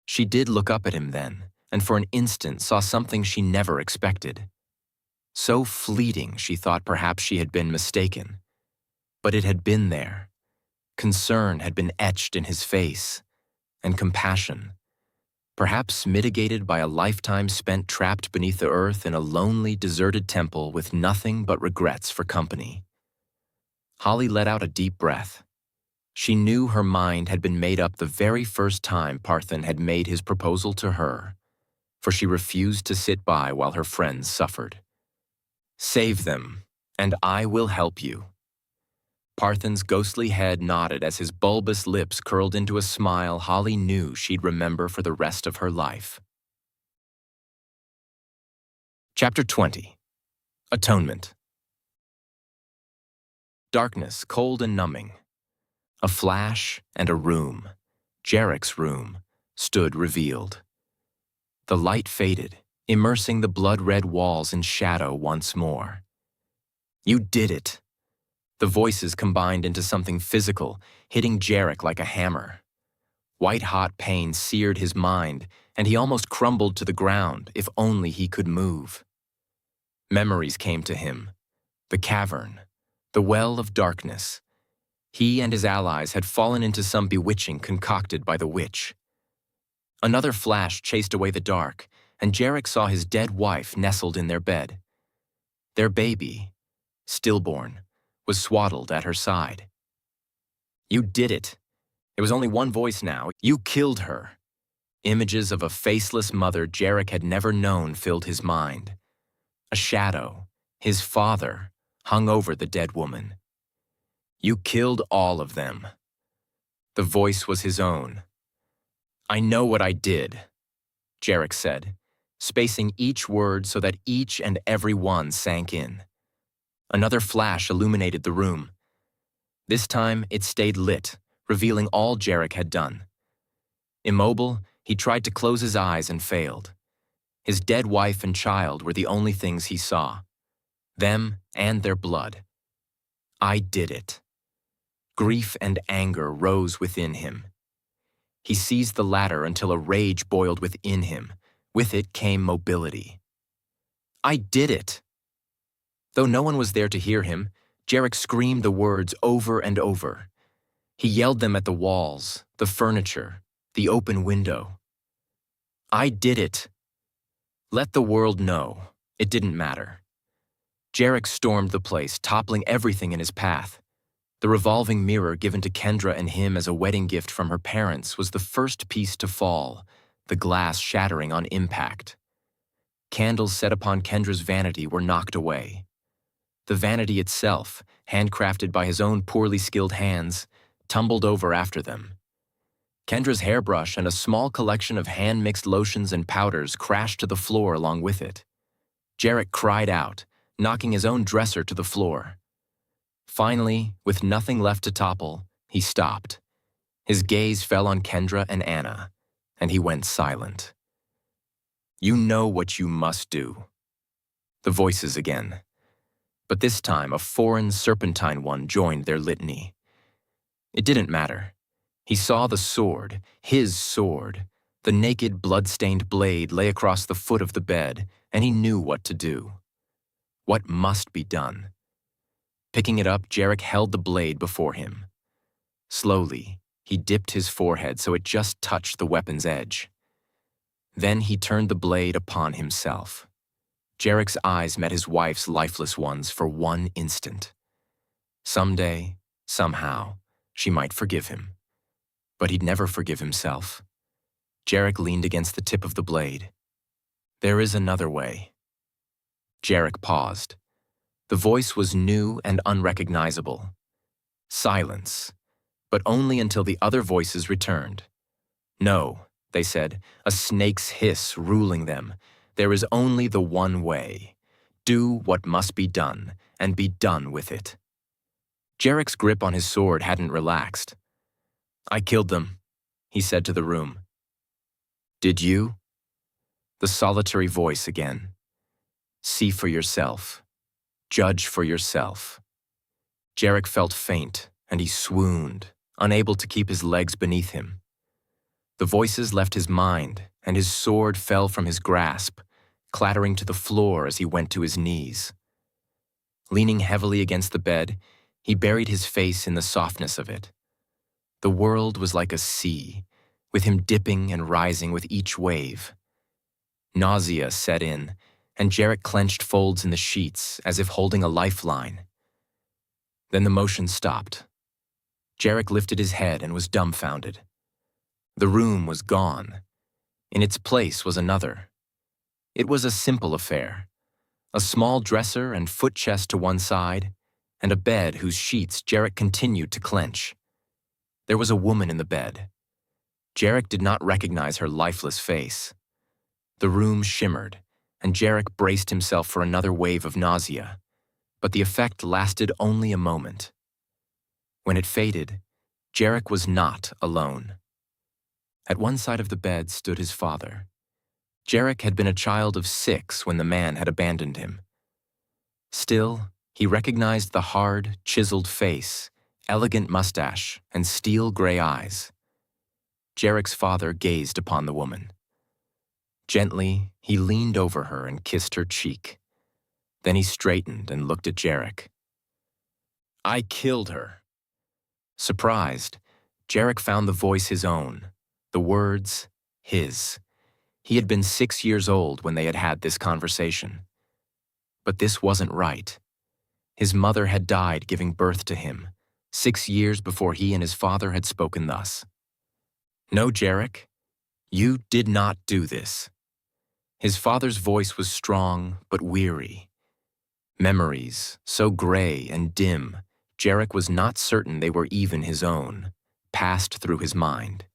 She did look up at him then, and for an instant saw something she never expected. So fleeting, she thought perhaps she had been mistaken. But it had been there. Concern had been etched in his face, and compassion, perhaps mitigated by a lifetime spent trapped beneath the earth in a lonely, deserted temple with nothing but regrets for company. Holly let out a deep breath. She knew her mind had been made up the very first time Parthen had made his proposal to her, for she refused to sit by while her friends suffered. Save them, and I will help you. Parthen's ghostly head nodded as his bulbous lips curled into a smile Holly knew she'd remember for the rest of her life. Chapter 20. Atonement. Darkness, cold and numbing. A flash and a room, Jerrick's room, stood revealed. The light faded, immersing the blood-red walls in shadow once more. You did it. The voices combined into something physical, hitting Jerrick like a hammer. White-hot pain seared his mind, and he almost crumbled to the ground if only he could move. Memories came to him. The cavern, the well of darkness. He and his allies had fallen into some bewitching concocted by the witch. Another flash chased away the dark, and Jerrick saw his dead wife nestled in their bed. Their baby, stillborn, was swaddled at her side. You did it. It was only one voice now. You killed her. Images of a faceless mother Jerrick had never known filled his mind. A shadow, his father, hung over the dead woman. You killed all of them. The voice was his own. I know what I did, Jerrick said, spacing each word so that each and every one sank in. Another flash illuminated the room. This time it stayed lit, revealing all Jerrick had done. Immobile, he tried to close his eyes and failed. His dead wife and child were the only things he saw. Them and their blood. I did it. Grief and anger rose within him. He seized the latter until a rage boiled within him. With it came mobility. I did it! Though no one was there to hear him, Jerrick screamed the words over and over. He yelled them at the walls, the furniture, the open window. I did it! Let the world know. It didn't matter. Jerrick stormed the place, toppling everything in his path. The revolving mirror given to Kendra and him as a wedding gift from her parents was the first piece to fall, the glass shattering on impact. Candles set upon Kendra's vanity were knocked away. The vanity itself, handcrafted by his own poorly skilled hands, tumbled over after them. Kendra's hairbrush and a small collection of hand-mixed lotions and powders crashed to the floor along with it. Jerrick cried out, knocking his own dresser to the floor. Finally, with nothing left to topple, he stopped. His gaze fell on Kendra and Anna, and he went silent. You know what you must do. The voices again. But this time a foreign serpentine one joined their litany. It didn't matter. He saw the sword, his sword. The naked, blood-stained blade lay across the foot of the bed, and he knew what to do. What must be done? Picking it up, Jerrick held the blade before him. Slowly, he dipped his forehead so it just touched the weapon's edge. Then he turned the blade upon himself. Jerrick's eyes met his wife's lifeless ones for one instant. Someday, somehow, she might forgive him. But he'd never forgive himself. Jerrick leaned against the tip of the blade. "There is another way." Jerrick paused. The voice was new and unrecognizable. Silence, but only until the other voices returned. "No," they said, a snake's hiss ruling them. "There is only the one way. Do what must be done, and be done with it." Jerrick's grip on his sword hadn't relaxed. "I killed them," he said to the room. "Did you?" The solitary voice again. "See for yourself. Judge for yourself." Jerrick felt faint, and he swooned, unable to keep his legs beneath him. The voices left his mind, and his sword fell from his grasp, clattering to the floor as he went to his knees. Leaning heavily against the bed, he buried his face in the softness of it. The world was like a sea, with him dipping and rising with each wave. Nausea set in, and Jerrick clenched folds in the sheets as if holding a lifeline. Then the motion stopped. Jerrick lifted his head and was dumbfounded. The room was gone. In its place was another. It was a simple affair. A small dresser and foot chest to one side, and a bed whose sheets Jerrick continued to clench. There was a woman in the bed. Jerrick did not recognize her lifeless face. The room shimmered, and Jerrick braced himself for another wave of nausea, but the effect lasted only a moment. When it faded, Jerrick was not alone. At one side of the bed stood his father. Jerrick had been a child of 6 when the man had abandoned him. Still, he recognized the hard, chiseled face, elegant mustache, and steel-gray eyes. Jerrick's father gazed upon the woman. Gently, he leaned over her and kissed her cheek. Then he straightened and looked at Jerrick. "I killed her." Surprised, Jerrick found the voice his own, the words his. He had been 6 years old when they had had this conversation. But this wasn't right. His mother had died giving birth to him, 6 years before he and his father had spoken thus. "No, Jerrick, you did not do this." His father's voice was strong but weary. Memories, so gray and dim, Jerrick was not certain they were even his own, passed through his mind.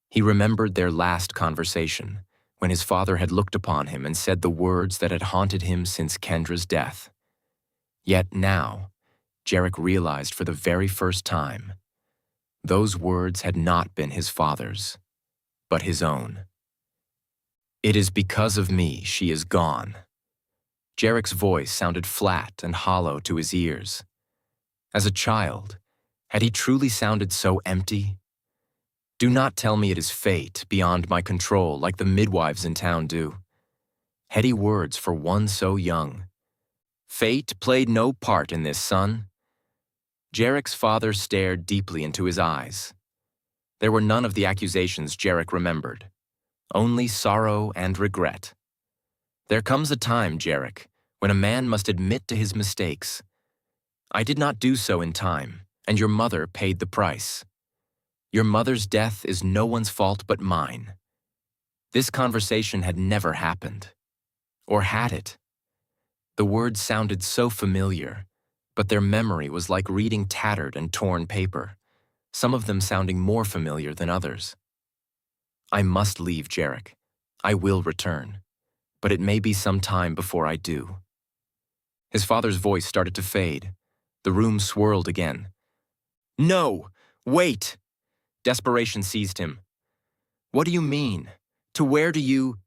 He remembered their last conversation, when his father had looked upon him and said the words that had haunted him since Kendra's death. Yet now, Jerrick realized for the very first time, those words had not been his father's, but his own. "It is because of me she is gone." Jerrick's voice sounded flat and hollow to his ears. As a child, had he truly sounded so empty? "Do not tell me it is fate beyond my control like the midwives in town do." Heady words for one so young. "Fate played no part in this, son." Jerrick's father stared deeply into his eyes. There were none of the accusations Jerrick remembered, only sorrow and regret. "There comes a time, Jerrick, when a man must admit to his mistakes. I did not do so in time, and your mother paid the price. Your mother's death is no one's fault but mine." This conversation had never happened. Or had it? The words sounded so familiar, but their memory was like reading tattered and torn paper, some of them sounding more familiar than others. "I must leave, Jerrick. I will return, but it may be some time before I do." His father's voice started to fade. The room swirled again. "No! Wait!" Desperation seized him. "What do you mean? To where do you—"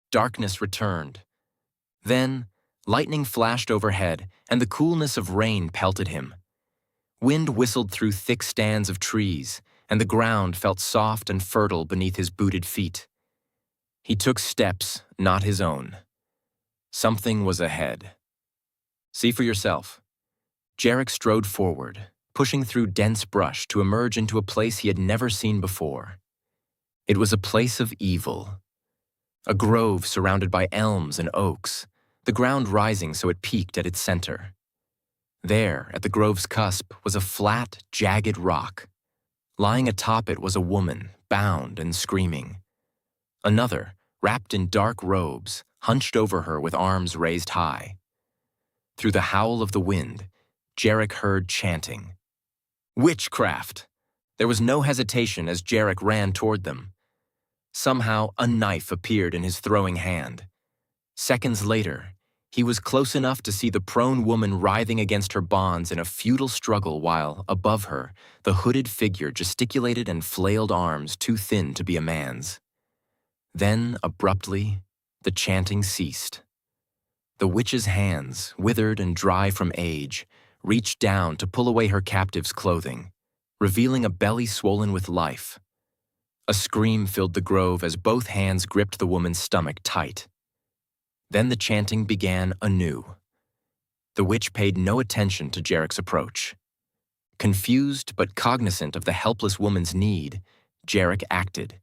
Darkness returned. Then, lightning flashed overhead, and the coolness of rain pelted him. Wind whistled through thick stands of trees, and the ground felt soft and fertile beneath his booted feet. He took steps, not his own. Something was ahead. "See for yourself." Jerrick strode forward, pushing through dense brush to emerge into a place he had never seen before. It was a place of evil. A grove surrounded by elms and oaks, the ground rising so it peaked at its center. There, at the grove's cusp, was a flat, jagged rock. Lying atop it was a woman, bound and screaming. Another, wrapped in dark robes, hunched over her with arms raised high. Through the howl of the wind, Jerrick heard chanting. Witchcraft! There was no hesitation as Jerrick ran toward them. Somehow, a knife appeared in his throwing hand. Seconds later, he was close enough to see the prone woman writhing against her bonds in a futile struggle while, above her, the hooded figure gesticulated and flailed arms too thin to be a man's. Then, abruptly, the chanting ceased. The witch's hands, withered and dry from age, reached down to pull away her captive's clothing, revealing a belly swollen with life. A scream filled the grove as both hands gripped the woman's stomach tight. Then the chanting began anew. The witch paid no attention to Jerrick's approach. Confused but cognizant of the helpless woman's need, Jerrick acted.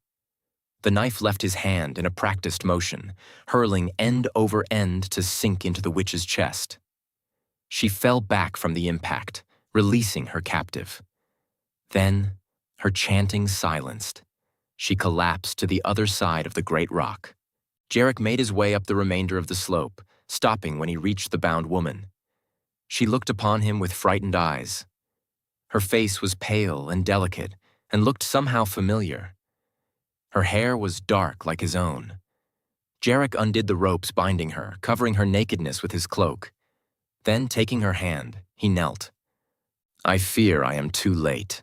The knife left his hand in a practiced motion, hurling end over end to sink into the witch's chest. She fell back from the impact, releasing her captive. Then, her chanting silenced. She collapsed to the other side of the great rock. Jerrick made his way up the remainder of the slope, stopping when he reached the bound woman. She looked upon him with frightened eyes. Her face was pale and delicate, and looked somehow familiar. Her hair was dark like his own. Jerrick undid the ropes binding her, covering her nakedness with his cloak. Then, taking her hand, he knelt. I fear I am too late.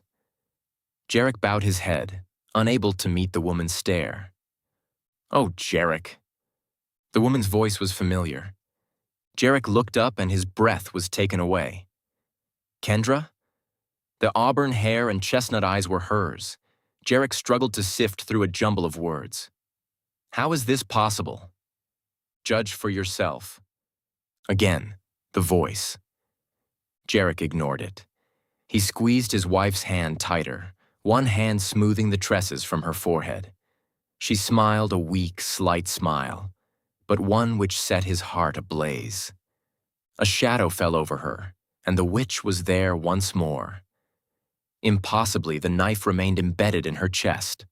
Jerrick bowed his head, unable to meet the woman's stare. Oh, Jerrick. The woman's voice was familiar. Jerrick looked up and his breath was taken away. Kendra? The auburn hair and chestnut eyes were hers. Jerrick struggled to sift through a jumble of words. How is this possible? Judge for yourself. Again, the voice. Jerrick ignored it. He squeezed his wife's hand tighter, one hand smoothing the tresses from her forehead. She smiled a weak, slight smile, but one which set his heart ablaze. A shadow fell over her, and the witch was there once more. Impossibly, the knife remained embedded in her chest.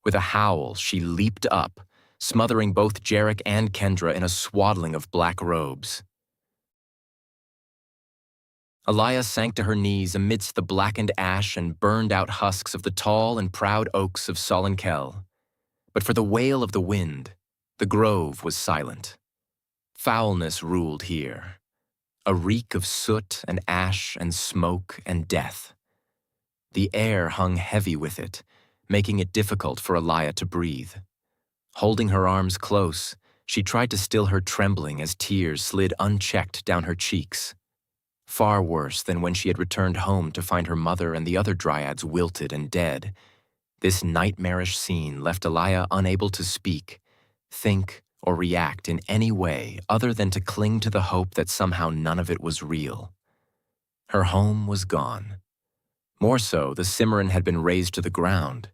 With a howl, she leaped up, smothering both Jerrick and Kendra in a swaddling of black robes. Aliyah sank to her knees amidst the blackened ash and burned-out husks of the tall and proud oaks of Solenkel. But for the wail of the wind, the grove was silent. Foulness ruled here, a reek of soot and ash and smoke and death. The air hung heavy with it, making it difficult for Aliyah to breathe. Holding her arms close, she tried to still her trembling as tears slid unchecked down her cheeks. Far worse than when she had returned home to find her mother and the other dryads wilted and dead. This nightmarish scene left Aliyah unable to speak, think, or react in any way other than to cling to the hope that somehow none of it was real. Her home was gone. More so, the Simmaron had been razed to the ground.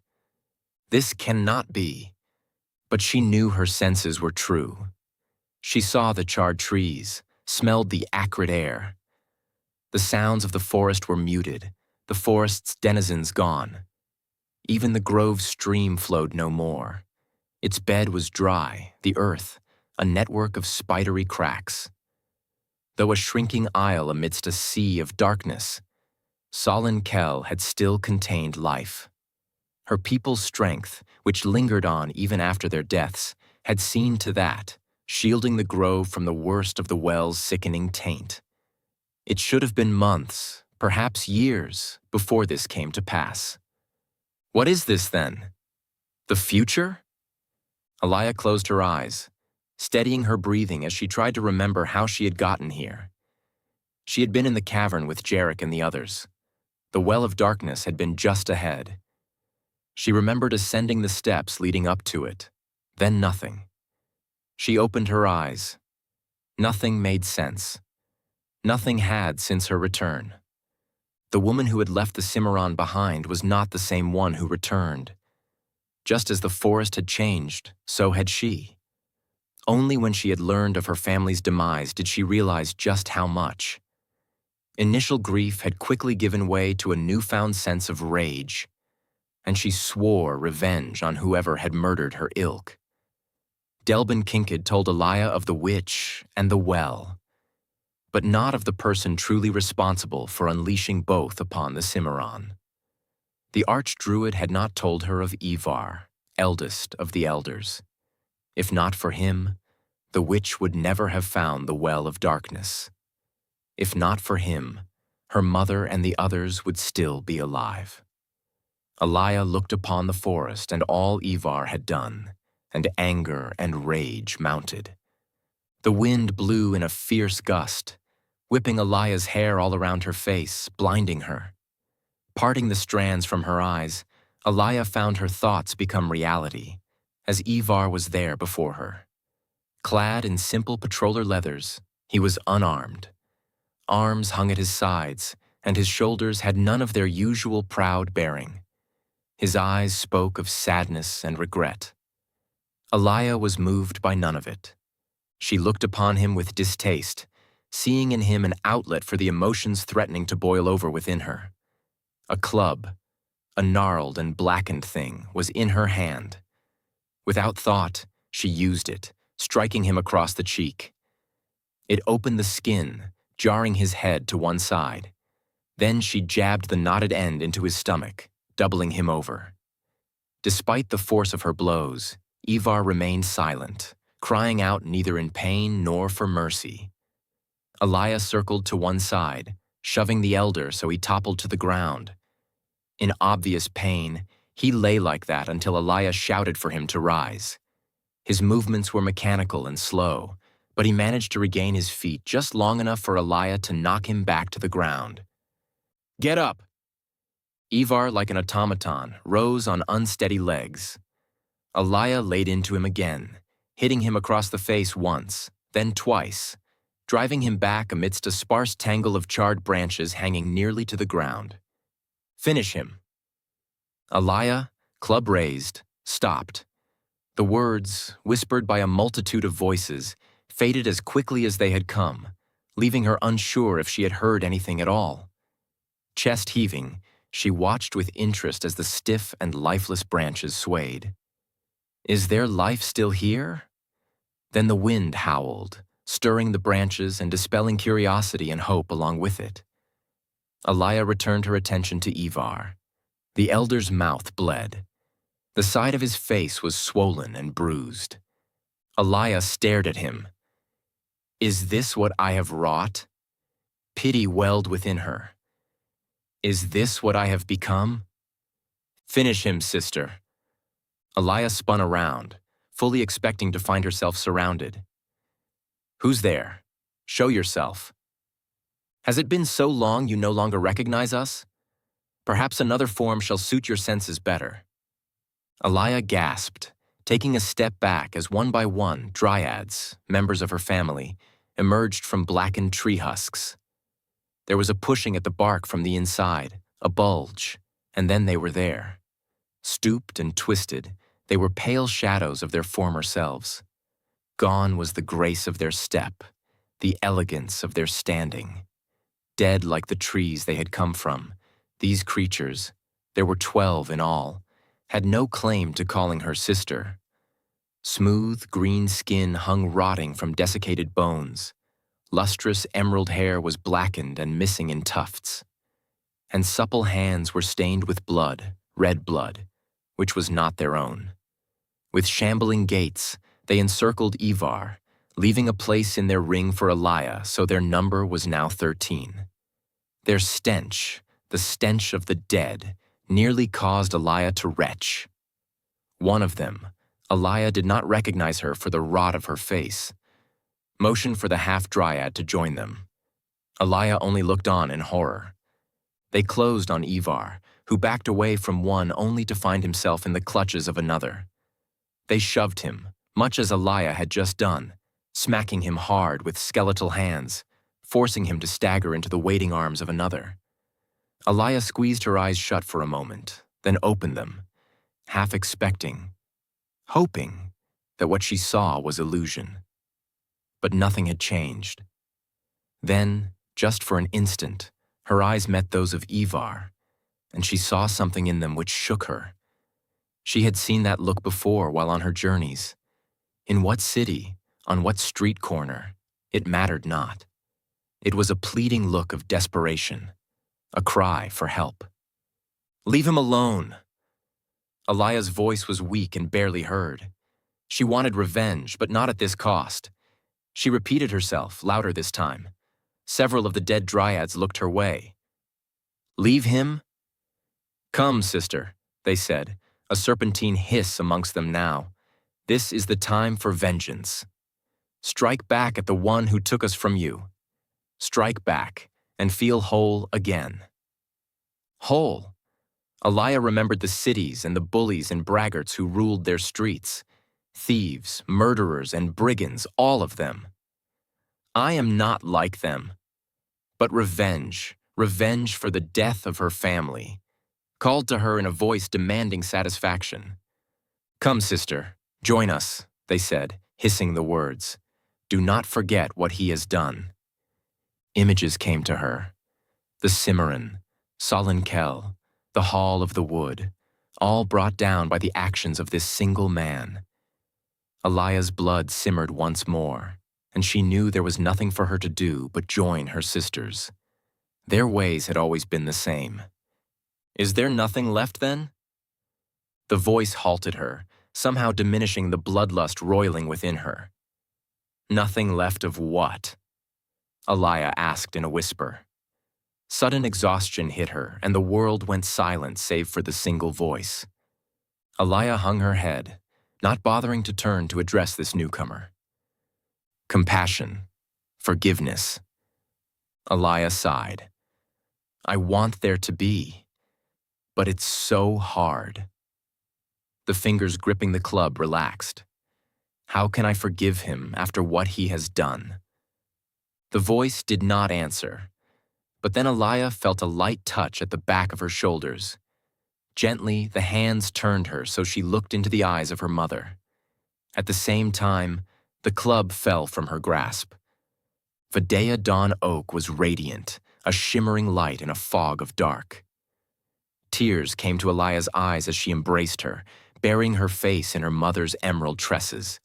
This cannot be. But she knew her senses were true. She saw the charred trees, smelled the acrid air. The sounds of the forest were muted, the forest's denizens gone. Even the grove's stream flowed no more. Its bed was dry, the earth, a network of spidery cracks. Though a shrinking isle amidst a sea of darkness, Solenkel had still contained life. Her people's strength, which lingered on even after their deaths, had seen to that, shielding the grove from the worst of the well's sickening taint. It should have been months, perhaps years, before this came to pass. What is this, then? The future? Aliyah closed her eyes, steadying her breathing as she tried to remember how she had gotten here. She had been in the cavern with Jerrick and the others. The well of darkness had been just ahead. She remembered ascending the steps leading up to it, then nothing. She opened her eyes. Nothing made sense. Nothing had since her return. The woman who had left the Simmaron behind was not the same one who returned. Just as the forest had changed, so had she. Only when she had learned of her family's demise did she realize just how much. Initial grief had quickly given way to a newfound sense of rage, and she swore revenge on whoever had murdered her ilk. Delbin Kinkid told Elia of the witch and the well, but not of the person truly responsible for unleashing both upon the Simmaron. The archdruid had not told her of Ivar, eldest of the elders. If not for him, the witch would never have found the well of darkness. If not for him, her mother and the others would still be alive. Elia looked upon the forest and all Ivar had done, and anger and rage mounted. The wind blew in a fierce gust, whipping Elia's hair all around her face, blinding her. Parting the strands from her eyes, Elia found her thoughts become reality, as Ivar was there before her. Clad in simple patroller leathers, he was unarmed. Arms hung at his sides, and his shoulders had none of their usual proud bearing. His eyes spoke of sadness and regret. Elia was moved by none of it. She looked upon him with distaste, seeing in him an outlet for the emotions threatening to boil over within her. A club, a gnarled and blackened thing, was in her hand. Without thought, she used it, striking him across the cheek. It opened the skin, jarring his head to one side. Then she jabbed the knotted end into his stomach, doubling him over. Despite the force of her blows, Ivar remained silent, crying out neither in pain nor for mercy. Elia circled to one side, shoving the elder so he toppled to the ground. In obvious pain, he lay like that until Elia shouted for him to rise. His movements were mechanical and slow, but he managed to regain his feet just long enough for Elia to knock him back to the ground. "Get up!" Ivar, like an automaton, rose on unsteady legs. Elia laid into him again, hitting him across the face once, then twice, driving him back amidst a sparse tangle of charred branches hanging nearly to the ground. "Finish him." Elia, club raised, stopped. The words, whispered by a multitude of voices, faded as quickly as they had come, leaving her unsure if she had heard anything at all. Chest heaving, she watched with interest as the stiff and lifeless branches swayed. Is their life still here? Then the wind howled, stirring the branches and dispelling curiosity and hope along with it. Elia returned her attention to Ivar. The elder's mouth bled. The side of his face was swollen and bruised. Elia stared at him. Is this what I have wrought? Pity welled within her. Is this what I have become? Finish him, sister. Elia spun around, fully expecting to find herself surrounded. Who's there? Show yourself. Has it been so long you no longer recognize us? Perhaps another form shall suit your senses better. Elia gasped, taking a step back as one by one dryads, members of her family, emerged from blackened tree husks. There was a pushing at the bark from the inside, a bulge, and then they were there. Stooped and twisted, they were pale shadows of their former selves. Gone was the grace of their step, the elegance of their standing. Dead like the trees they had come from, these creatures, there were 12 in all, had no claim to calling her sister. Smooth, green skin hung rotting from desiccated bones. Lustrous emerald hair was blackened and missing in tufts. And supple hands were stained with blood, red blood, which was not their own. With shambling gaits, they encircled Ivar, leaving a place in their ring for Elia, so their number was now 13. Their stench, the stench of the dead, nearly caused Elia to retch. One of them, Elia did not recognize her for the rot of her face, motioned for the half-dryad to join them. Elia only looked on in horror. They closed on Ivar, who backed away from one only to find himself in the clutches of another. They shoved him, much as Elia had just done, smacking him hard with skeletal hands, forcing him to stagger into the waiting arms of another. Elia squeezed her eyes shut for a moment, then opened them, half expecting, hoping, that what she saw was illusion. But nothing had changed. Then, just for an instant, her eyes met those of Ivar, and she saw something in them which shook her. She had seen that look before while on her journeys. In what city, on what street corner, it mattered not. It was a pleading look of desperation, a cry for help. "Leave him alone!" Alaya's voice was weak and barely heard. She wanted revenge, but not at this cost. She repeated herself, louder this time. Several of the dead dryads looked her way. "Leave him?" "Come, sister," they said, a serpentine hiss amongst them now. "This is the time for vengeance. Strike back at the one who took us from you. Strike back and feel whole again." Whole? Alaya remembered the cities and the bullies and braggarts who ruled their streets. Thieves, murderers, and brigands, all of them. "I am not like them." But revenge for the death of her family, called to her in a voice demanding satisfaction. "Come, sister, join us," they said, hissing the words. "Do not forget what he has done." Images came to her. The Simmaron, Solenkel, the Hall of the Wood, all brought down by the actions of this single man. Alaya's blood simmered once more, and she knew there was nothing for her to do but join her sisters. Their ways had always been the same. "Is there nothing left then?" The voice halted her, somehow diminishing the bloodlust roiling within her. "Nothing left of what?" Alaya asked in a whisper. Sudden exhaustion hit her, and the world went silent save for the single voice. Alaya hung her head, not bothering to turn to address this newcomer. "Compassion. Forgiveness." Alaya sighed. "I want there to be, but it's so hard." The fingers gripping the club relaxed. "How can I forgive him after what he has done?" The voice did not answer, but then Alaya felt a light touch at the back of her shoulders. Gently, the hands turned her so she looked into the eyes of her mother. At the same time, the club fell from her grasp. Videa Dawn Oak was radiant, a shimmering light in a fog of dark. Tears came to Alaya's eyes as she embraced her, burying her face in her mother's emerald tresses.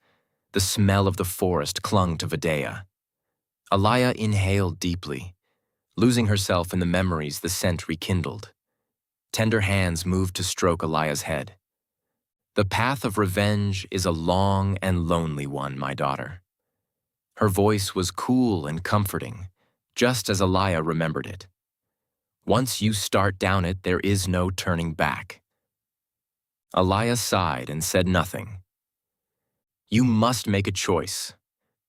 The smell of the forest clung to Videa. Alaya inhaled deeply. Losing herself in the memories the scent rekindled. Tender hands moved to stroke Alaya's head. "The path of revenge is a long and lonely one, my daughter." Her voice was cool and comforting, just as Alaya remembered it. "Once you start down it, there is no turning back." Alaya sighed and said nothing. "You must make a choice.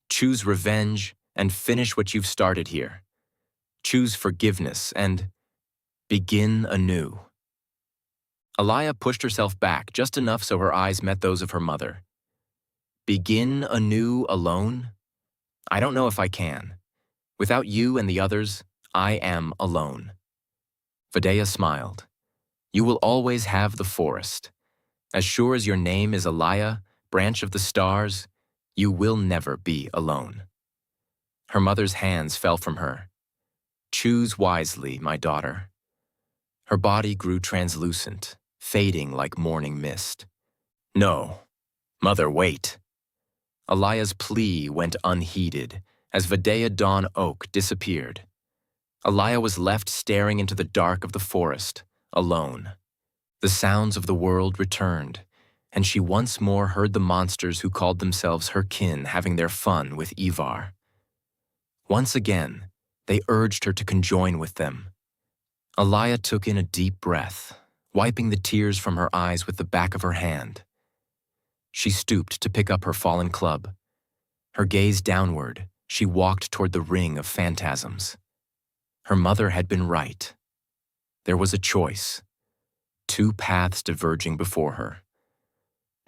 Choose revenge and finish what you've started here. Choose forgiveness and begin anew." Alaya pushed herself back just enough so her eyes met those of her mother. "Begin anew alone? I don't know if I can. Without you and the others, I am alone." Videa smiled. "You will always have the forest. As sure as your name is Alaya, branch of the stars, you will never be alone." Her mother's hands fell from her. "Choose wisely, my daughter." Her body grew translucent, fading like morning mist. "No, mother, wait." Alaya's plea went unheeded as Videa Dawn Oak disappeared. Alaya was left staring into the dark of the forest, alone. The sounds of the world returned, and she once more heard the monsters who called themselves her kin having their fun with Ivar. Once again, they urged her to conjoin with them. Alaya took in a deep breath, wiping the tears from her eyes with the back of her hand. She stooped to pick up her fallen club. Her gaze downward, she walked toward the ring of phantasms. Her mother had been right. There was a choice, two paths diverging before her.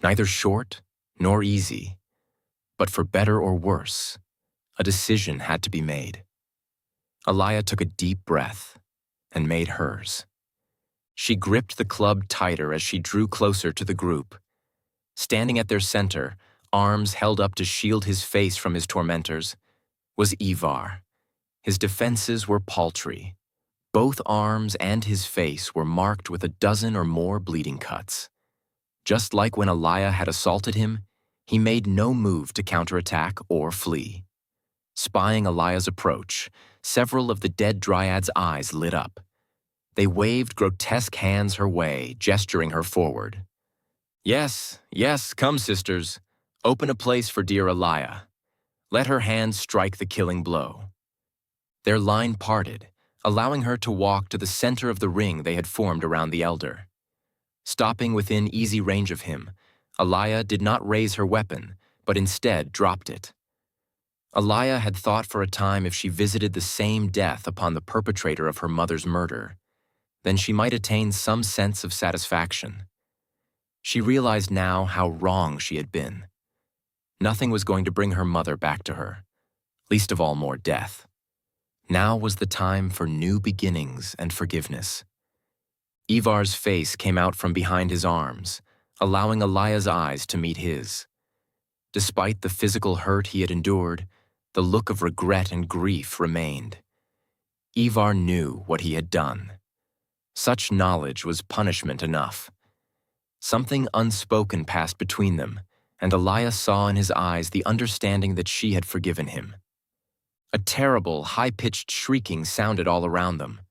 Neither short nor easy, but for better or worse, a decision had to be made. Alaya took a deep breath and made hers. She gripped the club tighter as she drew closer to the group. Standing at their center, arms held up to shield his face from his tormentors, was Ivar. His defenses were paltry. Both arms and his face were marked with a dozen or more bleeding cuts. Just like when Elia had assaulted him, he made no move to counterattack or flee. Spying Elia's approach, several of the dead dryad's eyes lit up. They waved grotesque hands her way, gesturing her forward. Yes, yes, come, sisters. Open a place for dear Elia. Let her hands strike the killing blow. Their line parted, allowing her to walk to the center of the ring they had formed around the elder. Stopping within easy range of him, Elia did not raise her weapon, but instead dropped it. Elia had thought for a time if she visited the same death upon the perpetrator of her mother's murder, then she might attain some sense of satisfaction. She realized now how wrong she had been. Nothing was going to bring her mother back to her, least of all more death. Now was the time for new beginnings and forgiveness. Ivar's face came out from behind his arms, allowing Elia's eyes to meet his. Despite the physical hurt he had endured, the look of regret and grief remained. Ivar knew what he had done. Such knowledge was punishment enough. Something unspoken passed between them, and Elia saw in his eyes the understanding that she had forgiven him. A terrible, high-pitched shrieking sounded all around them.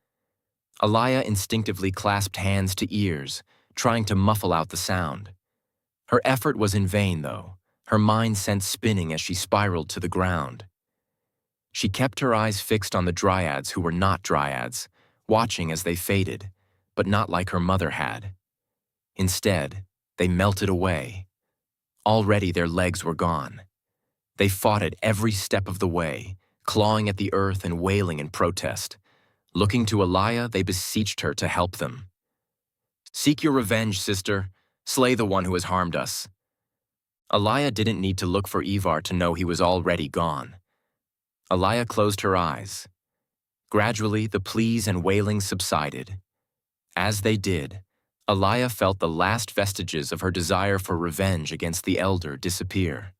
Elia instinctively clasped hands to ears, trying to muffle out the sound. Her effort was in vain, though, her mind sent spinning as she spiraled to the ground. She kept her eyes fixed on the dryads who were not dryads, watching as they faded, but not like her mother had. Instead, they melted away. Already their legs were gone. They fought it every step of the way, clawing at the earth and wailing in protest. Looking to Elia, they beseeched her to help them. "Seek your revenge, sister. Slay the one who has harmed us." Elia didn't need to look for Ivar to know he was already gone. Elia closed her eyes. Gradually, the pleas and wailing subsided. As they did, Elia felt the last vestiges of her desire for revenge against the elder disappear.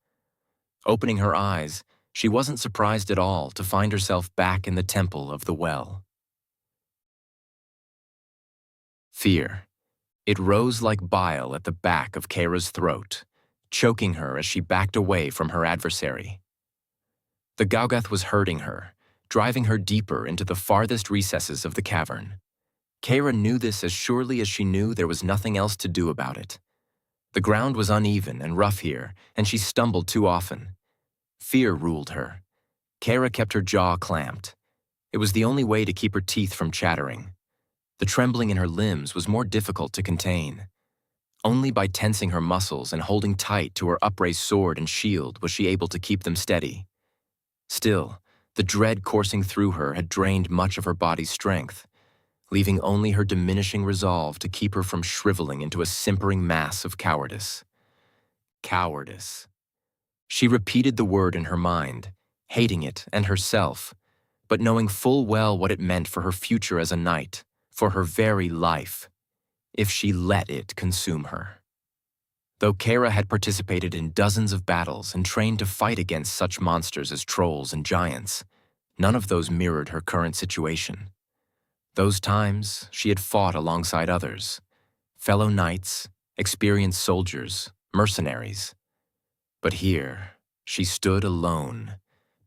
Opening her eyes, she wasn't surprised at all to find herself back in the temple of the well. Fear. It rose like bile at the back of Kara's throat, choking her as she backed away from her adversary. The Gaugath was hurting her, driving her deeper into the farthest recesses of the cavern. Kara knew this as surely as she knew there was nothing else to do about it. The ground was uneven and rough here, and she stumbled too often. Fear ruled her. Kara kept her jaw clamped. It was the only way to keep her teeth from chattering. The trembling in her limbs was more difficult to contain. Only by tensing her muscles and holding tight to her upraised sword and shield was she able to keep them steady. Still, the dread coursing through her had drained much of her body's strength, leaving only her diminishing resolve to keep her from shriveling into a simpering mass of cowardice. Cowardice. She repeated the word in her mind, hating it and herself, but knowing full well what it meant for her future as a knight, for her very life, if she let it consume her. Though Kara had participated in dozens of battles and trained to fight against such monsters as trolls and giants, none of those mirrored her current situation. Those times, she had fought alongside others, fellow knights, experienced soldiers, mercenaries. But here, she stood alone,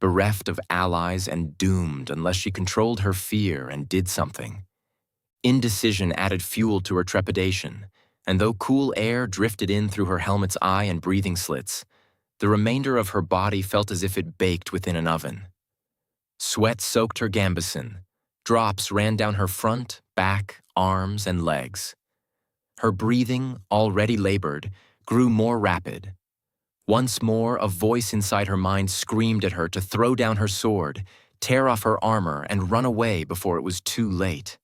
bereft of allies and doomed unless she controlled her fear and did something. Indecision added fuel to her trepidation, and though cool air drifted in through her helmet's eye and breathing slits, the remainder of her body felt as if it baked within an oven. Sweat soaked her gambeson. Drops ran down her front, back, arms, and legs. Her breathing, already labored, grew more rapid. Once more, a voice inside her mind screamed at her to throw down her sword, tear off her armor, and run away before it was too late.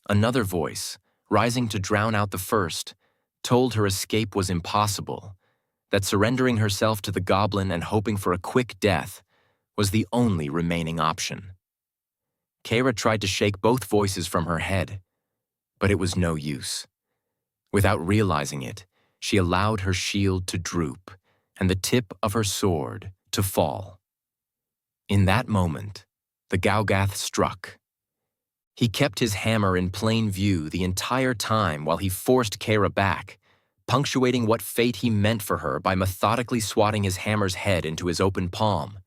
Another voice, rising to drown out the first, told her escape was impossible, that surrendering herself to the goblin and hoping for a quick death was the only remaining option. Kara tried to shake both voices from her head, but it was no use. Without realizing it, she allowed her shield to droop, and the tip of her sword to fall. In that moment, the Gaugath struck. He kept his hammer in plain view the entire time while he forced Kara back, punctuating what fate he meant for her by methodically swatting his hammer's head into his open palm.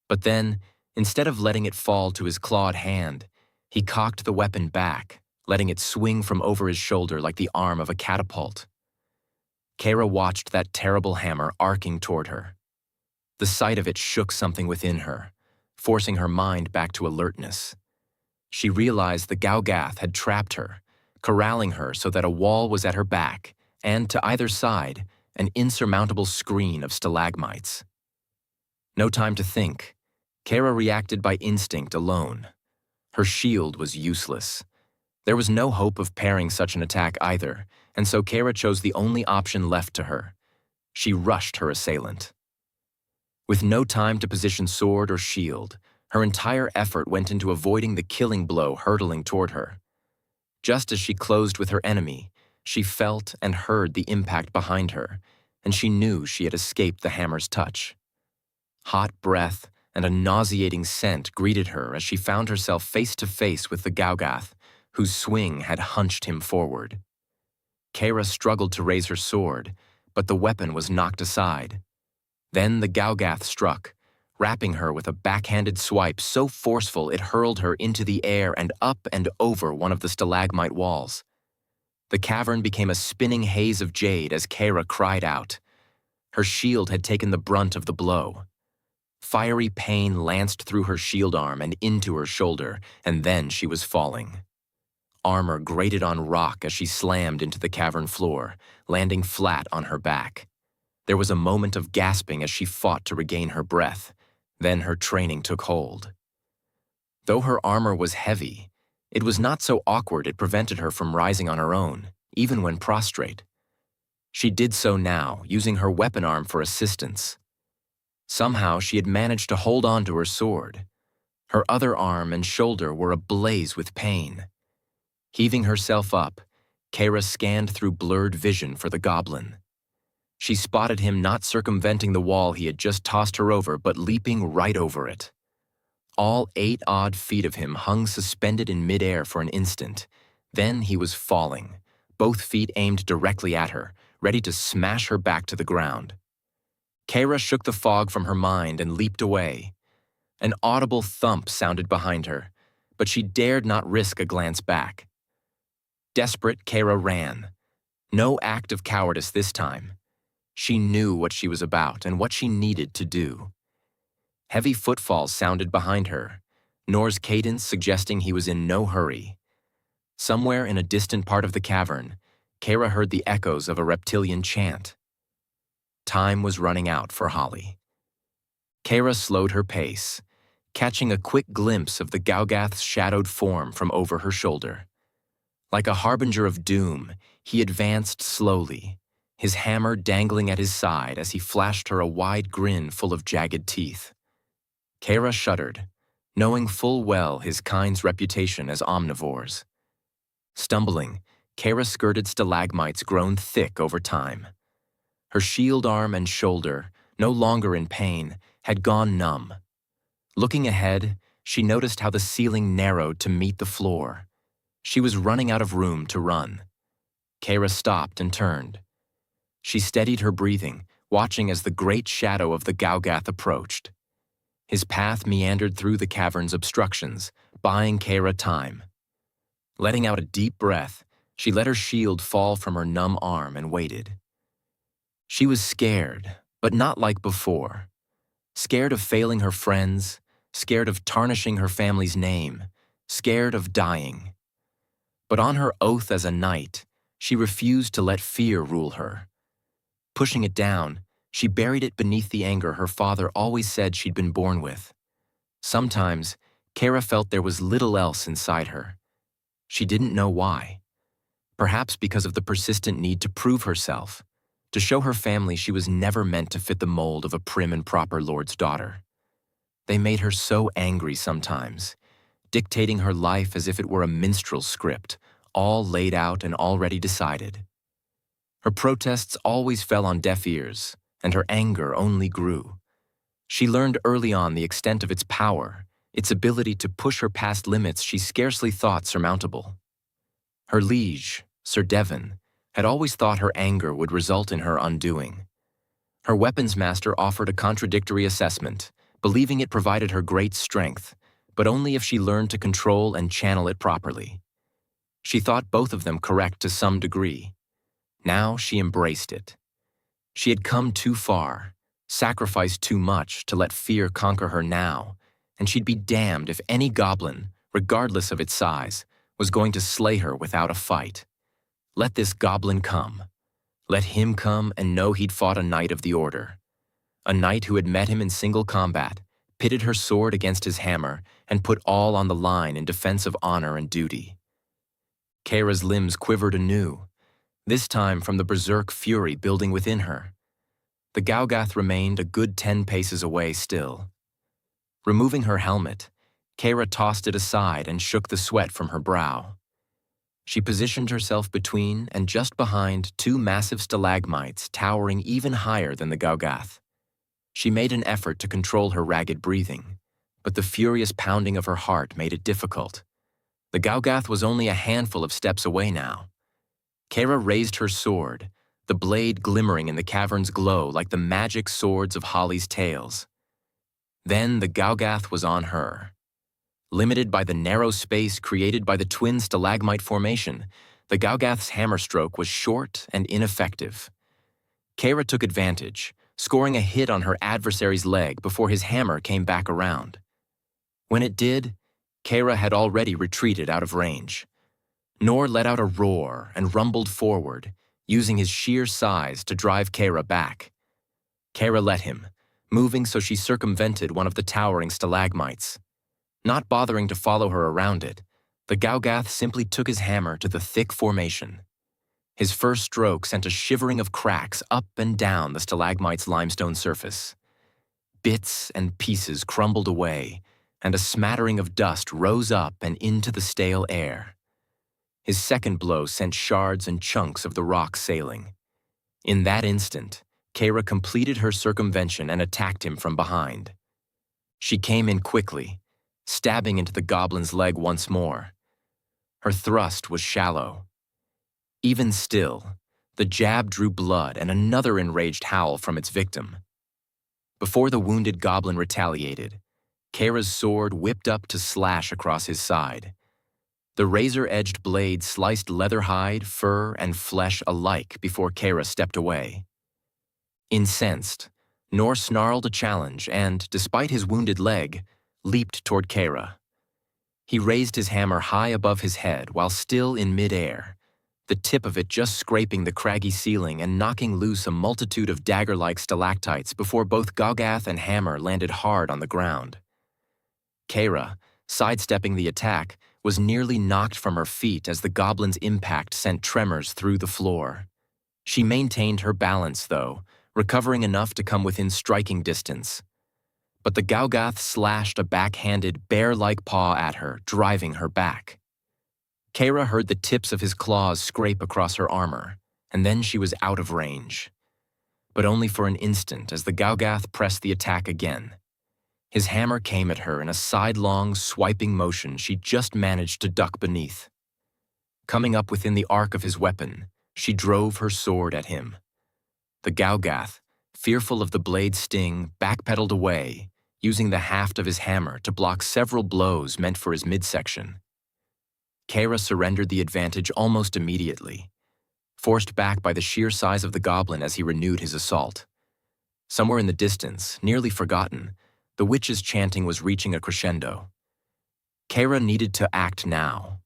But then, instead of letting it fall to his clawed hand, he cocked the weapon back, letting it swing from over his shoulder like the arm of a catapult. Kara watched that terrible hammer arcing toward her. The sight of it shook something within her, forcing her mind back to alertness. She realized the Gaugath had trapped her, corralling her so that a wall was at her back, and to either side, an insurmountable screen of stalagmites. No time to think. Kara reacted by instinct alone. Her shield was useless. There was no hope of parrying such an attack either, and so Kara chose the only option left to her. She rushed her assailant. With no time to position sword or shield, her entire effort went into avoiding the killing blow hurtling toward her. Just as she closed with her enemy, she felt and heard the impact behind her, and she knew she had escaped the hammer's touch. Hot breath and a nauseating scent greeted her as she found herself face to face with the Gaugath, whose swing had hunched him forward. Kara struggled to raise her sword, but the weapon was knocked aside. Then the Gaugath struck, wrapping her with a backhanded swipe so forceful it hurled her into the air and up and over one of the stalagmite walls. The cavern became a spinning haze of jade as Kara cried out. Her shield had taken the brunt of the blow. Fiery pain lanced through her shield arm and into her shoulder, and then she was falling. Armor grated on rock as she slammed into the cavern floor, landing flat on her back. There was a moment of gasping as she fought to regain her breath. Then her training took hold. Though her armor was heavy, it was not so awkward it prevented her from rising on her own, even when prostrate. She did so now, using her weapon arm for assistance. Somehow she had managed to hold on to her sword. Her other arm and shoulder were ablaze with pain. Heaving herself up, Kara scanned through blurred vision for the goblin. She spotted him not circumventing the wall he had just tossed her over, but leaping right over it. All 8 odd feet of him hung suspended in midair for an instant. Then he was falling, both feet aimed directly at her, ready to smash her back to the ground. Kara shook the fog from her mind and leaped away. An audible thump sounded behind her, but she dared not risk a glance back. Desperate, Kara ran. No act of cowardice this time. She knew what she was about and what she needed to do. Heavy footfalls sounded behind her, Nor's cadence suggesting he was in no hurry. Somewhere in a distant part of the cavern, Kara heard the echoes of a reptilian chant. Time was running out for Holly. Kara slowed her pace, catching a quick glimpse of the Gaugath's shadowed form from over her shoulder. Like a harbinger of doom, he advanced slowly, his hammer dangling at his side as he flashed her a wide grin full of jagged teeth. Kara shuddered, knowing full well his kind's reputation as omnivores. Stumbling, Kara skirted stalagmites grown thick over time. Her shield arm and shoulder, no longer in pain, had gone numb. Looking ahead, she noticed how the ceiling narrowed to meet the floor. She was running out of room to run. Kara stopped and turned. She steadied her breathing, watching as the great shadow of the Gaugath approached. His path meandered through the cavern's obstructions, buying Kara time. Letting out a deep breath, she let her shield fall from her numb arm and waited. She was scared, but not like before. Scared of failing her friends, scared of tarnishing her family's name, scared of dying. But on her oath as a knight, she refused to let fear rule her. Pushing it down, she buried it beneath the anger her father always said she'd been born with. Sometimes, Kara felt there was little else inside her. She didn't know why. Perhaps because of the persistent need to prove herself, to show her family she was never meant to fit the mold of a prim and proper lord's daughter. They made her so angry sometimes, dictating her life as if it were a minstrel script, all laid out and already decided. Her protests always fell on deaf ears, and her anger only grew. She learned early on the extent of its power, its ability to push her past limits she scarcely thought surmountable. Her liege, Sir Devon, had always thought her anger would result in her undoing. Her weapons master offered a contradictory assessment, believing it provided her great strength, but only if she learned to control and channel it properly. She thought both of them correct to some degree. Now she embraced it. She had come too far, sacrificed too much to let fear conquer her now, and she'd be damned if any goblin, regardless of its size, was going to slay her without a fight. Let this goblin come. Let him come and know he'd fought a knight of the order. A knight who had met him in single combat, pitted her sword against his hammer, and put all on the line in defense of honor and duty. Kayra's limbs quivered anew, this time from the berserk fury building within her. The Gaugath remained a good 10 paces away still. Removing her helmet, Kayra tossed it aside and shook the sweat from her brow. She positioned herself between and just behind two massive stalagmites towering even higher than the Gaugath. She made an effort to control her ragged breathing, but the furious pounding of her heart made it difficult. The Gaugath was only a handful of steps away now. Kayra raised her sword, the blade glimmering in the cavern's glow like the magic swords of Holly's tales. Then the Gaugath was on her. Limited by the narrow space created by the twin stalagmite formation, the Gaugath's hammer stroke was short and ineffective. Kayra took advantage, scoring a hit on her adversary's leg before his hammer came back around. When it did, Kayra had already retreated out of range. Nor let out a roar and rumbled forward, using his sheer size to drive Kayra back. Kayra let him, moving so she circumvented one of the towering stalagmites. Not bothering to follow her around it, the Gaugath simply took his hammer to the thick formation. His first stroke sent a shivering of cracks up and down the stalagmite's limestone surface. Bits and pieces crumbled away, and a smattering of dust rose up and into the stale air. His second blow sent shards and chunks of the rock sailing. In that instant, Kayra completed her circumvention and attacked him from behind. She came in quickly, stabbing into the goblin's leg once more. Her thrust was shallow. Even still, the jab drew blood and another enraged howl from its victim. Before the wounded goblin retaliated, Kayra's sword whipped up to slash across his side. The razor-edged blade sliced leather hide, fur, and flesh alike before Kayra stepped away. Incensed, Nor snarled a challenge and, despite his wounded leg, leaped toward Kayra. He raised his hammer high above his head while still in mid-air, the tip of it just scraping the craggy ceiling and knocking loose a multitude of dagger-like stalactites before both Gaugath and hammer landed hard on the ground. Kayra, sidestepping the attack, was nearly knocked from her feet as the goblin's impact sent tremors through the floor. She maintained her balance, though, recovering enough to come within striking distance. But the Gaugath slashed a backhanded, bear-like paw at her, driving her back. Kayra heard the tips of his claws scrape across her armor, and then she was out of range. But only for an instant as the Gaugath pressed the attack again. His hammer came at her in a sidelong, swiping motion she just managed to duck beneath. Coming up within the arc of his weapon, she drove her sword at him. The Gaugath, fearful of the blade's sting, backpedaled away, using the haft of his hammer to block several blows meant for his midsection. Kayra surrendered the advantage almost immediately, forced back by the sheer size of the goblin as he renewed his assault. Somewhere in the distance, nearly forgotten, the witch's chanting was reaching a crescendo. Kayra needed to act now.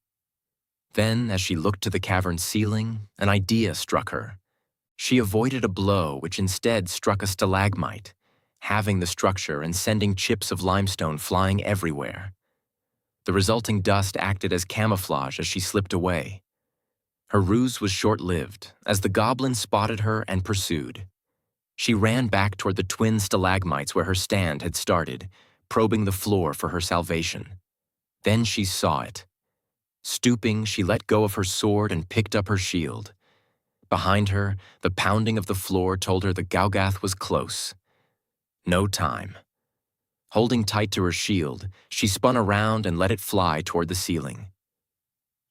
Then, as she looked to the cavern's ceiling, an idea struck her. She avoided a blow which instead struck a stalagmite, halving the structure and sending chips of limestone flying everywhere. The resulting dust acted as camouflage as she slipped away. Her ruse was short-lived, as the goblin spotted her and pursued. She ran back toward the twin stalagmites where her stand had started, probing the floor for her salvation. Then she saw it. Stooping, she let go of her sword and picked up her shield. Behind her, the pounding of the floor told her the Galgath was close. No time. Holding tight to her shield, she spun around and let it fly toward the ceiling.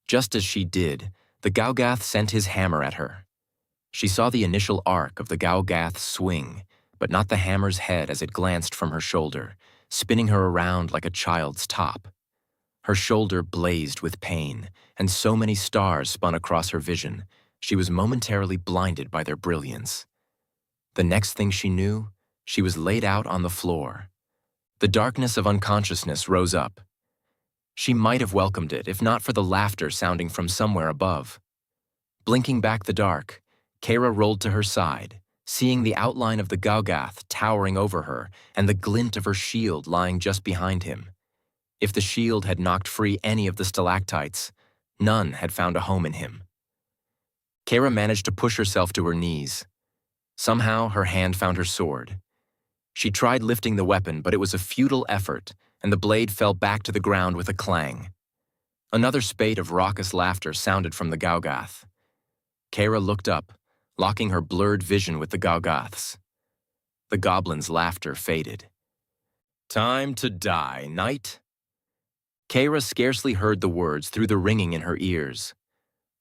Just as she did, the Galgath sent his hammer at her. She saw the initial arc of the Galgath's swing, but not the hammer's head as it glanced from her shoulder, spinning her around like a child's top. Her shoulder blazed with pain, and so many stars spun across her vision, she was momentarily blinded by their brilliance. The next thing she knew, she was laid out on the floor. The darkness of unconsciousness rose up. She might have welcomed it, if not for the laughter sounding from somewhere above. Blinking back the dark, Kara rolled to her side, seeing the outline of the Galgath towering over her and the glint of her shield lying just behind him. If the shield had knocked free any of the stalactites, none had found a home in him. Kara managed to push herself to her knees. Somehow, her hand found her sword. She tried lifting the weapon, but it was a futile effort, and the blade fell back to the ground with a clang. Another spate of raucous laughter sounded from the Galgath. Kara looked up, locking her blurred vision with the Galgath's. The goblin's laughter faded. "Time to die, knight." Kara scarcely heard the words through the ringing in her ears.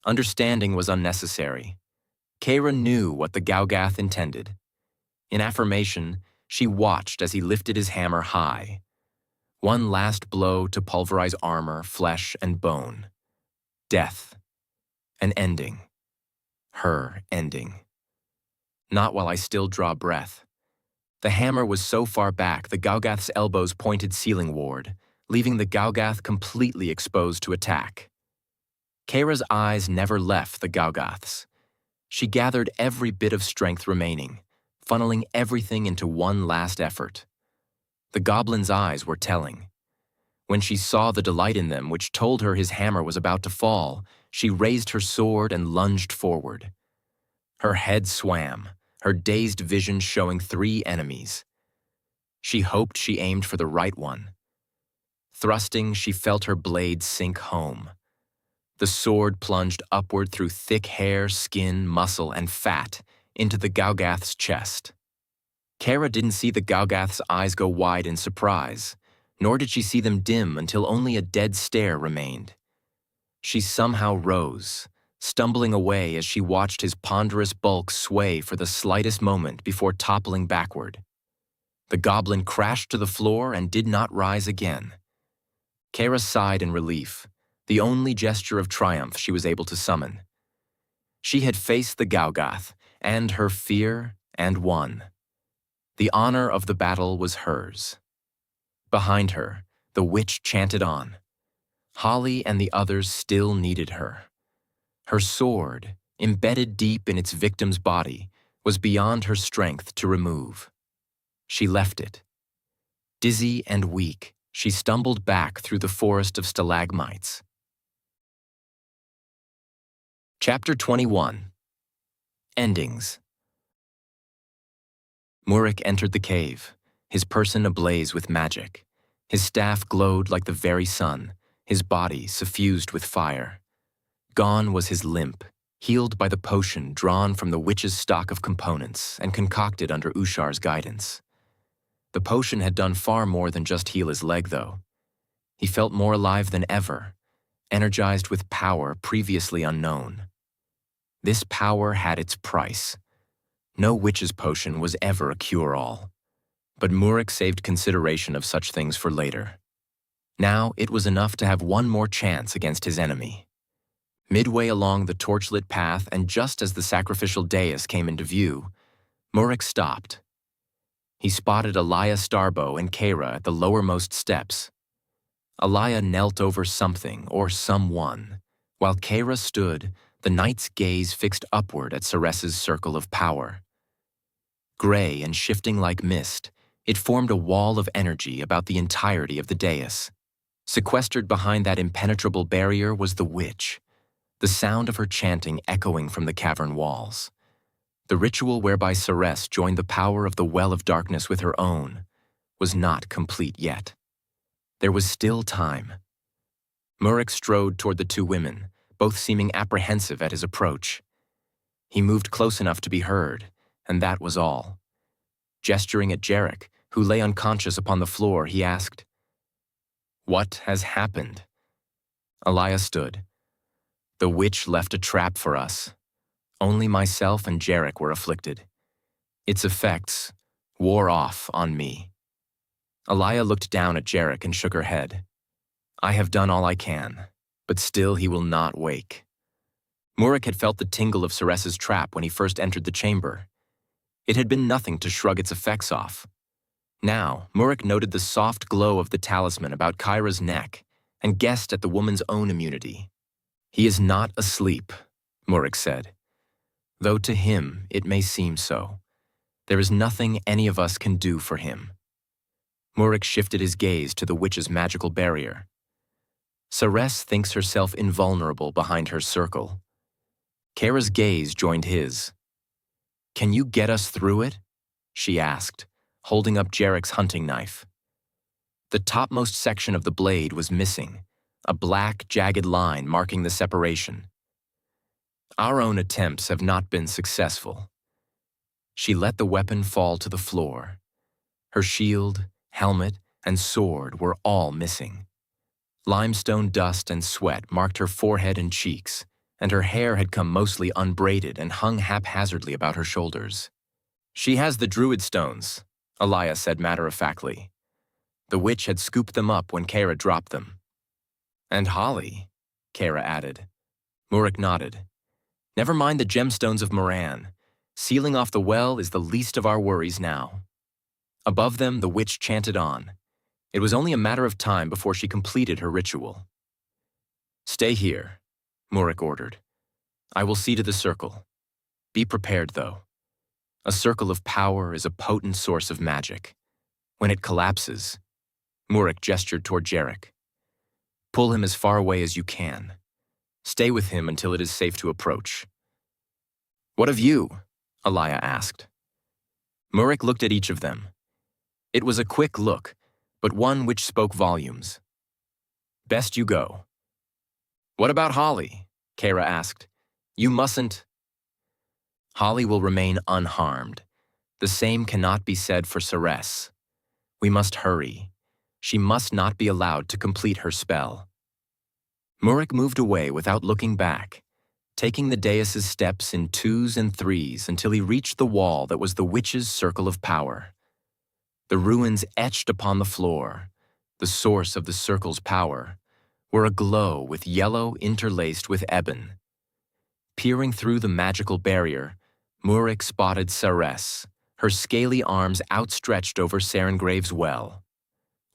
Understanding was unnecessary. Kara knew what the Galgath intended. In affirmation, she watched as he lifted his hammer high. One last blow to pulverize armor, flesh, and bone. Death. An ending. Her ending. Not while I still draw breath. The hammer was so far back the Galgath's elbows pointed ceilingward, leaving the Galgath completely exposed to attack. Kara's eyes never left the Galgath's. She gathered every bit of strength remaining, funneling everything into one last effort. The goblin's eyes were telling. When she saw the delight in them, which told her his hammer was about to fall, she raised her sword and lunged forward. Her head swam, her dazed vision showing 3 enemies. She hoped she aimed for the right one. Thrusting, she felt her blade sink home. The sword plunged upward through thick hair, skin, muscle, and fat into the Galgath's chest. Kara didn't see the Galgath's eyes go wide in surprise, nor did she see them dim until only a dead stare remained. She somehow rose, stumbling away as she watched his ponderous bulk sway for the slightest moment before toppling backward. The goblin crashed to the floor and did not rise again. Kara sighed in relief, the only gesture of triumph she was able to summon. She had faced the Galgath and her fear and won. The honor of the battle was hers. Behind her, the witch chanted on. Holly and the others still needed her. Her sword, embedded deep in its victim's body, was beyond her strength to remove. She left it. Dizzy and weak, she stumbled back through the forest of stalagmites. Chapter 21. Endings. Murik entered the cave, his person ablaze with magic. His staff glowed like the very sun, his body suffused with fire. Gone was his limp, healed by the potion drawn from the witch's stock of components and concocted under Ushar's guidance. The potion had done far more than just heal his leg, though. He felt more alive than ever, energized with power previously unknown. This power had its price. No witch's potion was ever a cure-all, but Murik saved consideration of such things for later. Now it was enough to have one more chance against his enemy. Midway along the torchlit path, and just as the sacrificial dais came into view, Murik stopped. He spotted Alaya Starbow and Kara at the lowermost steps. Alaya knelt over something or someone, while Kara stood, the knight's gaze fixed upward at Ceres's circle of power. Gray and shifting like mist, it formed a wall of energy about the entirety of the dais. Sequestered behind that impenetrable barrier was the witch, the sound of her chanting echoing from the cavern walls. The ritual whereby Ceres joined the power of the well of darkness with her own was not complete yet. There was still time. Murik strode toward the 2 women, both seeming apprehensive at his approach. He moved close enough to be heard, and that was all. Gesturing at Jerrick, who lay unconscious upon the floor, he asked, "What has happened?" Alaya stood. "The witch left a trap for us. Only myself and Jerrick were afflicted. Its effects wore off on me." Alaya looked down at Jerrick and shook her head. "I have done all I can, but still he will not wake." Murik had felt the tingle of Sorcerer's trap when he first entered the chamber. It had been nothing to shrug its effects off. Now, Murik noted the soft glow of the talisman about Kyra's neck and guessed at the woman's own immunity. "He is not asleep," Murik said. "Though to him it may seem so. There is nothing any of us can do for him." Murik shifted his gaze to the witch's magical barrier. Sorceress thinks herself invulnerable behind her circle. Kara's gaze joined his. "Can you get us through it?" she asked, holding up Jerrick's hunting knife. The topmost section of the blade was missing, a black, jagged line marking the separation. "Our own attempts have not been successful." She let the weapon fall to the floor. Her shield, helmet, and sword were all missing. Limestone dust and sweat marked her forehead and cheeks, and her hair had come mostly unbraided and hung haphazardly about her shoulders. "She has the druid stones," Alaya said matter-of-factly. The witch had scooped them up when Kara dropped them. "And Holly," Kara added. Murik nodded. "Never mind the gemstones of Moran. Sealing off the well is the least of our worries now." Above them, the witch chanted on. It was only a matter of time before she completed her ritual. "Stay here," Murik ordered. "I will see to the circle. Be prepared, though. A circle of power is a potent source of magic. When it collapses," Murik gestured toward Jerrick, "pull him as far away as you can. Stay with him until it is safe to approach." "What of you?" Alaya asked. Murik looked at each of them. It was a quick look, but one which spoke volumes. "Best you go." "What about Holly?" Kara asked. "You mustn't—" "Holly will remain unharmed. The same cannot be said for Sorceress. We must hurry. She must not be allowed to complete her spell." Murik moved away without looking back, taking the dais' steps in 2s and 3s until he reached the wall that was the witch's circle of power. The ruins etched upon the floor, the source of the circle's power, were aglow with yellow interlaced with ebon. Peering through the magical barrier, Murik spotted Sorceress, her scaly arms outstretched over Sarengrave's well.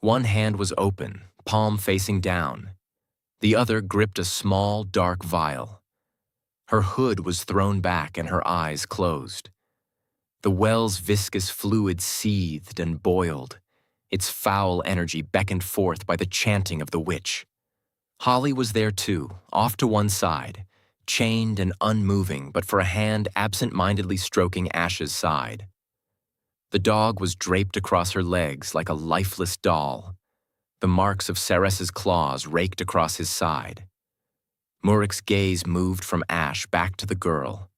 One hand was open, palm facing down. The other gripped a small, dark vial. Her hood was thrown back and her eyes closed. The well's viscous fluid seethed and boiled. Its foul energy beckoned forth by the chanting of the witch. Holly was there too, off to one side, chained and unmoving but for a hand absent-mindedly stroking Ash's side. The dog was draped across her legs like a lifeless doll. The marks of Sorceress's claws raked across his side. Murik's gaze moved from Ash back to the girl.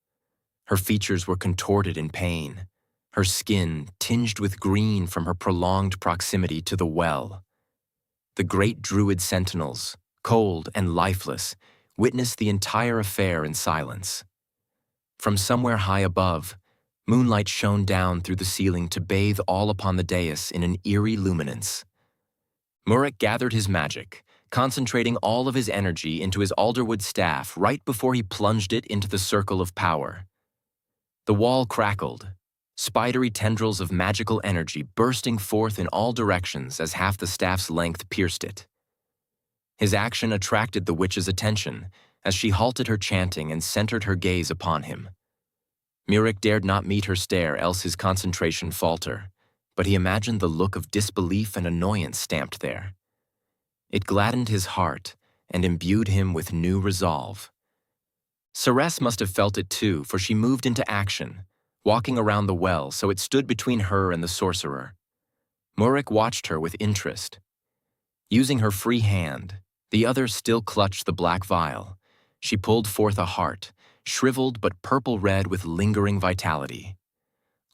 Her features were contorted in pain, her skin tinged with green from her prolonged proximity to the well. The great druid sentinels, cold and lifeless, witnessed the entire affair in silence. From somewhere high above, moonlight shone down through the ceiling to bathe all upon the dais in an eerie luminance. Murik gathered his magic, concentrating all of his energy into his alderwood staff right before he plunged it into the circle of power. The wall crackled, spidery tendrils of magical energy bursting forth in all directions as half the staff's length pierced it. His action attracted the witch's attention as she halted her chanting and centered her gaze upon him. Murik dared not meet her stare, else his concentration falter, but he imagined the look of disbelief and annoyance stamped there. It gladdened his heart and imbued him with new resolve. Sorceress must have felt it too, for she moved into action, walking around the well so it stood between her and the sorcerer. Murik watched her with interest. Using her free hand, the other still clutched the black vial, she pulled forth a heart, shriveled but purple-red with lingering vitality.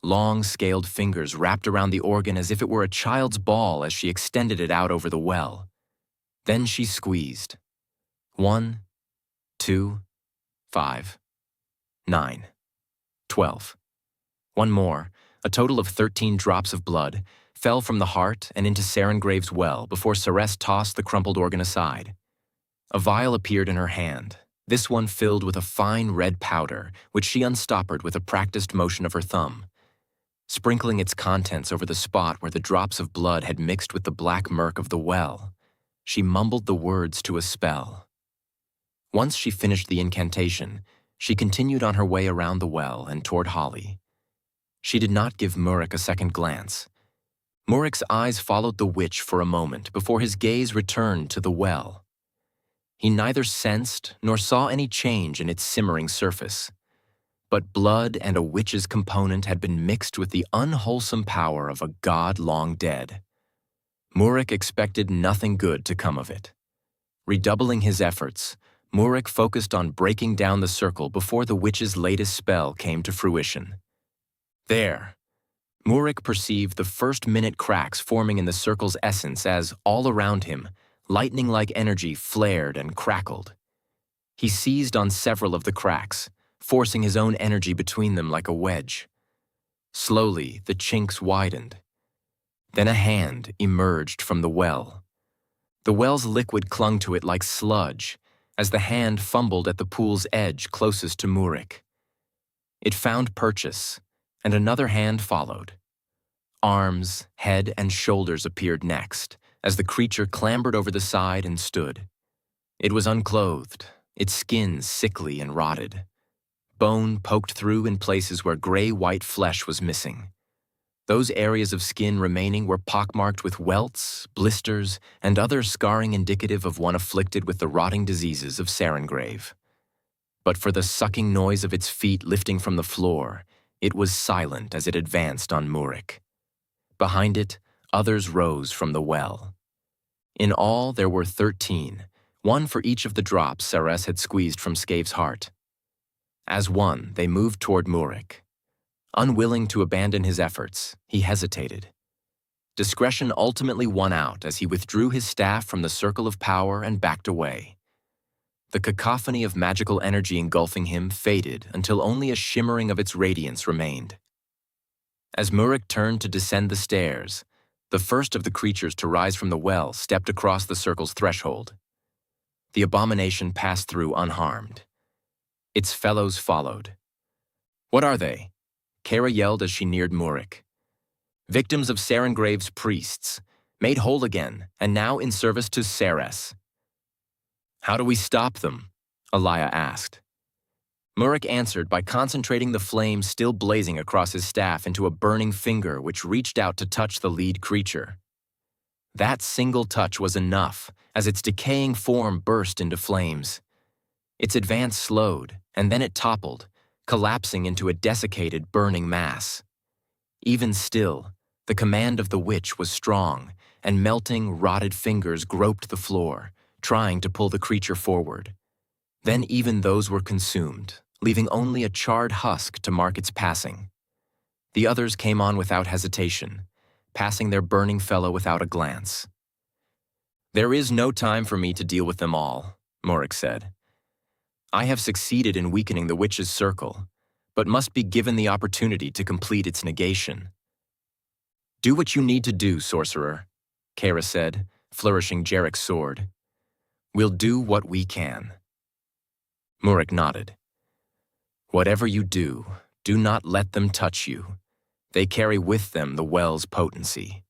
Long, scaled fingers wrapped around the organ as if it were a child's ball as she extended it out over the well. Then she squeezed. 1, 2, 5, 9, 12. One more, a total of 13 drops of blood, fell from the heart and into Sarengrave's well before Ceres tossed the crumpled organ aside. A vial appeared in her hand, this one filled with a fine red powder, which she unstoppered with a practiced motion of her thumb. Sprinkling its contents over the spot where the drops of blood had mixed with the black murk of the well, she mumbled the words to a spell. Once she finished the incantation, she continued on her way around the well and toward Holly. She did not give Murik a second glance. Murik's eyes followed the witch for a moment before his gaze returned to the well. He neither sensed nor saw any change in its simmering surface. But blood and a witch's component had been mixed with the unwholesome power of a god long dead. Murik expected nothing good to come of it. Redoubling his efforts, Murik focused on breaking down the circle before the witch's latest spell came to fruition. There, Murik perceived the first-minute cracks forming in the circle's essence as, all around him, lightning-like energy flared and crackled. He seized on several of the cracks, forcing his own energy between them like a wedge. Slowly, the chinks widened. Then a hand emerged from the well. The well's liquid clung to it like sludge, as the hand fumbled at the pool's edge closest to Murik. It found purchase, and another hand followed. Arms, head, and shoulders appeared next, as the creature clambered over the side and stood. It was unclothed, its skin sickly and rotted. Bone poked through in places where gray-white flesh was missing. Those areas of skin remaining were pockmarked with welts, blisters, and other scarring indicative of one afflicted with the rotting diseases of Sarengrave. But for the sucking noise of its feet lifting from the floor, it was silent as it advanced on Murik. Behind it, others rose from the well. In all, there were 13, one for each of the drops Ceres had squeezed from Skave's heart. As one, they moved toward Murik. Unwilling to abandon his efforts, he hesitated. Discretion ultimately won out as he withdrew his staff from the circle of power and backed away. The cacophony of magical energy engulfing him faded until only a shimmering of its radiance remained. As Murik turned to descend the stairs, the first of the creatures to rise from the well stepped across the circle's threshold. The abomination passed through unharmed. Its fellows followed. "What are they?" Kara yelled as she neared Murik. "Victims of Sarengrave's priests, made whole again, and now in service to Ceres." "How do we stop them?" Alaya asked. Murik answered by concentrating the flame still blazing across his staff into a burning finger which reached out to touch the lead creature. That single touch was enough, as its decaying form burst into flames. Its advance slowed, and then it toppled, collapsing into a desiccated, burning mass. Even still, the command of the witch was strong, and melting, rotted fingers groped the floor, trying to pull the creature forward. Then even those were consumed, leaving only a charred husk to mark its passing. The others came on without hesitation, passing their burning fellow without a glance. "There is no time for me to deal with them all," Murik said. "I have succeeded in weakening the witch's circle, but must be given the opportunity to complete its negation." "Do what you need to do, sorcerer," Kara said, flourishing Jerrick's sword. "We'll do what we can." Murik nodded. "Whatever you do, do not let them touch you. They carry with them the well's potency."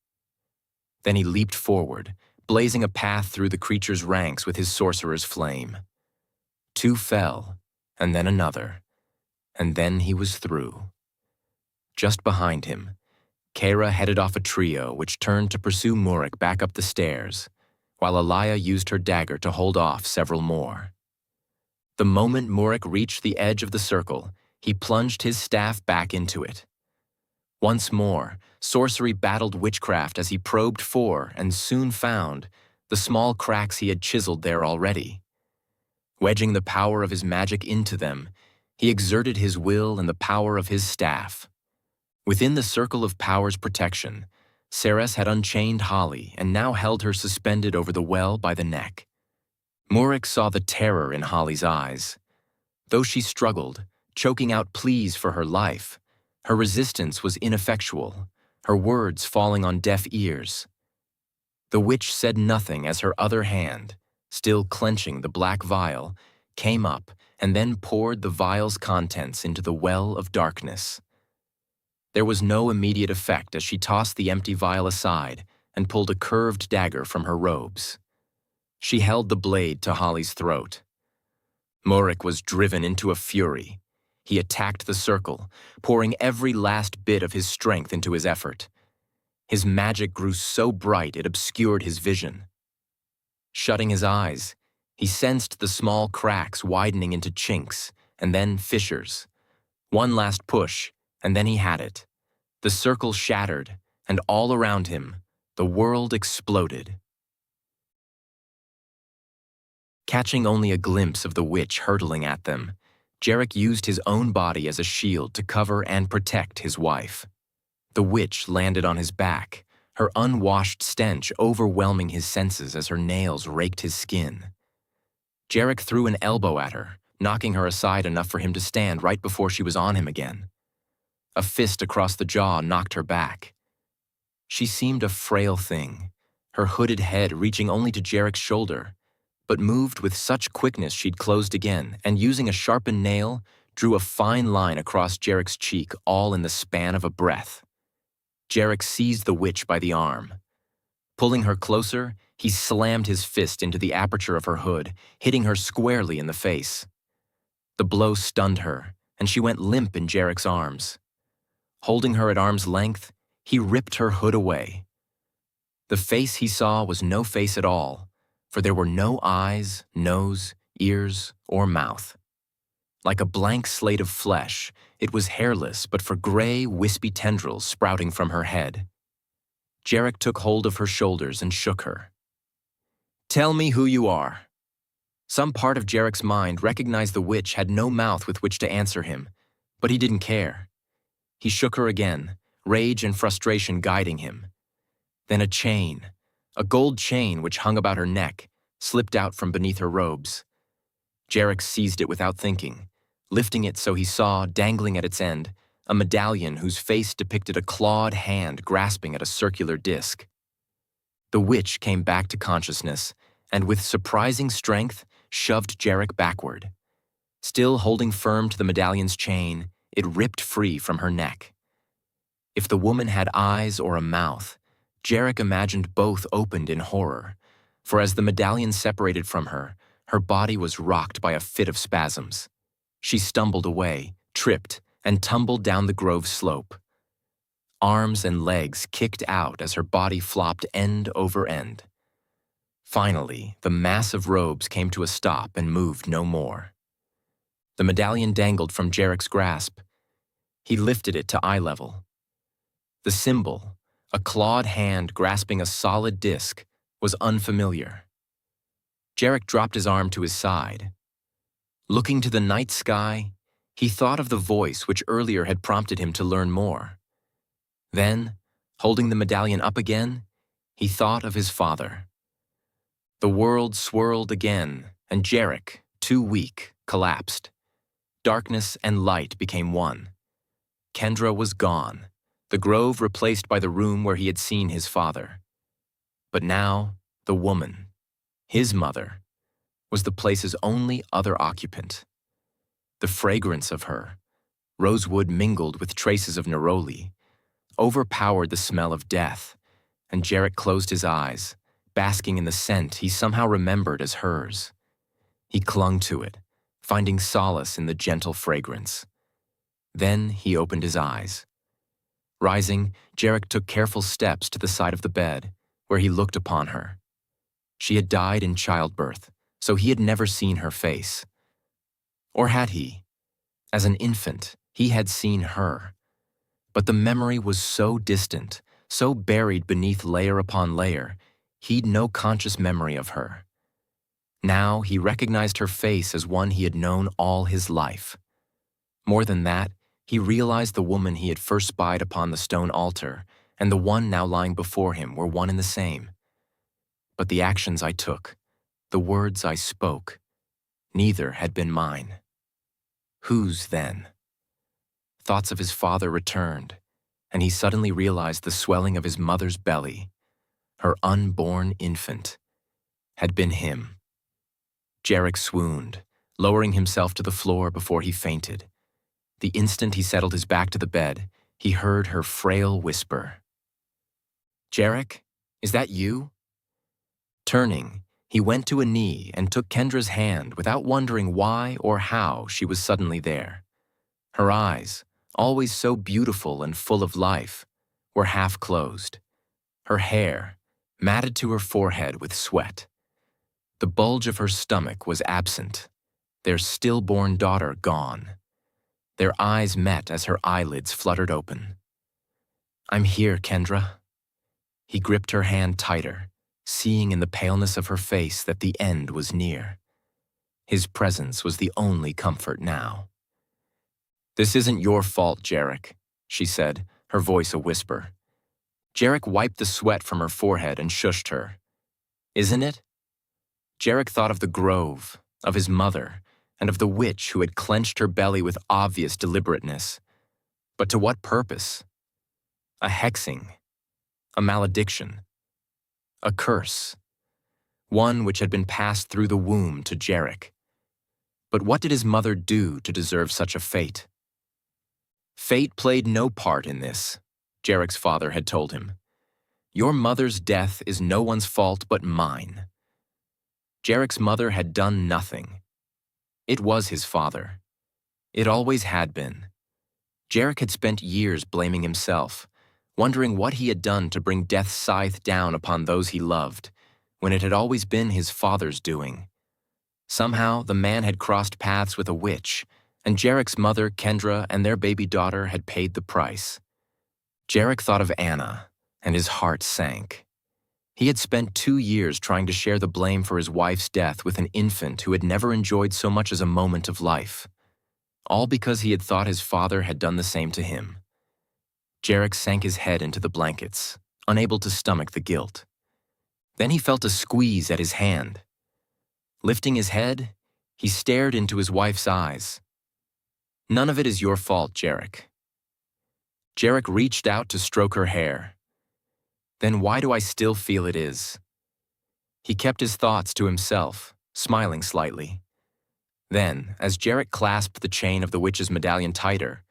Then he leaped forward, blazing a path through the creature's ranks with his sorcerer's flame. 2 fell, and then another, and then he was through. Just behind him, Kara headed off a trio which turned to pursue Murik back up the stairs, while Alaya used her dagger to hold off several more. The moment Murik reached the edge of the circle, he plunged his staff back into it. Once more, sorcery battled witchcraft as he probed for and soon found the small cracks he had chiseled there already. Wedging the power of his magic into them, He exerted his will and the power of his staff. Within the circle of power's protection, Ceres had unchained Holly and now held her suspended over the well by the neck. Murik saw the terror in Holly's eyes. Though she struggled, choking out pleas for her life, her resistance was ineffectual, her words falling on deaf ears. The witch said nothing as her other hand, still clenching the black vial, came up and then poured the vial's contents into the well of darkness. There was no immediate effect as she tossed the empty vial aside and pulled a curved dagger from her robes. She held the blade to Holly's throat. Murik was driven into a fury. He attacked the circle, pouring every last bit of his strength into his effort. His magic grew so bright it obscured his vision. Shutting his eyes, he sensed the small cracks widening into chinks and then fissures. One last push, and then he had it. The circle shattered, and all around him, the world exploded. Catching only a glimpse of the witch hurtling at them, Jerrick used his own body as a shield to cover and protect his wife. The witch landed on his back, her unwashed stench overwhelming his senses as her nails raked his skin. Jerrick threw an elbow at her, knocking her aside enough for him to stand right before she was on him again. A fist across the jaw knocked her back. She seemed a frail thing, her hooded head reaching only to Jerrick's shoulder, but moved with such quickness she'd closed again and, using a sharpened nail, drew a fine line across Jerrick's cheek, all in the span of a breath. Jerrick seized the witch by the arm. Pulling her closer, he slammed his fist into the aperture of her hood, hitting her squarely in the face. The blow stunned her, and she went limp in Jerrick's arms. Holding her at arm's length, he ripped her hood away. The face he saw was no face at all, for there were no eyes, nose, ears, or mouth. Like a blank slate of flesh, it was hairless but for gray, wispy tendrils sprouting from her head. Jerrick took hold of her shoulders and shook her. "Tell me who you are." Some part of Jerrick's mind recognized the witch had no mouth with which to answer him, but he didn't care. He shook her again, rage and frustration guiding him. Then a chain, a gold chain which hung about her neck, slipped out from beneath her robes. Jerrick seized it without thinking, lifting it so he saw, dangling at its end, a medallion whose face depicted a clawed hand grasping at a circular disc. The witch came back to consciousness and, with surprising strength, shoved Jerrick backward. Still holding firm to the medallion's chain, it ripped free from her neck. If the woman had eyes or a mouth, Jerrick imagined both opened in horror, for as the medallion separated from her, her body was rocked by a fit of spasms. She stumbled away, tripped, and tumbled down the grove slope. Arms and legs kicked out as her body flopped end over end. Finally, the mass of robes came to a stop and moved no more. The medallion dangled from Jerrick's grasp. He lifted it to eye level. The symbol, a clawed hand grasping a solid disc, was unfamiliar. Jerrick dropped his arm to his side. Looking to the night sky, he thought of the voice which earlier had prompted him to learn more. Then, holding the medallion up again, he thought of his father. The world swirled again, and Jerrick, too weak, collapsed. Darkness and light became one. Kendra was gone, the grove replaced by the room where he had seen his father. But now, the woman, his mother, was the place's only other occupant. The fragrance of her, rosewood mingled with traces of neroli, overpowered the smell of death, and Jerrick closed his eyes, basking in the scent he somehow remembered as hers. He clung to it, finding solace in the gentle fragrance. Then he opened his eyes. Rising, Jerrick took careful steps to the side of the bed, where he looked upon her. She had died in childbirth, so he had never seen her face. Or had he? As an infant, he had seen her. But the memory was so distant, so buried beneath layer upon layer, he'd no conscious memory of her. Now he recognized her face as one he had known all his life. More than that, he realized the woman he had first spied upon the stone altar and the one now lying before him were one and the same. But the actions I took, the words I spoke, neither had been mine. Whose then? Thoughts of his father returned, and he suddenly realized the swelling of his mother's belly, her unborn infant, had been him. Jerrick swooned, lowering himself to the floor before he fainted. The instant he settled his back to the bed, he heard her frail whisper, "Jerrick, is that you?" Turning, he went to a knee and took Kendra's hand without wondering why or how she was suddenly there. Her eyes, always so beautiful and full of life, were half closed. Her hair, matted to her forehead with sweat. The bulge of her stomach was absent, their stillborn daughter gone. Their eyes met as her eyelids fluttered open. "I'm here, Kendra." He gripped her hand tighter, seeing in the paleness of her face that the end was near. His presence was the only comfort now. "This isn't your fault, Jerrick," she said, her voice a whisper. Jerrick wiped the sweat from her forehead and shushed her. "Isn't it?" Jerrick thought of the grove, of his mother, and of the witch who had clenched her belly with obvious deliberateness. But to what purpose? A hexing, a malediction, a curse, one which had been passed through the womb to Jerrick. But what did his mother do to deserve such a fate? "Fate played no part in this," Jerrick's father had told him. "Your mother's death is no one's fault but mine." Jerrick's mother had done nothing. It was his father. It always had been. Jerrick had spent years blaming himself, wondering what he had done to bring death's scythe down upon those he loved, when it had always been his father's doing. Somehow, the man had crossed paths with a witch, and Jerrick's mother, Kendra, and their baby daughter had paid the price. Jerrick thought of Anna, and his heart sank. He had spent 2 years trying to share the blame for his wife's death with an infant who had never enjoyed so much as a moment of life, all because he had thought his father had done the same to him. Jerrick sank his head into the blankets, unable to stomach the guilt. Then he felt a squeeze at his hand. Lifting his head, he stared into his wife's eyes. "None of it is your fault, Jerrick." Jerrick reached out to stroke her hair. "Then why do I still feel it is?" He kept his thoughts to himself, smiling slightly. Then, as Jerrick clasped the chain of the witch's medallion tighter,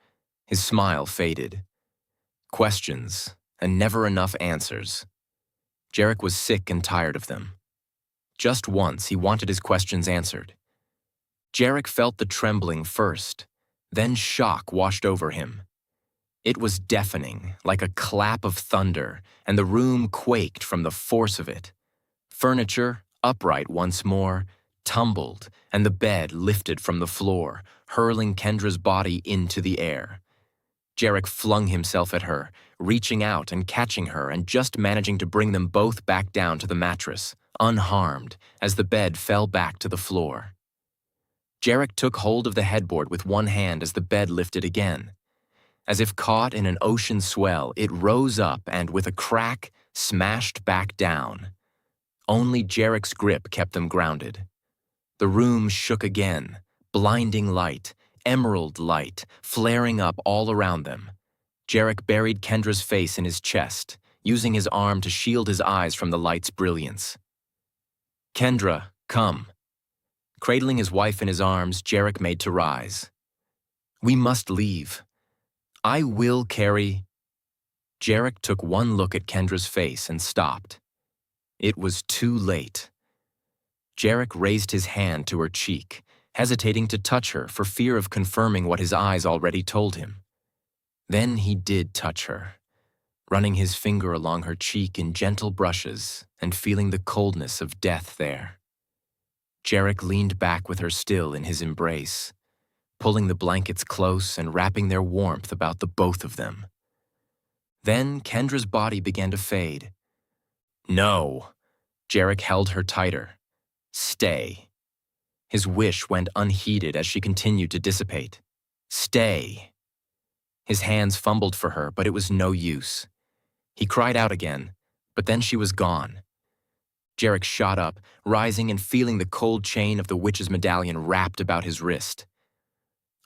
his smile faded. Questions, and never enough answers. Jerrick was sick and tired of them. Just once, he wanted his questions answered. Jerrick felt the trembling first, then shock washed over him. It was deafening, like a clap of thunder, and the room quaked from the force of it. Furniture, upright once more, tumbled, and the bed lifted from the floor, hurling Kendra's body into the air. Jerrick flung himself at her, reaching out and catching her and just managing to bring them both back down to the mattress, unharmed, as the bed fell back to the floor. Jerrick took hold of the headboard with one hand as the bed lifted again. As if caught in an ocean swell, it rose up and, with a crack, smashed back down. Only Jerrick's grip kept them grounded. The room shook again, blinding light, emerald light, flaring up all around them. Jerrick buried Kendra's face in his chest, using his arm to shield his eyes from the light's brilliance. "Kendra, come." Cradling his wife in his arms, Jerrick made to rise. "We must leave. I will carry." Jerrick took one look at Kendra's face and stopped. It was too late. Jerrick raised his hand to her cheek, hesitating to touch her for fear of confirming what his eyes already told him. Then he did touch her, running his finger along her cheek in gentle brushes and feeling the coldness of death there. Jerrick leaned back with her still in his embrace, pulling the blankets close and wrapping their warmth about the both of them. Then Kendra's body began to fade. "No." Jerrick held her tighter. "Stay." His wish went unheeded as she continued to dissipate. Stay. His hands fumbled for her, but it was no use. He cried out again, but then she was gone. Jerrick shot up, rising and feeling the cold chain of the witch's medallion wrapped about his wrist.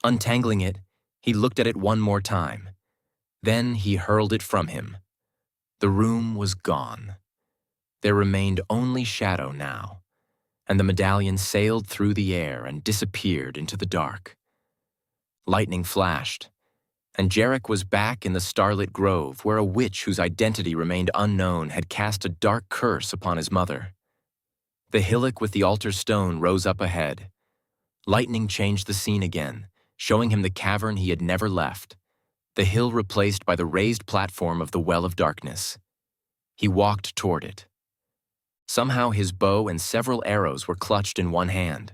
Untangling it, he looked at it one more time. Then he hurled it from him. The room was gone. There remained only shadow now, and the medallion sailed through the air and disappeared into the dark. Lightning flashed, and Jerrick was back in the starlit grove where a witch whose identity remained unknown had cast a dark curse upon his mother. The hillock with the altar stone rose up ahead. Lightning changed the scene again, showing him the cavern he had never left, the hill replaced by the raised platform of the Well of Darkness. He walked toward it. Somehow his bow and several arrows were clutched in one hand.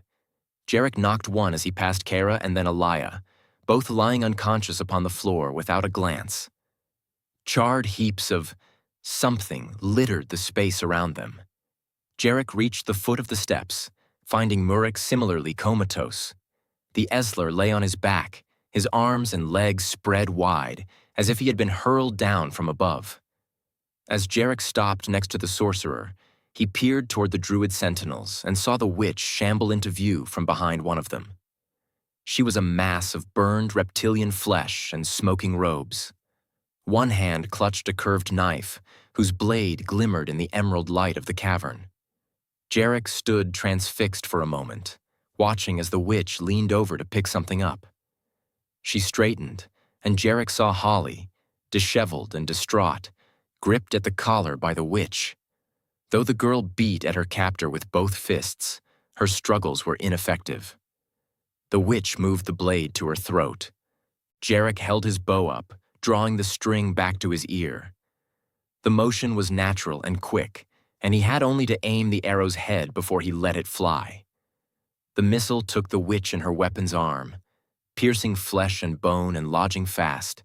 Jerrick knocked one as he passed Kara and then Elia, both lying unconscious upon the floor without a glance. Charred heaps of something littered the space around them. Jerrick reached the foot of the steps, finding Murik similarly comatose. The Esler lay on his back, his arms and legs spread wide, as if he had been hurled down from above. As Jerrick stopped next to the sorcerer, he peered toward the druid sentinels and saw the witch shamble into view from behind one of them. She was a mass of burned reptilian flesh and smoking robes. One hand clutched a curved knife, whose blade glimmered in the emerald light of the cavern. Jerrick stood transfixed for a moment, watching as the witch leaned over to pick something up. She straightened, and Jerrick saw Holly, disheveled and distraught, gripped at the collar by the witch. Though the girl beat at her captor with both fists, her struggles were ineffective. The witch moved the blade to her throat. Jerrick held his bow up, drawing the string back to his ear. The motion was natural and quick, and he had only to aim the arrow's head before he let it fly. The missile took the witch in her weapon's arm, piercing flesh and bone and lodging fast.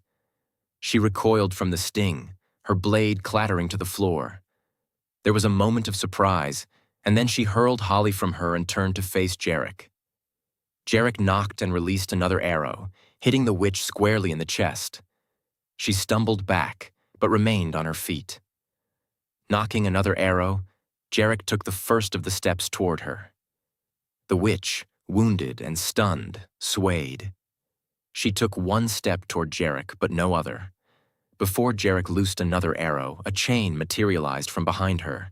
She recoiled from the sting, her blade clattering to the floor. There was a moment of surprise, and then she hurled Holly from her and turned to face Jerrick. Jerrick knocked and released another arrow, hitting the witch squarely in the chest. She stumbled back, but remained on her feet. Knocking another arrow, Jerrick took the first of the steps toward her. The witch, wounded and stunned, swayed. She took one step toward Jerrick, but no other. Before Jerrick loosed another arrow, a chain materialized from behind her.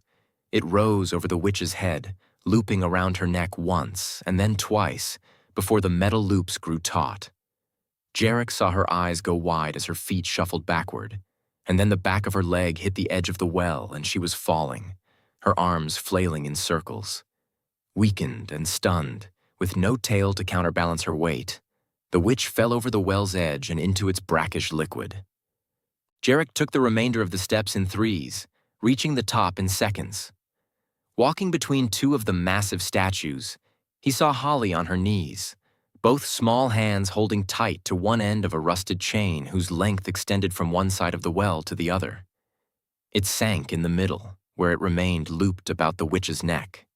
It rose over the witch's head, looping around her neck once and then twice, before the metal loops grew taut. Jerrick saw her eyes go wide as her feet shuffled backward, and then the back of her leg hit the edge of the well and she was falling, her arms flailing in circles. Weakened and stunned, with no tail to counterbalance her weight, the witch fell over the well's edge and into its brackish liquid. Jerrick took the remainder of the steps in threes, reaching the top in seconds. Walking between two of the massive statues, he saw Holly on her knees, both small hands holding tight to one end of a rusted chain whose length extended from one side of the well to the other. It sank in the middle, where it remained looped about the witch's neck.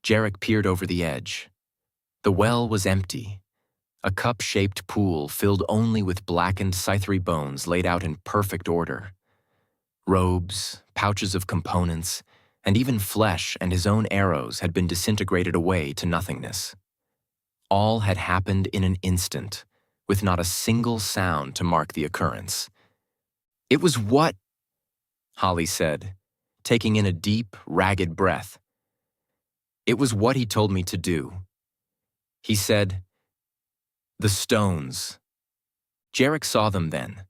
Jerrick peered over the edge. The well was empty, a cup-shaped pool filled only with blackened scythery bones laid out in perfect order. Robes, pouches of components, and even flesh and his own arrows had been disintegrated away to nothingness. All had happened in an instant, with not a single sound to mark the occurrence. "It was what?" Holly said, taking in a deep, ragged breath. "It was what he told me to do." He said, "The stones." Jerrick saw them then.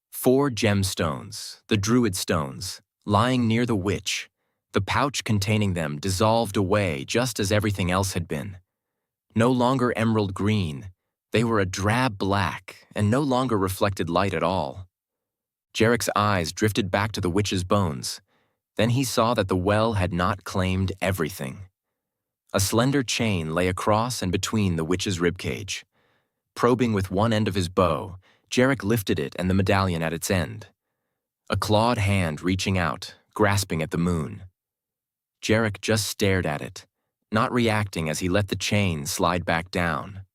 4 gemstones, the druid stones, lying near the witch, the pouch containing them dissolved away just as everything else had been. No longer emerald green, they were a drab black and no longer reflected light at all. Jerrick's eyes drifted back to the witch's bones. Then he saw that the well had not claimed everything. A slender chain lay across and between the witch's ribcage. Probing with one end of his bow, Jerrick lifted it and the medallion at its end. A clawed hand reaching out, grasping at the moon. Jerrick just stared at it, not reacting as he let the chain slide back down.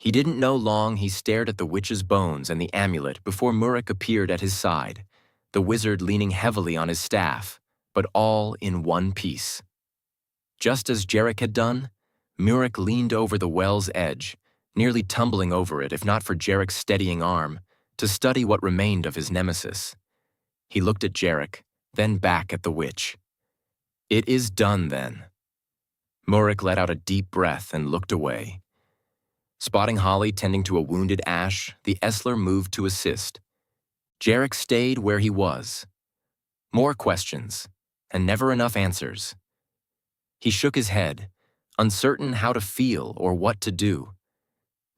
He didn't know long he stared at the witch's bones and the amulet before Murick appeared at his side, the wizard leaning heavily on his staff, but all in one piece. Just as Jerrick had done, Murick leaned over the well's edge, nearly tumbling over it if not for Jerrick's steadying arm, to study what remained of his nemesis. He looked at Jerrick, then back at the witch. "It is done, then." Murick let out a deep breath and looked away. Spotting Holly tending to a wounded ash, the Essler moved to assist. Jerrick stayed where he was. More questions, and never enough answers. He shook his head, uncertain how to feel or what to do.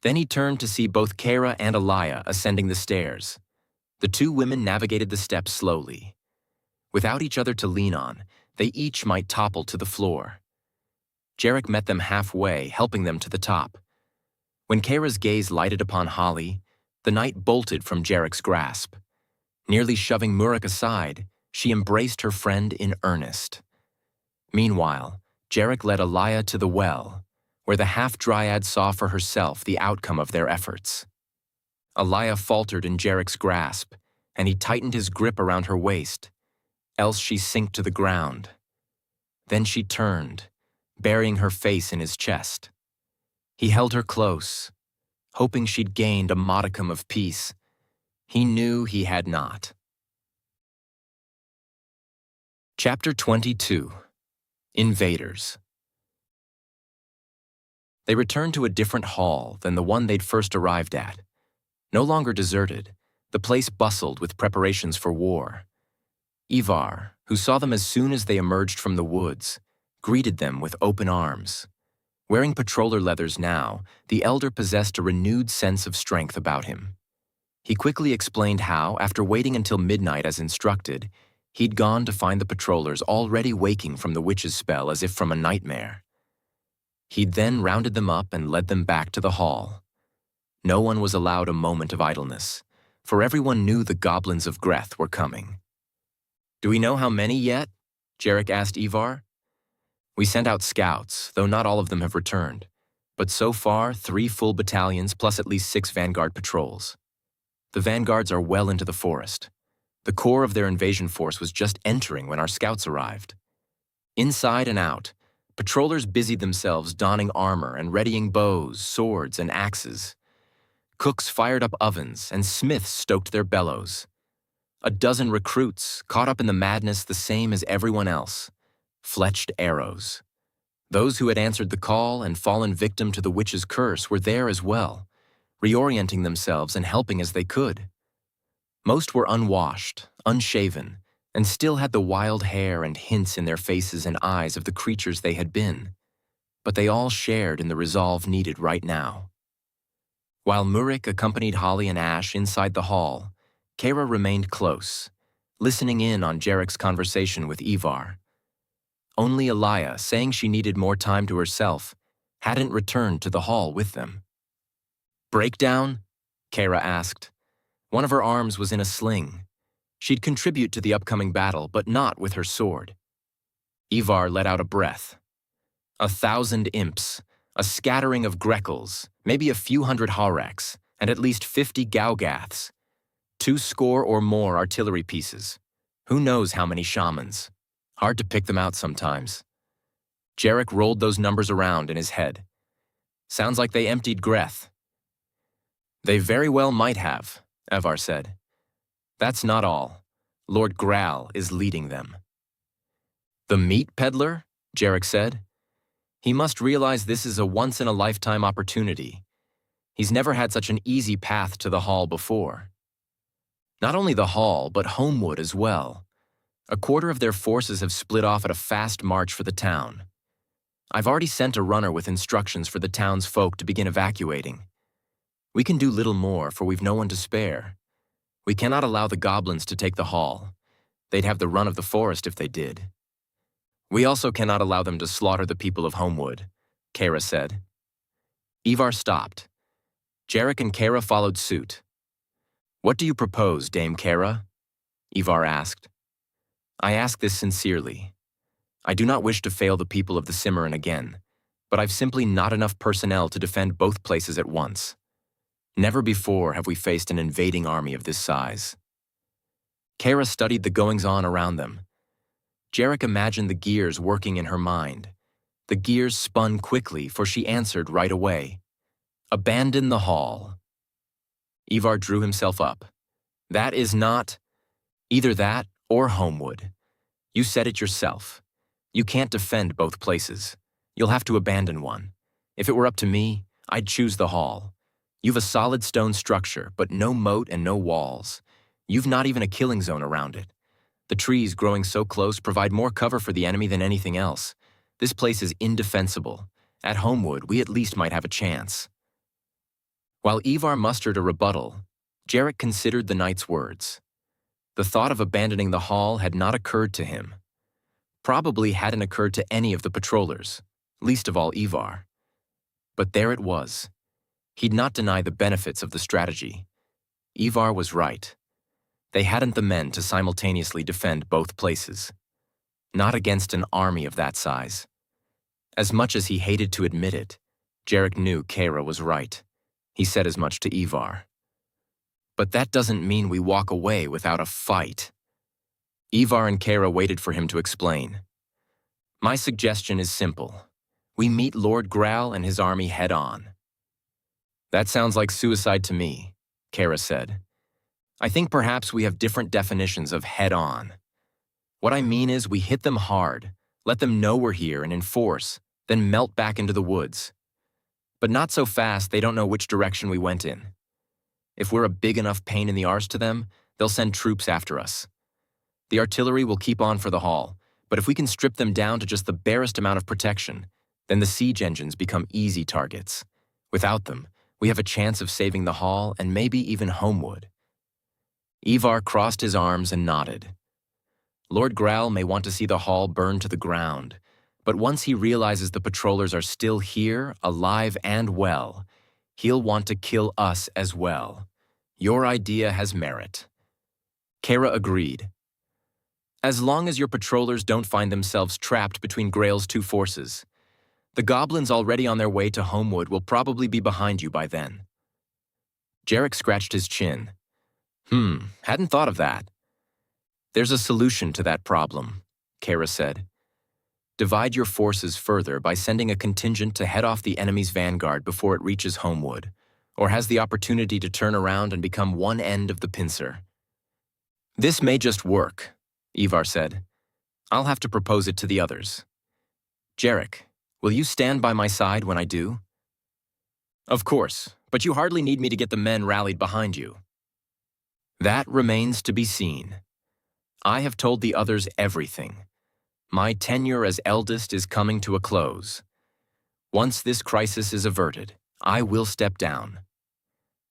Then he turned to see both Kara and Elia ascending the stairs. The two women navigated the steps slowly. Without each other to lean on, they each might topple to the floor. Jerrick met them halfway, helping them to the top. When Kara's gaze lighted upon Holly, the knight bolted from Jerrick's grasp. Nearly shoving Murick aside, she embraced her friend in earnest. Meanwhile, Jerrick led Elia to the well, where the half-dryad saw for herself the outcome of their efforts. Elia faltered in Jerrick's grasp, and he tightened his grip around her waist, else she sank to the ground. Then she turned, burying her face in his chest. He held her close, hoping she'd gained a modicum of peace. He knew he had not. Chapter 22. Invaders. They returned to a different hall than the one they'd first arrived at. No longer deserted, the place bustled with preparations for war. Ivar, who saw them as soon as they emerged from the woods, greeted them with open arms. Wearing patroller leathers now, the elder possessed a renewed sense of strength about him. He quickly explained how, after waiting until midnight as instructed, he'd gone to find the patrollers already waking from the witch's spell as if from a nightmare. He'd then rounded them up and led them back to the hall. No one was allowed a moment of idleness, for everyone knew the goblins of Greth were coming. "Do we know how many yet?" Jerrick asked Ivar. "We sent out scouts, though not all of them have returned, but so far 3 full battalions plus at least 6 vanguard patrols. The vanguards are well into the forest. The core of their invasion force was just entering when our scouts arrived. Inside and out, patrollers busied themselves donning armor and readying bows, swords, and axes. Cooks fired up ovens, and smiths stoked their bellows. A dozen recruits, caught up in the madness the same as everyone else, fletched arrows. Those who had answered the call and fallen victim to the witch's curse were there as well, reorienting themselves and helping as they could. Most were unwashed, unshaven, and still had the wild hair and hints in their faces and eyes of the creatures they had been, but they all shared in the resolve needed right now. While Murick accompanied Holly and Ash inside the hall, Kara remained close, listening in on Jerrick's conversation with Ivar. Only Elia, saying she needed more time to herself, hadn't returned to the hall with them. "Breakdown?" Kara asked. One of her arms was in a sling. She'd contribute to the upcoming battle, but not with her sword. Ivar let out a breath. 1,000 imps, a scattering of Greckles, maybe a few hundred Haraks, and at least 50 Gaugaths. 2 score or more artillery pieces. Who knows how many shamans? Hard to pick them out sometimes. Jerrick rolled those numbers around in his head. Sounds like they emptied Greth. "They very well might have," Ivar said. "That's not all. Lord Graal is leading them." "The meat peddler?" Jerrick said. "He must realize this is a once-in-a-lifetime opportunity. He's never had such an easy path to the hall before." Not only the hall, but Homewood as well. A quarter of their forces have split off at a fast march for the town. I've already sent a runner with instructions for the town's folk to begin evacuating. We can do little more, for we've no one to spare. We cannot allow the goblins to take the hall. They'd have the run of the forest if they did. We also cannot allow them to slaughter the people of Homewood, Kara said. Ivar stopped. Jerrick and Kara followed suit. "What do you propose, Dame Kara?" Ivar asked. "I ask this sincerely. I do not wish to fail the people of the Simmaron again, but I've simply not enough personnel to defend both places at once. Never before have we faced an invading army of this size. Kara studied the goings-on around them. Jerrick imagined the gears working in her mind. The gears spun quickly, for she answered right away. Abandon the hall. Ivar drew himself up. That is not either that or Homewood. You said it yourself. You can't defend both places. You'll have to abandon one. If it were up to me, I'd choose the hall. You've a solid stone structure, but no moat and no walls. You've not even a killing zone around it. The trees growing so close provide more cover for the enemy than anything else. This place is indefensible. At Homewood, we at least might have a chance. While Ivar mustered a rebuttal, Jerrick considered the knight's words. The thought of abandoning the hall had not occurred to him. Probably hadn't occurred to any of the patrollers, least of all Ivar. But there it was. He'd not deny the benefits of the strategy. Ivar was right. They hadn't the men to simultaneously defend both places. Not against an army of that size. As much as he hated to admit it, Jerrick knew Kara was right. He said as much to Ivar. But that doesn't mean we walk away without a fight. Ivar and Kara waited for him to explain. My suggestion is simple. We meet Lord Graal and his army head-on. That sounds like suicide to me, Kara said. I think perhaps we have different definitions of head-on. What I mean is we hit them hard, let them know we're here and enforce, then melt back into the woods. But not so fast they don't know which direction we went in. If we're a big enough pain in the arse to them, they'll send troops after us. The artillery will keep on for the hall, but if we can strip them down to just the barest amount of protection, then the siege engines become easy targets. Without them, we have a chance of saving the hall and maybe even Homewood. Ivar crossed his arms and nodded. Lord Graal may want to see the hall burn to the ground, but once he realizes the patrollers are still here, alive and well, he'll want to kill us as well. Your idea has merit. Kara agreed. As long as your patrollers don't find themselves trapped between Grail's two forces, the goblins already on their way to Homewood will probably be behind you by then. Jerrick scratched his chin. Hadn't thought of that. There's a solution to that problem, Kara said. Divide your forces further by sending a contingent to head off the enemy's vanguard before it reaches Homewood, or has the opportunity to turn around and become one end of the pincer. This may just work, Ivar said. I'll have to propose it to the others. Jerrick, will you stand by my side when I do? Of course, but you hardly need me to get the men rallied behind you. That remains to be seen. I have told the others everything. My tenure as eldest is coming to a close. Once this crisis is averted, I will step down.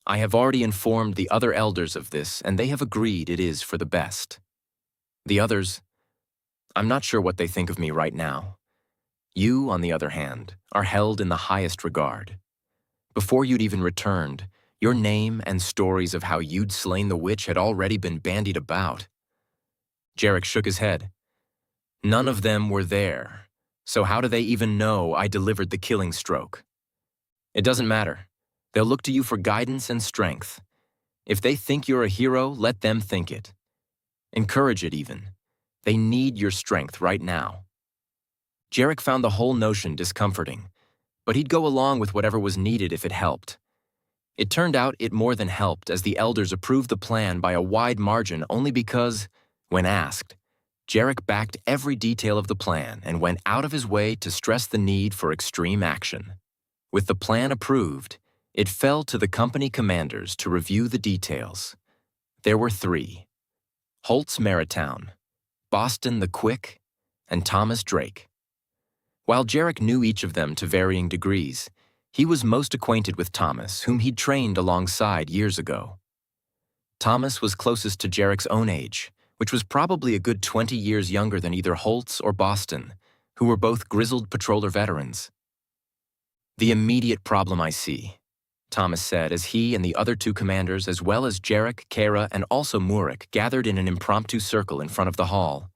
I have already informed the other elders of this, and they have agreed it is for the best. The others, I'm not sure what they think of me right now. You, on the other hand, are held in the highest regard. Before you'd even returned, your name and stories of how you'd slain the witch had already been bandied about. Jerrick shook his head. None of them were there, so how do they even know I delivered the killing stroke? It doesn't matter. They'll look to you for guidance and strength. If they think you're a hero, let them think it. Encourage it even. They need your strength right now. Jerrick found the whole notion discomforting, but he'd go along with whatever was needed if it helped. It turned out it more than helped, as the elders approved the plan by a wide margin only because, when asked, Jerrick backed every detail of the plan and went out of his way to stress the need for extreme action. With the plan approved, it fell to the company commanders to review the details. There were 3: Holtz Meritown, Boston the Quick, and Thomas Drake. While Jerrick knew each of them to varying degrees, he was most acquainted with Thomas, whom he'd trained alongside years ago. Thomas was closest to Jerrick's own age, which was probably a good 20 years younger than either Holtz or Boston, who were both grizzled patroller veterans. The immediate problem I see, Thomas said as he and the other 2 commanders, as well as Jerrick, Kara, and also Murik, gathered in an impromptu circle in front of the hall,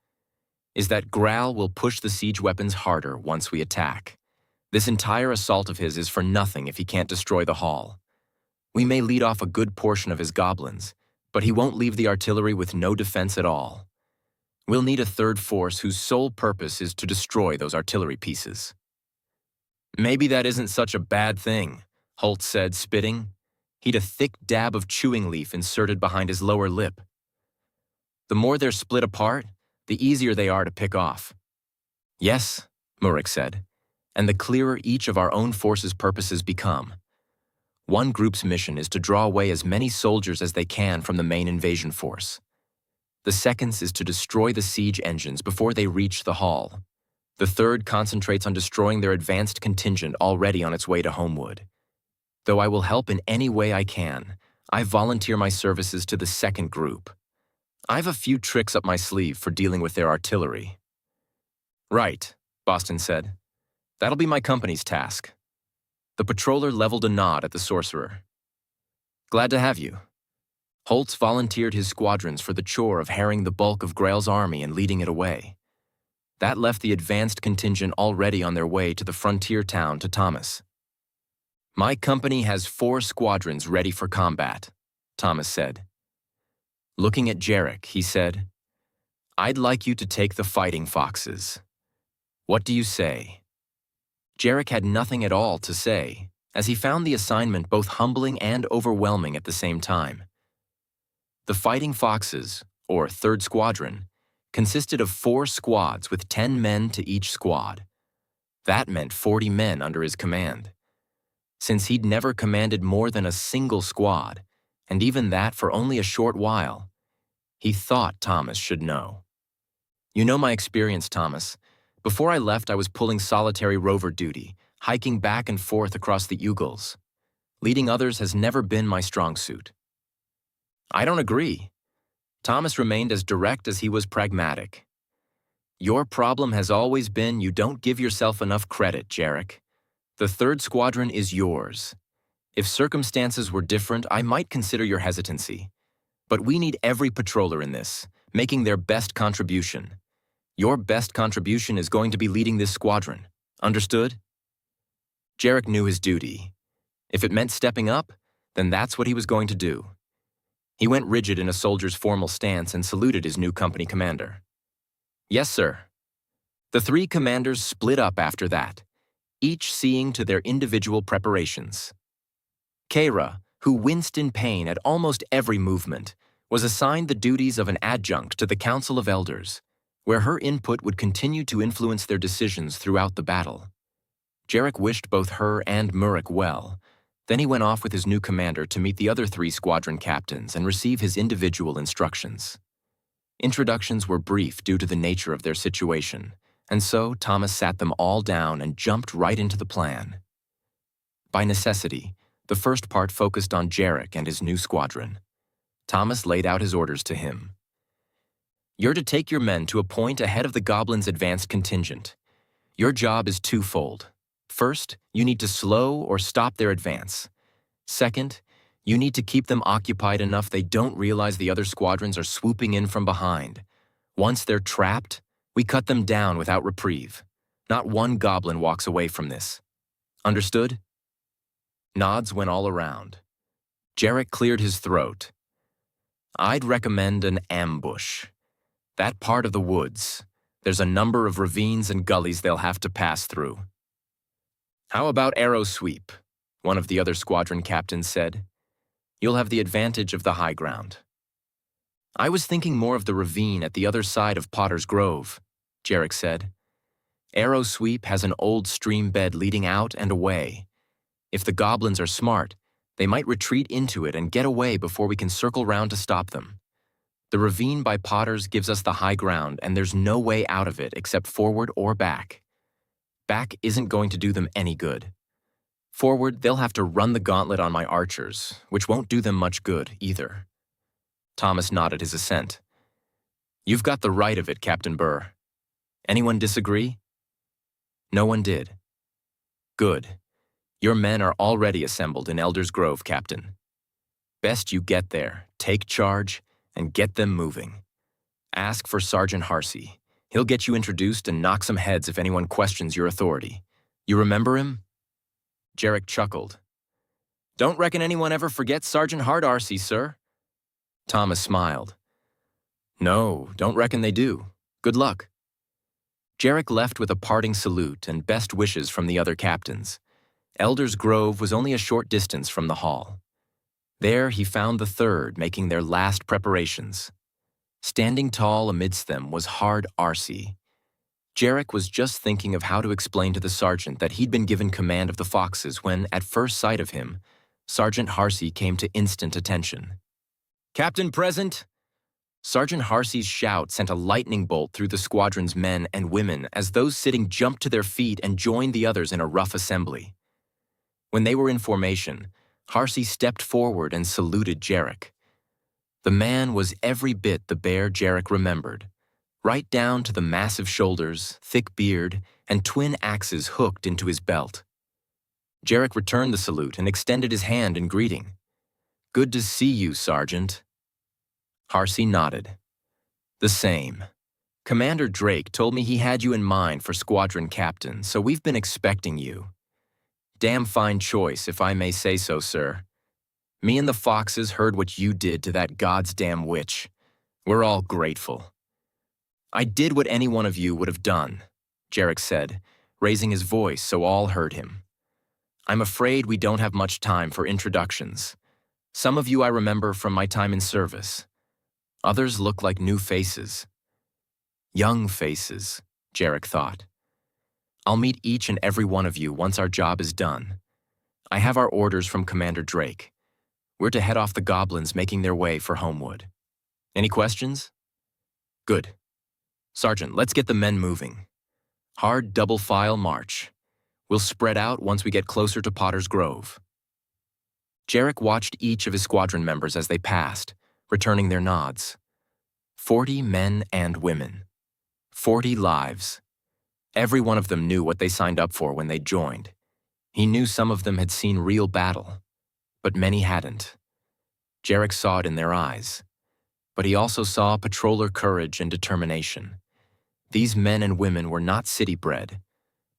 is that Graal will push the siege weapons harder once we attack. This entire assault of his is for nothing if he can't destroy the hall. We may lead off a good portion of his goblins, but he won't leave the artillery with no defense at all. We'll need a third force whose sole purpose is to destroy those artillery pieces." "Maybe that isn't such a bad thing," Holt said, spitting. He'd a thick dab of chewing leaf inserted behind his lower lip. "The more they're split apart, the easier they are to pick off." "Yes," Murik said, "and the clearer each of our own force's purposes become. One group's mission is to draw away as many soldiers as they can from the main invasion force. The second's is to destroy the siege engines before they reach the hall. The third concentrates on destroying their advanced contingent already on its way to Homewood. Though I will help in any way I can, I volunteer my services to the second group. I've a few tricks up my sleeve for dealing with their artillery." "Right," Boston said. "That'll be my company's task." The patroller leveled a nod at the sorcerer. "Glad to have you." Holtz volunteered his squadrons for the chore of harrying the bulk of Grail's army and leading it away. That left the advanced contingent already on their way to the frontier town to Thomas. "My company has 4 squadrons ready for combat," Thomas said. Looking at Jerrick, he said, "I'd like you to take the fighting foxes. What do you say?" Jerrick had nothing at all to say, as he found the assignment both humbling and overwhelming at the same time. The Fighting Foxes, or 3rd Squadron, consisted of 4 squads with 10 men to each squad. That meant 40 men under his command. Since he'd never commanded more than a single squad, and even that for only a short while, he thought Thomas should know. "You know my experience, Thomas. Before I left, I was pulling solitary rover duty, hiking back and forth across the Ugles. Leading others has never been my strong suit." "I don't agree." Thomas remained as direct as he was pragmatic. "Your problem has always been you don't give yourself enough credit, Jerrick. The 3rd Squadron is yours. If circumstances were different, I might consider your hesitancy. But we need every patroller in this, making their best contribution. Your best contribution is going to be leading this squadron. Understood?" Jerrick knew his duty. If it meant stepping up, then that's what he was going to do. He went rigid in a soldier's formal stance and saluted his new company commander. "Yes, sir." The 3 commanders split up after that, each seeing to their individual preparations. Kara, who winced in pain at almost every movement, was assigned the duties of an adjunct to the Council of Elders, where her input would continue to influence their decisions throughout the battle. Jerrick wished both her and Murik well. Then he went off with his new commander to meet the other 3 squadron captains and receive his individual instructions. Introductions were brief due to the nature of their situation, and so Thomas sat them all down and jumped right into the plan. By necessity, the first part focused on Jerrick and his new squadron. Thomas laid out his orders to him. "You're to take your men to a point ahead of the goblins' advanced contingent. Your job is twofold. First, you need to slow or stop their advance. Second, you need to keep them occupied enough they don't realize the other squadrons are swooping in from behind. Once they're trapped, we cut them down without reprieve. Not one goblin walks away from this. Understood?" Nods went all around. Jerrick cleared his throat. "I'd recommend an ambush. That part of the woods, there's a number of ravines and gullies they'll have to pass through." "How about arrow sweep?" one of the other squadron captains said. "You'll have the advantage of the high ground." "I was thinking more of the ravine at the other side of Potter's Grove," Jerrick said. "Arrow sweep has an old stream bed leading out and away. If the goblins are smart, they might retreat into it and get away before we can circle round to stop them. The ravine by Potter's gives us the high ground, and there's no way out of it except forward or back. Back isn't going to do them any good. Forward, they'll have to run the gauntlet on my archers, which won't do them much good either." Thomas nodded his assent. "You've got the right of it, Captain Bur. Anyone disagree?" No one did. "Good. Your men are already assembled in Elder's Grove, Captain. Best you get there, take charge, and get them moving. Ask for Sergeant Harsey. He'll get you introduced and knock some heads if anyone questions your authority. You remember him? Jerrick chuckled. Don't reckon anyone ever forgets Sergeant Hard Arcee, sir. Thomas smiled. No, don't reckon they do. Good luck. Jerrick left with a parting salute and best wishes from the other captains. Elder's Grove was only a short distance from the hall. There he found the third making their last preparations. Standing tall amidst them was Hard Arcee. Jerrick was just thinking of how to explain to the sergeant that he'd been given command of the foxes when, at first sight of him, Sergeant Arcee came to instant attention. Captain present! Sergeant Arcee's shout sent a lightning bolt through the squadron's men and women as those sitting jumped to their feet and joined the others in a rough assembly. When they were in formation, Arcee stepped forward and saluted Jerrick. The man was every bit the bear Jerrick remembered, right down to the massive shoulders, thick beard, and twin axes hooked into his belt. Jerrick returned the salute and extended his hand in greeting. Good to see you, Sergeant. Arcee nodded. The same. Commander Drake told me he had you in mind for squadron captain, so we've been expecting you. Damn fine choice, if I may say so, sir. Me and the foxes heard what you did to that goddamn witch. We're all grateful. I did what any one of you would have done, Jerrick said, raising his voice so all heard him. I'm afraid we don't have much time for introductions. Some of you I remember from my time in service. Others look like new faces. Young faces, Jerrick thought. I'll meet each and every one of you once our job is done. I have our orders from Commander Drake. We're to head off the goblins making their way for Homewood. Any questions? Good. Sergeant, let's get the men moving. Hard double file march. We'll spread out once we get closer to Potter's Grove. Jerrick watched each of his squadron members as they passed, returning their nods. 40 men and women. 40 lives. Every one of them knew what they signed up for when they joined. He knew some of them had seen real battle, but many hadn't. Jerrick saw it in their eyes. But he also saw patroller courage and determination. These men and women were not city-bred,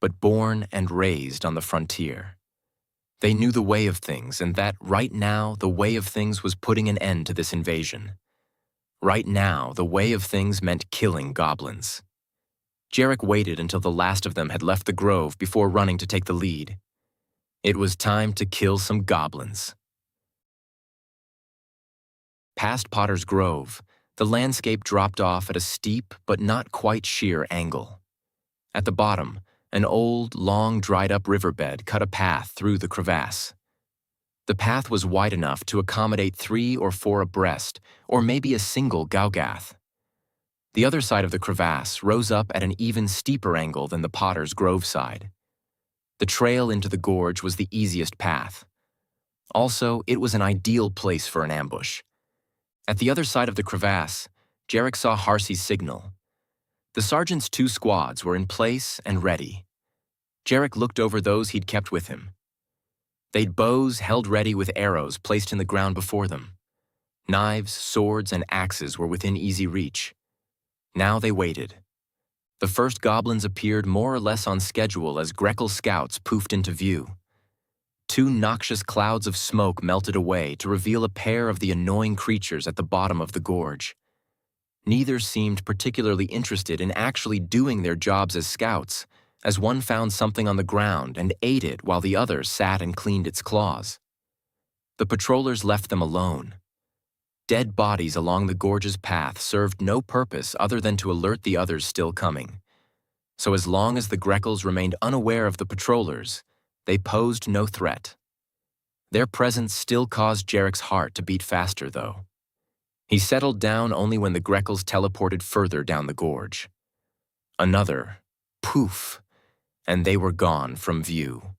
but born and raised on the frontier. They knew the way of things, and that right now the way of things was putting an end to this invasion. Right now, the way of things meant killing goblins. Jerrick waited until the last of them had left the grove before running to take the lead. It was time to kill some goblins. Past Potter's Grove, the landscape dropped off at a steep but not quite sheer angle. At the bottom, an old, long, dried-up riverbed cut a path through the crevasse. The path was wide enough to accommodate 3 or 4 abreast, or maybe a single Gaugath. The other side of the crevasse rose up at an even steeper angle than the Potter's Grove side. The trail into the gorge was the easiest path. Also, it was an ideal place for an ambush. At the other side of the crevasse, Jerrick saw Arcee's signal. The sergeant's 2 squads were in place and ready. Jerrick looked over those he'd kept with him. They'd bows held ready with arrows placed in the ground before them. Knives, swords, and axes were within easy reach. Now they waited. The first goblins appeared more or less on schedule as Greckle scouts poofed into view. 2 noxious clouds of smoke melted away to reveal a pair of the annoying creatures at the bottom of the gorge. Neither seemed particularly interested in actually doing their jobs as scouts, as one found something on the ground and ate it while the other sat and cleaned its claws. The patrollers left them alone. Dead bodies along the gorge's path served no purpose other than to alert the others still coming. So as long as the Greckles remained unaware of the patrollers, they posed no threat. Their presence still caused Jerrick's heart to beat faster, though. He settled down only when the Greckles teleported further down the gorge. Another poof, and they were gone from view.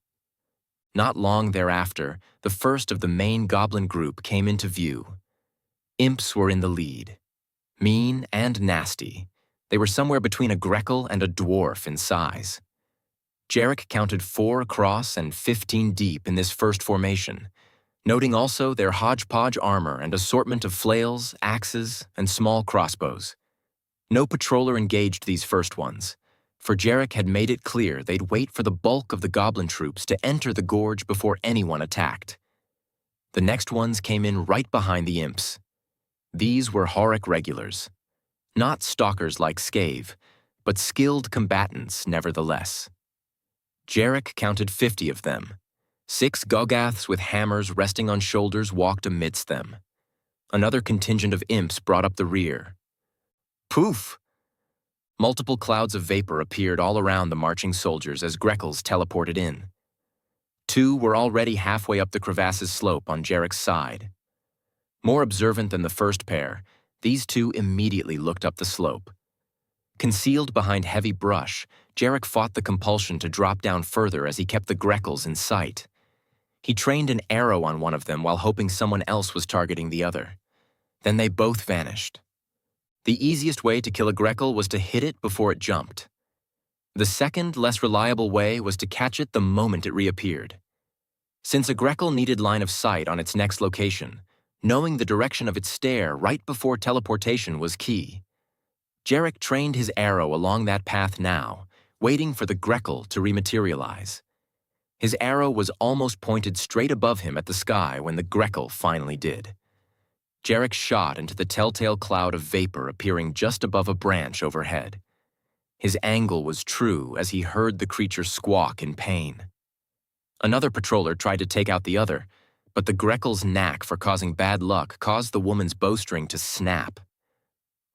Not long thereafter, the first of the main goblin group came into view. Imps were in the lead. Mean and nasty, they were somewhere between a Greckle and a dwarf in size. Jerrick counted 4 across and 15 deep in this first formation, noting also their hodgepodge armor and assortment of flails, axes, and small crossbows. No patroller engaged these first ones, for Jerrick had made it clear they'd wait for the bulk of the goblin troops to enter the gorge before anyone attacked. The next ones came in right behind the imps. These were Horic regulars, not stalkers like Scave, but skilled combatants nevertheless. Jerrick counted 50 of them. 6 Gogaths with hammers resting on shoulders walked amidst them. Another contingent of imps brought up the rear. Poof! Multiple clouds of vapor appeared all around the marching soldiers as Greckles teleported in. 2 were already halfway up the crevasse's slope on Jerrick's side. More observant than the first pair, these 2 immediately looked up the slope. Concealed behind heavy brush, Jerrick fought the compulsion to drop down further as he kept the Greckles in sight. He trained an arrow on one of them while hoping someone else was targeting the other. Then they both vanished. The easiest way to kill a Greckle was to hit it before it jumped. The second, less reliable way was to catch it the moment it reappeared. Since a Greckle needed line of sight on its next location, knowing the direction of its stare right before teleportation was key. Jerrick trained his arrow along that path now, waiting for the Greckle to rematerialize. His arrow was almost pointed straight above him at the sky when the Greckle finally did. Jerrick shot into the telltale cloud of vapor appearing just above a branch overhead. His angle was true as he heard the creature squawk in pain. Another patroller tried to take out the other, but the Greckle's knack for causing bad luck caused the woman's bowstring to snap.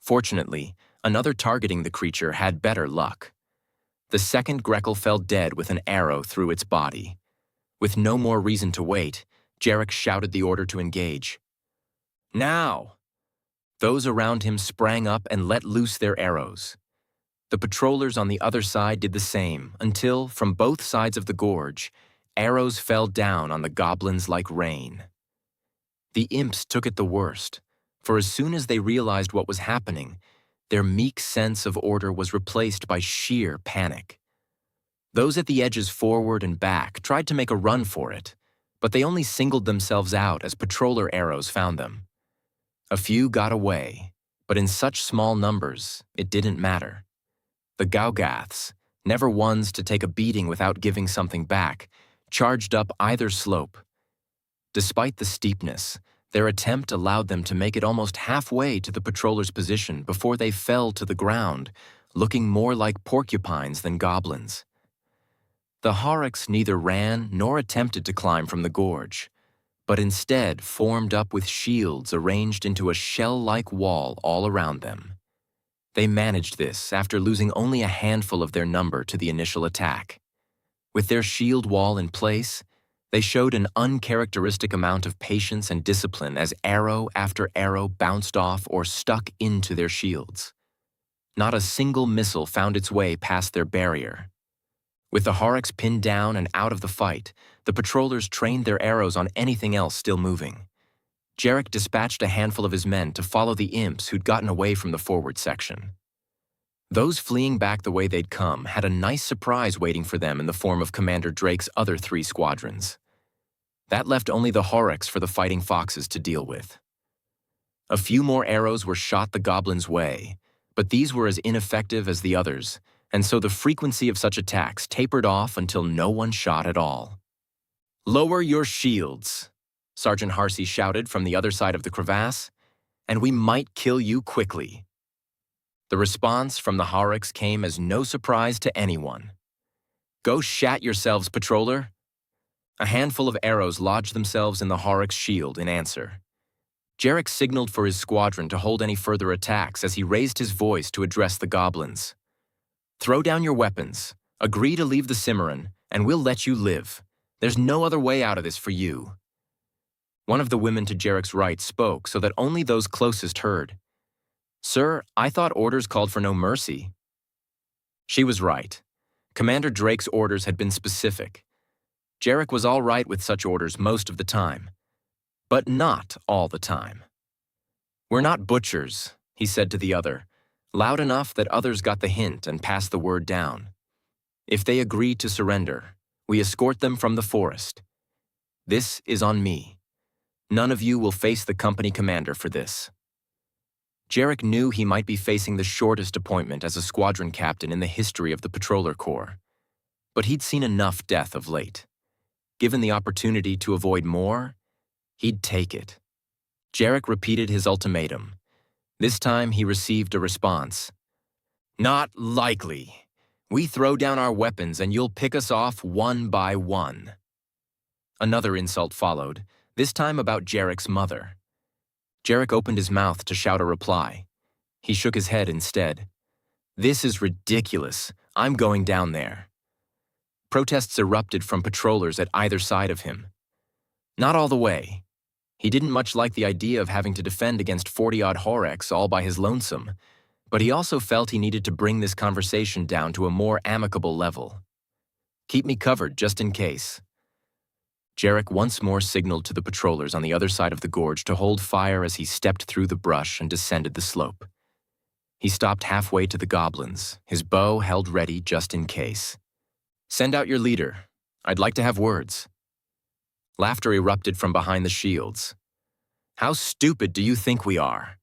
Fortunately, another targeting the creature had better luck. The second Greckle fell dead with an arrow through its body. With no more reason to wait, Jerrick shouted the order to engage. Now! Those around him sprang up and let loose their arrows. The patrollers on the other side did the same until, from both sides of the gorge, arrows fell down on the goblins like rain. The imps took it the worst, for as soon as they realized what was happening, their meek sense of order was replaced by sheer panic. Those at the edges forward and back tried to make a run for it, but they only singled themselves out as patroller arrows found them. A few got away, but in such small numbers, it didn't matter. The Gogaths, never ones to take a beating without giving something back, charged up either slope. Despite the steepness, their attempt allowed them to make it almost halfway to the patroller's position before they fell to the ground, looking more like porcupines than goblins. The Horics neither ran nor attempted to climb from the gorge, but instead formed up with shields arranged into a shell-like wall all around them. They managed this after losing only a handful of their number to the initial attack. With their shield wall in place, they showed an uncharacteristic amount of patience and discipline as arrow after arrow bounced off or stuck into their shields. Not a single missile found its way past their barrier. With the Horics pinned down and out of the fight, the patrollers trained their arrows on anything else still moving. Jerrick dispatched a handful of his men to follow the imps who'd gotten away from the forward section. Those fleeing back the way they'd come had a nice surprise waiting for them in the form of Commander Drake's other 3 squadrons. That left only the Horics for the fighting foxes to deal with. A few more arrows were shot the goblins' way, but these were as ineffective as the others, and so the frequency of such attacks tapered off until no one shot at all. "Lower your shields," Sergeant Harsey shouted from the other side of the crevasse, "and we might kill you quickly." The response from the Horics came as no surprise to anyone. "Go shat yourselves, patroller." A handful of arrows lodged themselves in the Horic's shield in answer. Jerrick signaled for his squadron to hold any further attacks as he raised his voice to address the goblins. "Throw down your weapons, agree to leave the Simmaron, and we'll let you live. There's no other way out of this for you." One of the women to Jerrick's right spoke so that only those closest heard. "Sir, I thought orders called for no mercy." She was right. Commander Drake's orders had been specific. Jerrick was all right with such orders most of the time, but not all the time. "We're not butchers," he said to the other, loud enough that others got the hint and passed the word down. "If they agree to surrender, we escort them from the forest. This is on me. None of you will face the company commander for this." Jerrick knew he might be facing the shortest appointment as a squadron captain in the history of the Patroller Corps. But he'd seen enough death of late. Given the opportunity to avoid more, he'd take it. Jerrick repeated his ultimatum. This time he received a response. "Not likely. We throw down our weapons and you'll pick us off one by one." Another insult followed, this time about Jerrick's mother. Jerrick opened his mouth to shout a reply. He shook his head instead. "This is ridiculous. I'm going down there." Protests erupted from patrollers at either side of him. Not all the way. He didn't much like the idea of having to defend against 40-odd Horecs all by his lonesome, but he also felt he needed to bring this conversation down to a more amicable level. "Keep me covered, just in case." Jerrick once more signaled to the patrollers on the other side of the gorge to hold fire as he stepped through the brush and descended the slope. He stopped halfway to the goblins, his bow held ready just in case. "Send out your leader. I'd like to have words." Laughter erupted from behind the shields. "How stupid do you think we are?"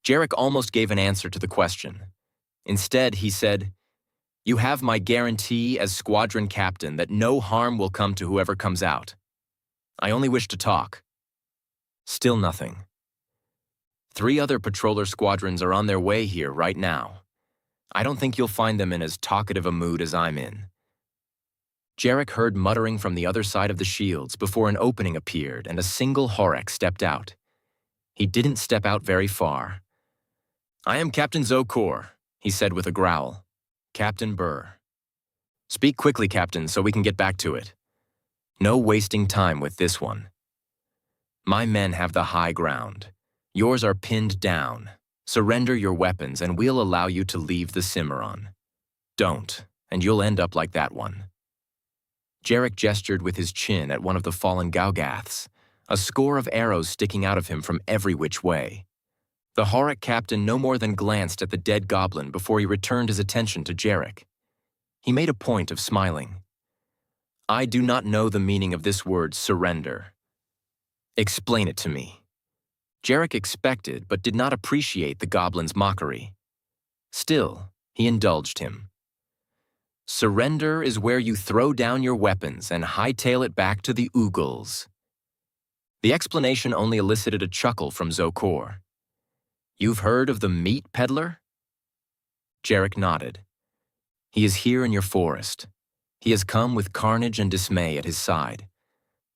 Jerrick almost gave an answer to the question. Instead, he said, "You have my guarantee as squadron captain that no harm will come to whoever comes out. I only wish to talk." Still nothing. 3 other patroller squadrons are on their way here right now. I don't think you'll find them in as talkative a mood as I'm in. Jerrick heard muttering from the other side of the shields before an opening appeared and a single Horek stepped out. He didn't step out very far. "I am Captain Zokor," he said with a growl. "Captain Bur." "Speak quickly, Captain, so we can get back to it. No wasting time with this one. My men have the high ground. Yours are pinned down. Surrender your weapons and we'll allow you to leave the Simmaron. Don't, and you'll end up like that one." Jerrick gestured with his chin at one of the fallen Gaugaths, a score of arrows sticking out of him from every which way. The Horek captain no more than glanced at the dead goblin before he returned his attention to Jerrick. He made a point of smiling. "I do not know the meaning of this word, surrender." "Explain it to me." Jerrick expected but did not appreciate the goblin's mockery. Still, he indulged him. "Surrender is where you throw down your weapons and hightail it back to the Oogles." The explanation only elicited a chuckle from Zokor. "You've heard of the meat peddler?" Jerrick nodded. "He is here in your forest. He has come with carnage and dismay at his side.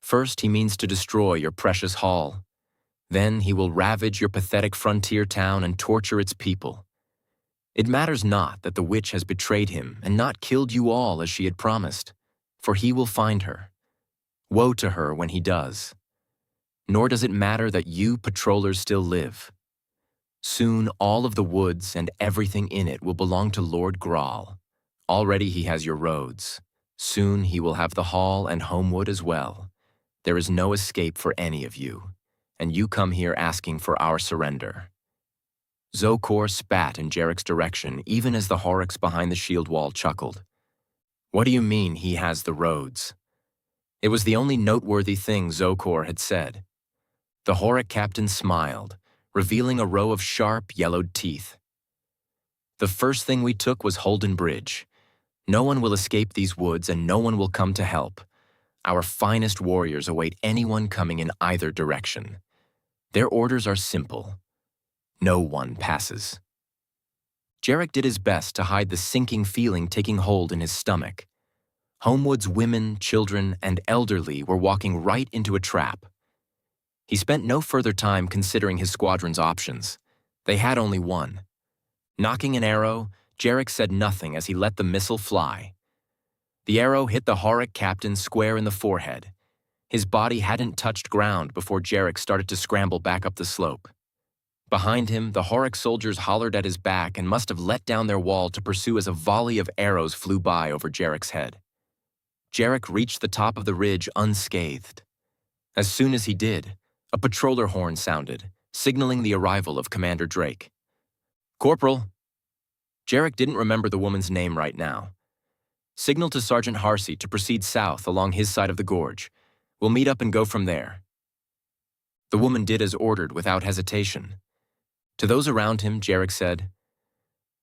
First, he means to destroy your precious hall. Then he will ravage your pathetic frontier town and torture its people. It matters not that the witch has betrayed him and not killed you all as she had promised, for he will find her. Woe to her when he does. Nor does it matter that you patrollers still live. Soon all of the woods and everything in it will belong to Lord Grawl. Already he has your roads. Soon he will have the hall and Homewood as well. There is no escape for any of you, and you come here asking for our surrender." Zokor spat in Jerrick's direction even as the Horeks behind the shield wall chuckled. "What do you mean he has the roads?" It was the only noteworthy thing Zokor had said. The Horek captain smiled, revealing a row of sharp, yellowed teeth. "The first thing we took was Holden Bridge. No one will escape these woods and no one will come to help. Our finest warriors await anyone coming in either direction. Their orders are simple. No one passes." Jerrick did his best to hide the sinking feeling taking hold in his stomach. Homewood's women, children, and elderly were walking right into a trap. He spent no further time considering his squadron's options. They had only one. Knocking an arrow, Jerrick said nothing as he let the missile fly. The arrow hit the Horek captain square in the forehead. His body hadn't touched ground before Jerrick started to scramble back up the slope. Behind him, the Horek soldiers hollered at his back and must have let down their wall to pursue as a volley of arrows flew by over Jerrick's head. Jerrick reached the top of the ridge unscathed. As soon as he did, a patroller horn sounded, signaling the arrival of Commander Drake. "Corporal." Jerrick didn't remember the woman's name right now. "Signal to Sergeant Harsey to proceed south along his side of the gorge. We'll meet up and go from there." The woman did as ordered without hesitation. To those around him, Jerrick said,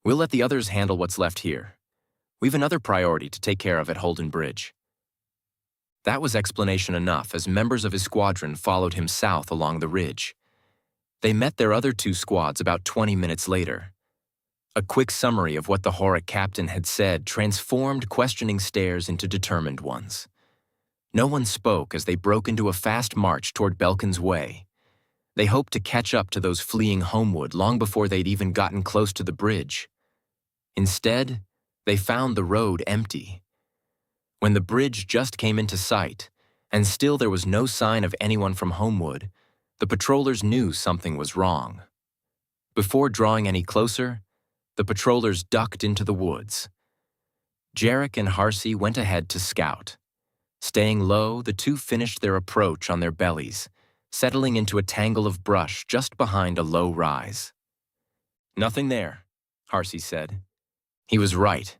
"We'll let the others handle what's left here. We've another priority to take care of at Holden Bridge." That was explanation enough as members of his squadron followed him south along the ridge. They met their other two squads about 20 minutes later. A quick summary of what the Horic captain had said transformed questioning stares into determined ones. No one spoke as they broke into a fast march toward Belkin's Way. They hoped to catch up to those fleeing homeward long before they'd even gotten close to the bridge. Instead, they found the road empty. When the bridge just came into sight, and still there was no sign of anyone from Homewood, the patrollers knew something was wrong. Before drawing any closer, the patrollers ducked into the woods. Jerrick and Harsey went ahead to scout. Staying low, the two finished their approach on their bellies, settling into a tangle of brush just behind a low rise. "Nothing there," Harsey said. He was right.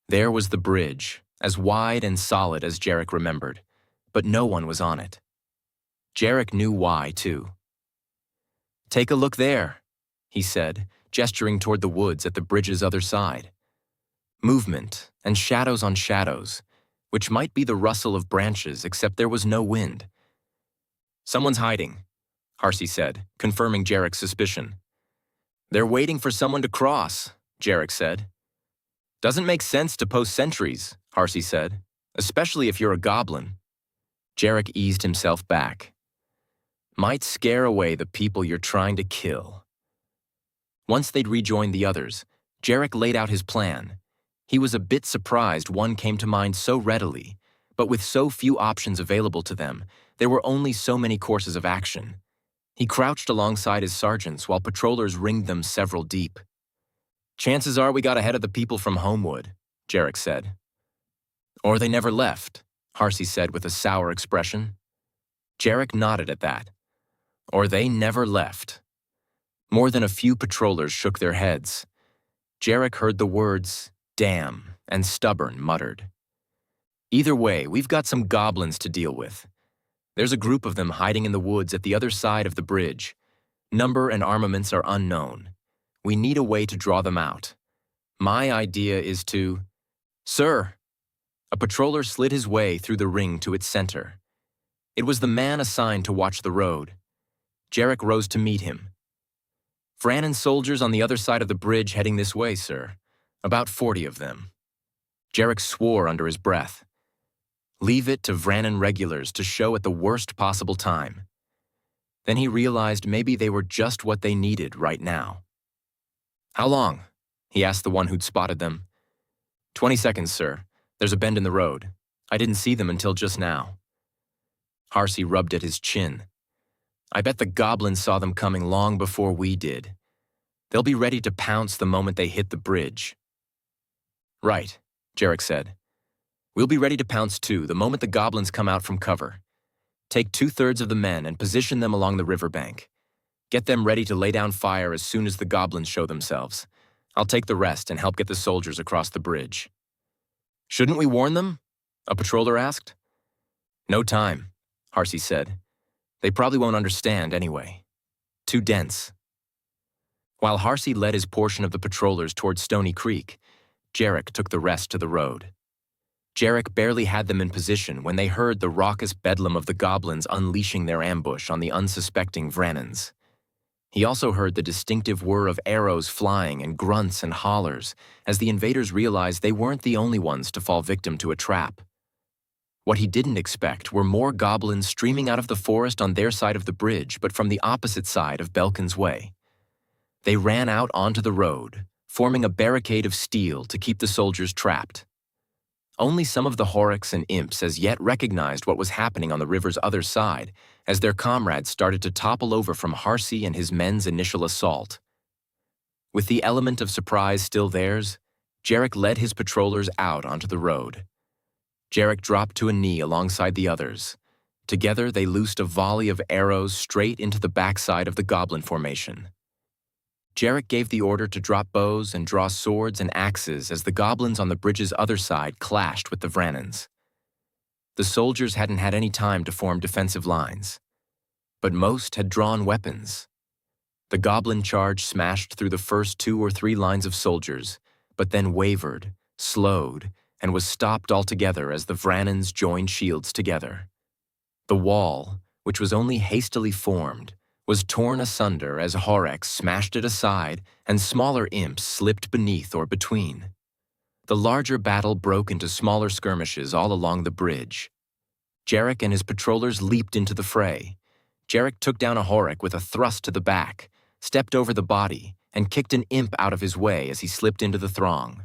There was the bridge, as wide and solid as Jerrick remembered, but no one was on it. Jerrick knew why, too. "Take a look there," he said, gesturing toward the woods at the bridge's other side. Movement and shadows on shadows, which might be the rustle of branches except there was no wind. "Someone's hiding," Harsey said, confirming Jerrick's suspicion. "They're waiting for someone to cross," Jerrick said. "Doesn't make sense to post sentries," Harsey said, "especially if you're a goblin." Jerrick eased himself back. "Might scare away the people you're trying to kill." Once they'd rejoined the others, Jerrick laid out his plan. He was a bit surprised one came to mind so readily, but with so few options available to them, there were only so many courses of action. He crouched alongside his sergeants while patrollers ringed them several deep. "Chances are we got ahead of the people from Homewood," Jerrick said. "Or they never left," Harsey said with a sour expression. Jerrick nodded at that. "Or they never left." More than a few patrollers shook their heads. Jerrick heard the words, "damn," and "stubborn" muttered. "Either way, we've got some goblins to deal with. There's a group of them hiding in the woods at the other side of the bridge. Number and armaments are unknown. We need a way to draw them out. My idea is to—" "Sir!" A patroller slid his way through the ring to its center. It was the man assigned to watch the road. Jerrick rose to meet him. "Vrannan soldiers on the other side of the bridge heading this way, sir. About 40 of them." Jerrick swore under his breath. Leave it to Vrannan regulars to show at the worst possible time. Then he realized maybe they were just what they needed right now. "How long?" he asked the one who'd spotted them. 20 seconds, sir. There's a bend in the road. I didn't see them until just now." Harsey rubbed at his chin. "I bet the goblins saw them coming long before we did. They'll be ready to pounce the moment they hit the bridge." "Right," Jerrick said. "We'll be ready to pounce too the moment the goblins come out from cover. Take 2/3 of the men and position them along the riverbank. Get them ready to lay down fire as soon as the goblins show themselves. I'll take the rest and help get the soldiers across the bridge." "Shouldn't we warn them?" a patroller asked. "No time," Harsey said. "They probably won't understand anyway. Too dense." While Harsey led his portion of the patrollers toward Stony Creek, Jerrick took the rest to the road. Jerrick barely had them in position when they heard the raucous bedlam of the goblins unleashing their ambush on the unsuspecting Vrannans. He also heard the distinctive whir of arrows flying and grunts and hollers as the invaders realized they weren't the only ones to fall victim to a trap. What he didn't expect were more goblins streaming out of the forest on their side of the bridge, but from the opposite side of Belkin's Way. They ran out onto the road, forming a barricade of steel to keep the soldiers trapped. Only some of the Horics and Imps as yet recognized what was happening on the river's other side as their comrades started to topple over from Harsey and his men's initial assault. With the element of surprise still theirs, Jerrick led his patrollers out onto the road. Jerrick dropped to a knee alongside the others. Together, they loosed a volley of arrows straight into the backside of the goblin formation. Jerrick gave the order to drop bows and draw swords and axes as the goblins on the bridge's other side clashed with the Vrannans. The soldiers hadn't had any time to form defensive lines, but most had drawn weapons. The goblin charge smashed through the first 2 or 3 lines of soldiers, but then wavered, slowed, and was stopped altogether as the Vrannans joined shields together. The wall, which was only hastily formed, was torn asunder as Horex smashed it aside and smaller imps slipped beneath or between. The larger battle broke into smaller skirmishes all along the bridge. Jerrick and his patrollers leaped into the fray. Jerrick took down a Horex with a thrust to the back, stepped over the body, and kicked an imp out of his way as he slipped into the throng.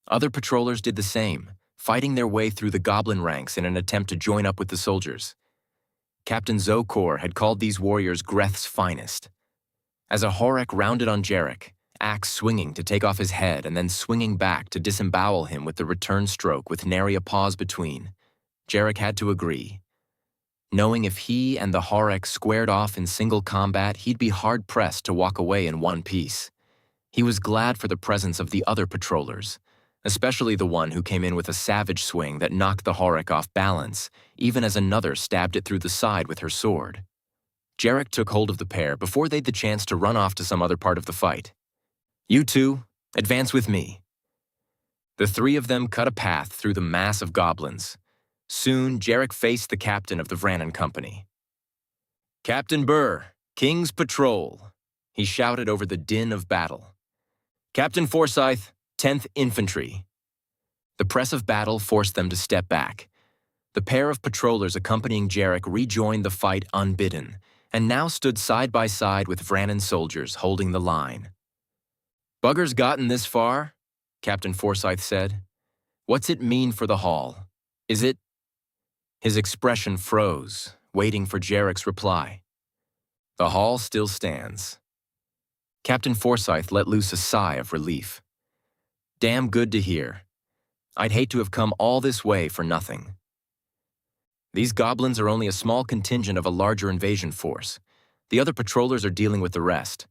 Other patrollers did the same, fighting their way through the goblin ranks in an attempt to join up with the soldiers. Captain Zokor had called these warriors Greth's finest. As a Horex rounded on Jerrick, axe swinging to take off his head and then swinging back to disembowel him with the return stroke with nary a pause between, Jerrick had to agree. Knowing if he and the Horex squared off in single combat, he'd be hard-pressed to walk away in one piece. He was glad for the presence of the other patrollers, especially the one who came in with a savage swing that knocked the Horex off balance, even as another stabbed it through the side with her sword. Jerrick took hold of the pair before they'd the chance to run off to some other part of the fight. "You two, advance with me." The 3 of them cut a path through the mass of goblins. Soon, Jerrick faced the captain of the Vrannan company. "Captain Bur, King's Patrol," he shouted over the din of battle. "Captain Forsyth, 10th Infantry." The press of battle forced them to step back. The pair of patrollers accompanying Jerrick rejoined the fight unbidden, and now stood side by side with Vrannan soldiers holding the line. "Bugger's gotten this far," Captain Forsyth said. "What's it mean for the Hall? Is it—" His expression froze, waiting for Jerrick's reply. "The Hall still stands." Captain Forsyth let loose a sigh of relief. "Damn good to hear. I'd hate to have come all this way for nothing. These goblins are only a small contingent of a larger invasion force. The other patrollers are dealing with the rest.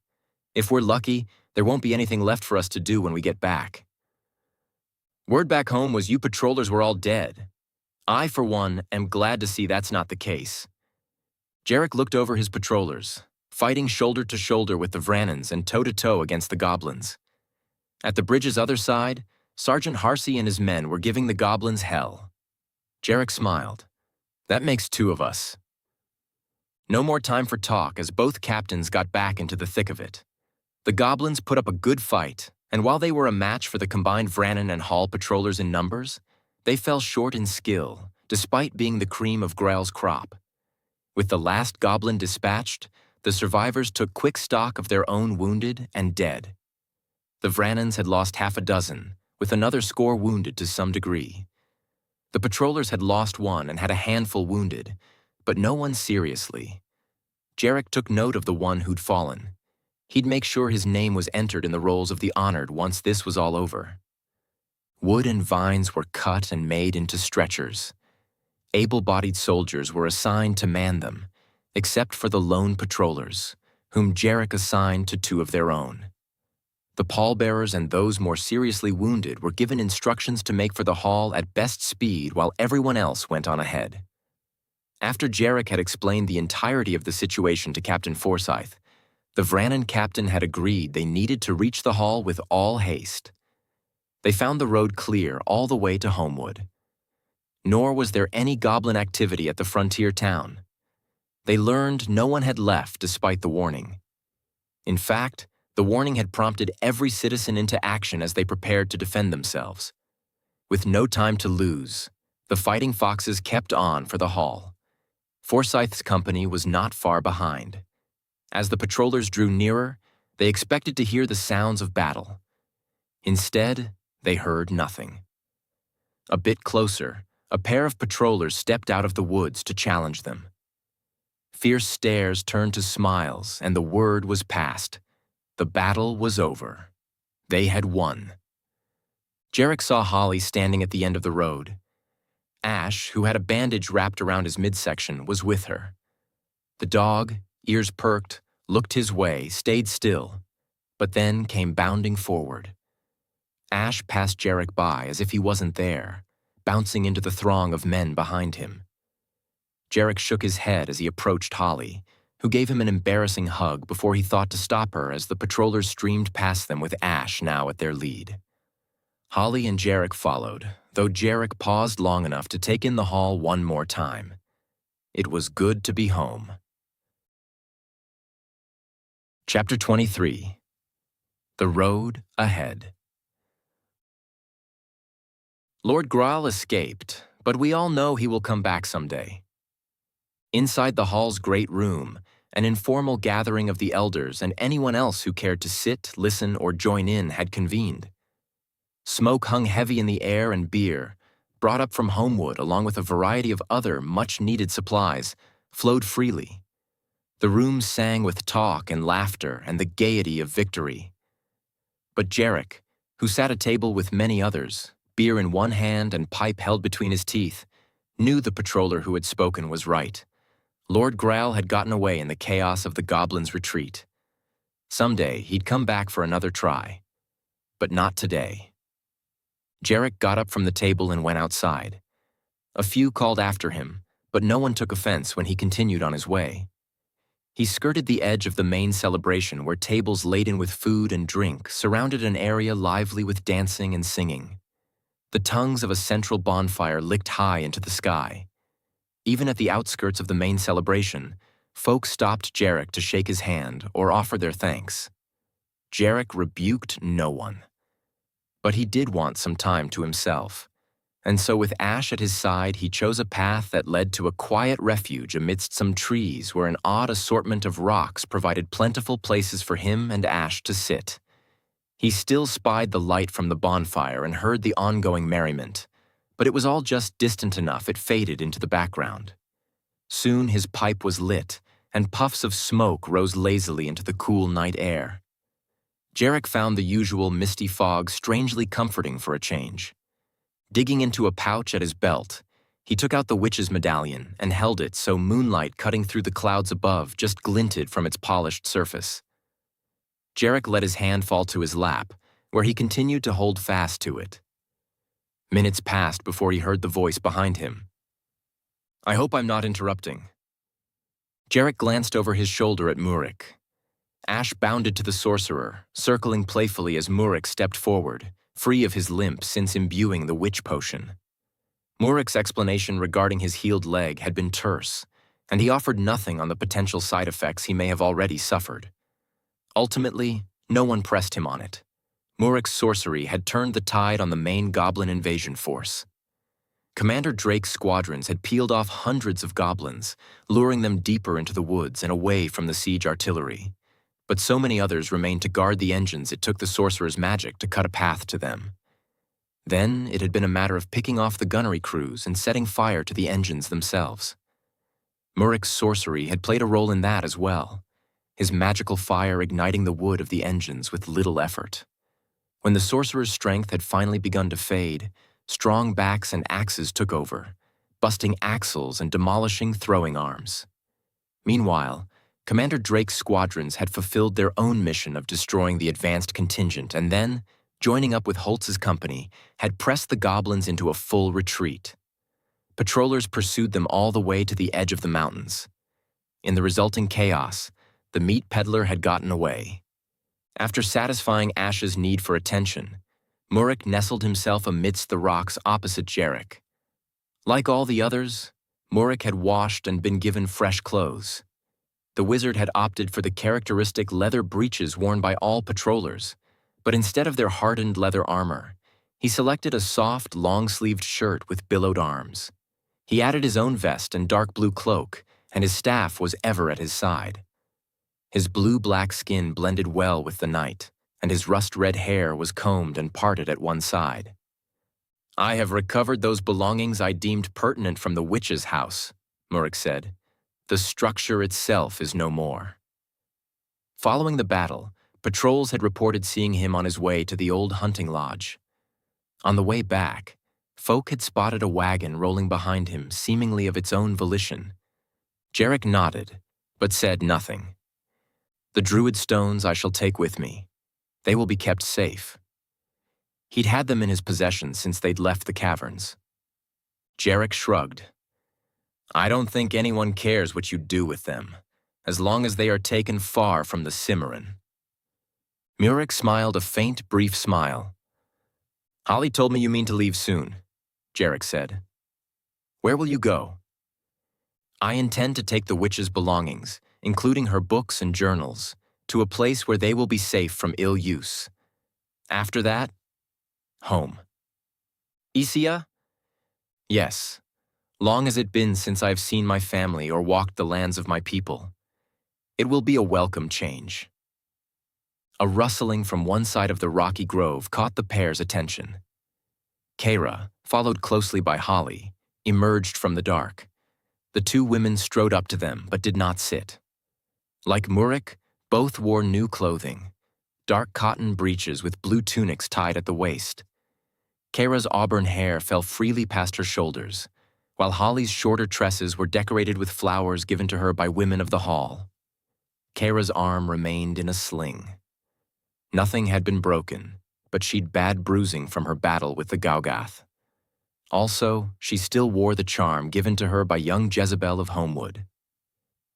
If we're lucky, there won't be anything left for us to do when we get back. Word back home was you patrollers were all dead. I, for one, am glad to see that's not the case." Jerrick looked over his patrollers, fighting shoulder to shoulder with the Vrannans and toe-to-toe against the goblins. At the bridge's other side, Sergeant Harsey and his men were giving the goblins hell. Jerrick smiled. "That makes 2 of us." No more time for talk as both captains got back into the thick of it. The goblins put up a good fight, and while they were a match for the combined Vrannan and Hall patrollers in numbers, they fell short in skill, despite being the cream of Grail's crop. With the last goblin dispatched, the survivors took quick stock of their own wounded and dead. The Vrannans had lost half a dozen, with another score wounded to some degree. The patrollers had lost 1 and had a handful wounded, but no one seriously. Jerrick took note of the one who'd fallen. He'd make sure his name was entered in the rolls of the honored once this was all over. Wood and vines were cut and made into stretchers. Able-bodied soldiers were assigned to man them, except for the lone patrollers, whom Jerrick assigned to 2 of their own. The pallbearers and those more seriously wounded were given instructions to make for the Hall at best speed while everyone else went on ahead. After Jerrick had explained the entirety of the situation to Captain Forsyth, the Vrannan captain had agreed they needed to reach the Hall with all haste. They found the road clear all the way to Homewood. Nor was there any goblin activity at the frontier town. They learned no one had left despite the warning. In fact, the warning had prompted every citizen into action as they prepared to defend themselves. With no time to lose, the Fighting Foxes kept on for the Hall. Forsyth's company was not far behind. As the patrollers drew nearer, they expected to hear the sounds of battle. Instead, they heard nothing. A bit closer, a pair of patrollers stepped out of the woods to challenge them. Fierce stares turned to smiles, and the word was passed. The battle was over. They had won. Jerrick saw Holly standing at the end of the road. Ash, who had a bandage wrapped around his midsection, was with her. The dog, ears perked, looked his way, stayed still, but then came bounding forward. Ash passed Jerrick by as if he wasn't there, bouncing into the throng of men behind him. Jerrick shook his head as he approached Holly, who gave him an embarrassing hug before he thought to stop her as the patrollers streamed past them with Ash now at their lead. Holly and Jerrick followed, though Jerrick paused long enough to take in the hall one more time. It was good to be home. Chapter 23. The Road Ahead. Lord Graal escaped, but we all know he will come back someday. Inside the hall's great room, an informal gathering of the elders and anyone else who cared to sit, listen, or join in had convened. Smoke hung heavy in the air, and beer, brought up from Homewood along with a variety of other much-needed supplies, flowed freely. The room sang with talk and laughter and the gaiety of victory. But Jerrick, who sat at table with many others, beer in one hand and pipe held between his teeth, knew the patroller who had spoken was right. Lord Graal had gotten away in the chaos of the goblins' retreat. Someday he'd come back for another try. But not today. Jerrick got up from the table and went outside. A few called after him, but no one took offense when he continued on his way. He skirted the edge of the main celebration where tables laden with food and drink surrounded an area lively with dancing and singing. The tongues of a central bonfire licked high into the sky. Even at the outskirts of the main celebration, folk stopped Jerrick to shake his hand or offer their thanks. Jerrick rebuked no one. But he did want some time to himself, and so with Ash at his side he chose a path that led to a quiet refuge amidst some trees where an odd assortment of rocks provided plentiful places for him and Ash to sit. He still spied the light from the bonfire and heard the ongoing merriment, but it was all just distant enough it faded into the background. Soon his pipe was lit, and puffs of smoke rose lazily into the cool night air. Jerrick found the usual misty fog strangely comforting for a change. Digging into a pouch at his belt, he took out the witch's medallion and held it so moonlight cutting through the clouds above just glinted from its polished surface. Jerrick let his hand fall to his lap, where he continued to hold fast to it. Minutes passed before he heard the voice behind him. "I hope I'm not interrupting." Jerrick glanced over his shoulder at Murik. Ash bounded to the sorcerer, circling playfully as Murik stepped forward, free of his limp since imbuing the witch potion. Murik's explanation regarding his healed leg had been terse, and he offered nothing on the potential side effects he may have already suffered. Ultimately, no one pressed him on it. Murik's sorcery had turned the tide on the main goblin invasion force. Commander Drake's squadrons had peeled off hundreds of goblins, luring them deeper into the woods and away from the siege artillery. But so many others remained to guard the engines it took the sorcerer's magic to cut a path to them. Then it had been a matter of picking off the gunnery crews and setting fire to the engines themselves. Murik's sorcery had played a role in that as well, his magical fire igniting the wood of the engines with little effort. When the sorcerer's strength had finally begun to fade, strong backs and axes took over, busting axles and demolishing throwing arms. Meanwhile, Commander Drake's squadrons had fulfilled their own mission of destroying the advanced contingent and then, joining up with Holtz's company, had pressed the goblins into a full retreat. Patrollers pursued them all the way to the edge of the mountains. In the resulting chaos, the meat peddler had gotten away. After satisfying Ash's need for attention, Murik nestled himself amidst the rocks opposite Jerrick. Like all the others, Murik had washed and been given fresh clothes. The wizard had opted for the characteristic leather breeches worn by all patrollers, but instead of their hardened leather armor, he selected a soft, long-sleeved shirt with billowed arms. He added his own vest and dark blue cloak, and his staff was ever at his side. His blue-black skin blended well with the night, and his rust-red hair was combed and parted at one side. "I have recovered those belongings I deemed pertinent from the witch's house," Murik said. "The structure itself is no more." Following the battle, patrols had reported seeing him on his way to the old hunting lodge. On the way back, folk had spotted a wagon rolling behind him, seemingly of its own volition. Jerrick nodded, but said nothing. "The druid stones I shall take with me. They will be kept safe." He'd had them in his possession since they'd left the caverns. Jerrick shrugged. "I don't think anyone cares what you do with them. as long as they are taken far from the Simmaron. Murik smiled a faint, brief smile. Holly told me you mean to leave soon, Jerrick said. Where will you go? I intend to take the witch's belongings, including her books and journals, to a place where they will be safe from ill use. After that, home. Isia? Yes, long has it been since I have seen my family or walked the lands of my people. It will be a welcome change. A rustling from one side of the rocky grove caught the pair's attention. Kara, followed closely by Holly, emerged from the dark. The two women strode up to them but did not sit. Like Murik, both wore new clothing, dark cotton breeches with blue tunics tied at the waist. Kara's auburn hair fell freely past her shoulders, while Holly's shorter tresses were decorated with flowers given to her by women of the hall. Kara's arm remained in a sling. Nothing had been broken, but she'd bad bruising from her battle with the Gaugath. Also, she still wore the charm given to her by young Jezebel of Homewood.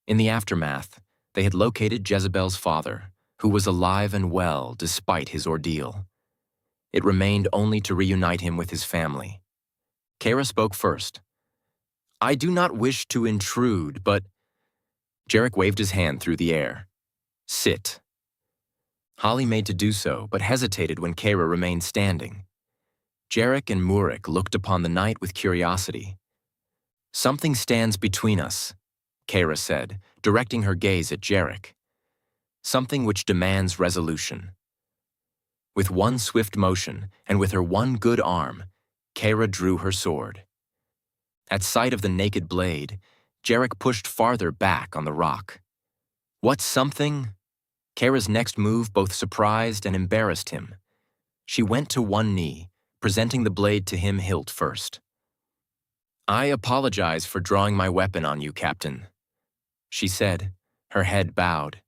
In the aftermath, they had located Jezebel's father, who was alive and well despite his ordeal. It remained only to reunite him with his family. Kara spoke first. I do not wish to intrude, but... Jerrick waved his hand through the air. Sit. Holly made to do so, but hesitated when Kara remained standing. Jerrick and Murik looked upon the night with curiosity. Something stands between us, Kara said, directing her gaze at Jerrick. Something which demands resolution. With one swift motion, and with her one good arm, Kara drew her sword. At sight of the naked blade, Jerrick pushed farther back on the rock. What something? Kara's next move both surprised and embarrassed him. She went to one knee, presenting the blade to him hilt first. I apologize for drawing my weapon on you, Captain, she said, her head bowed.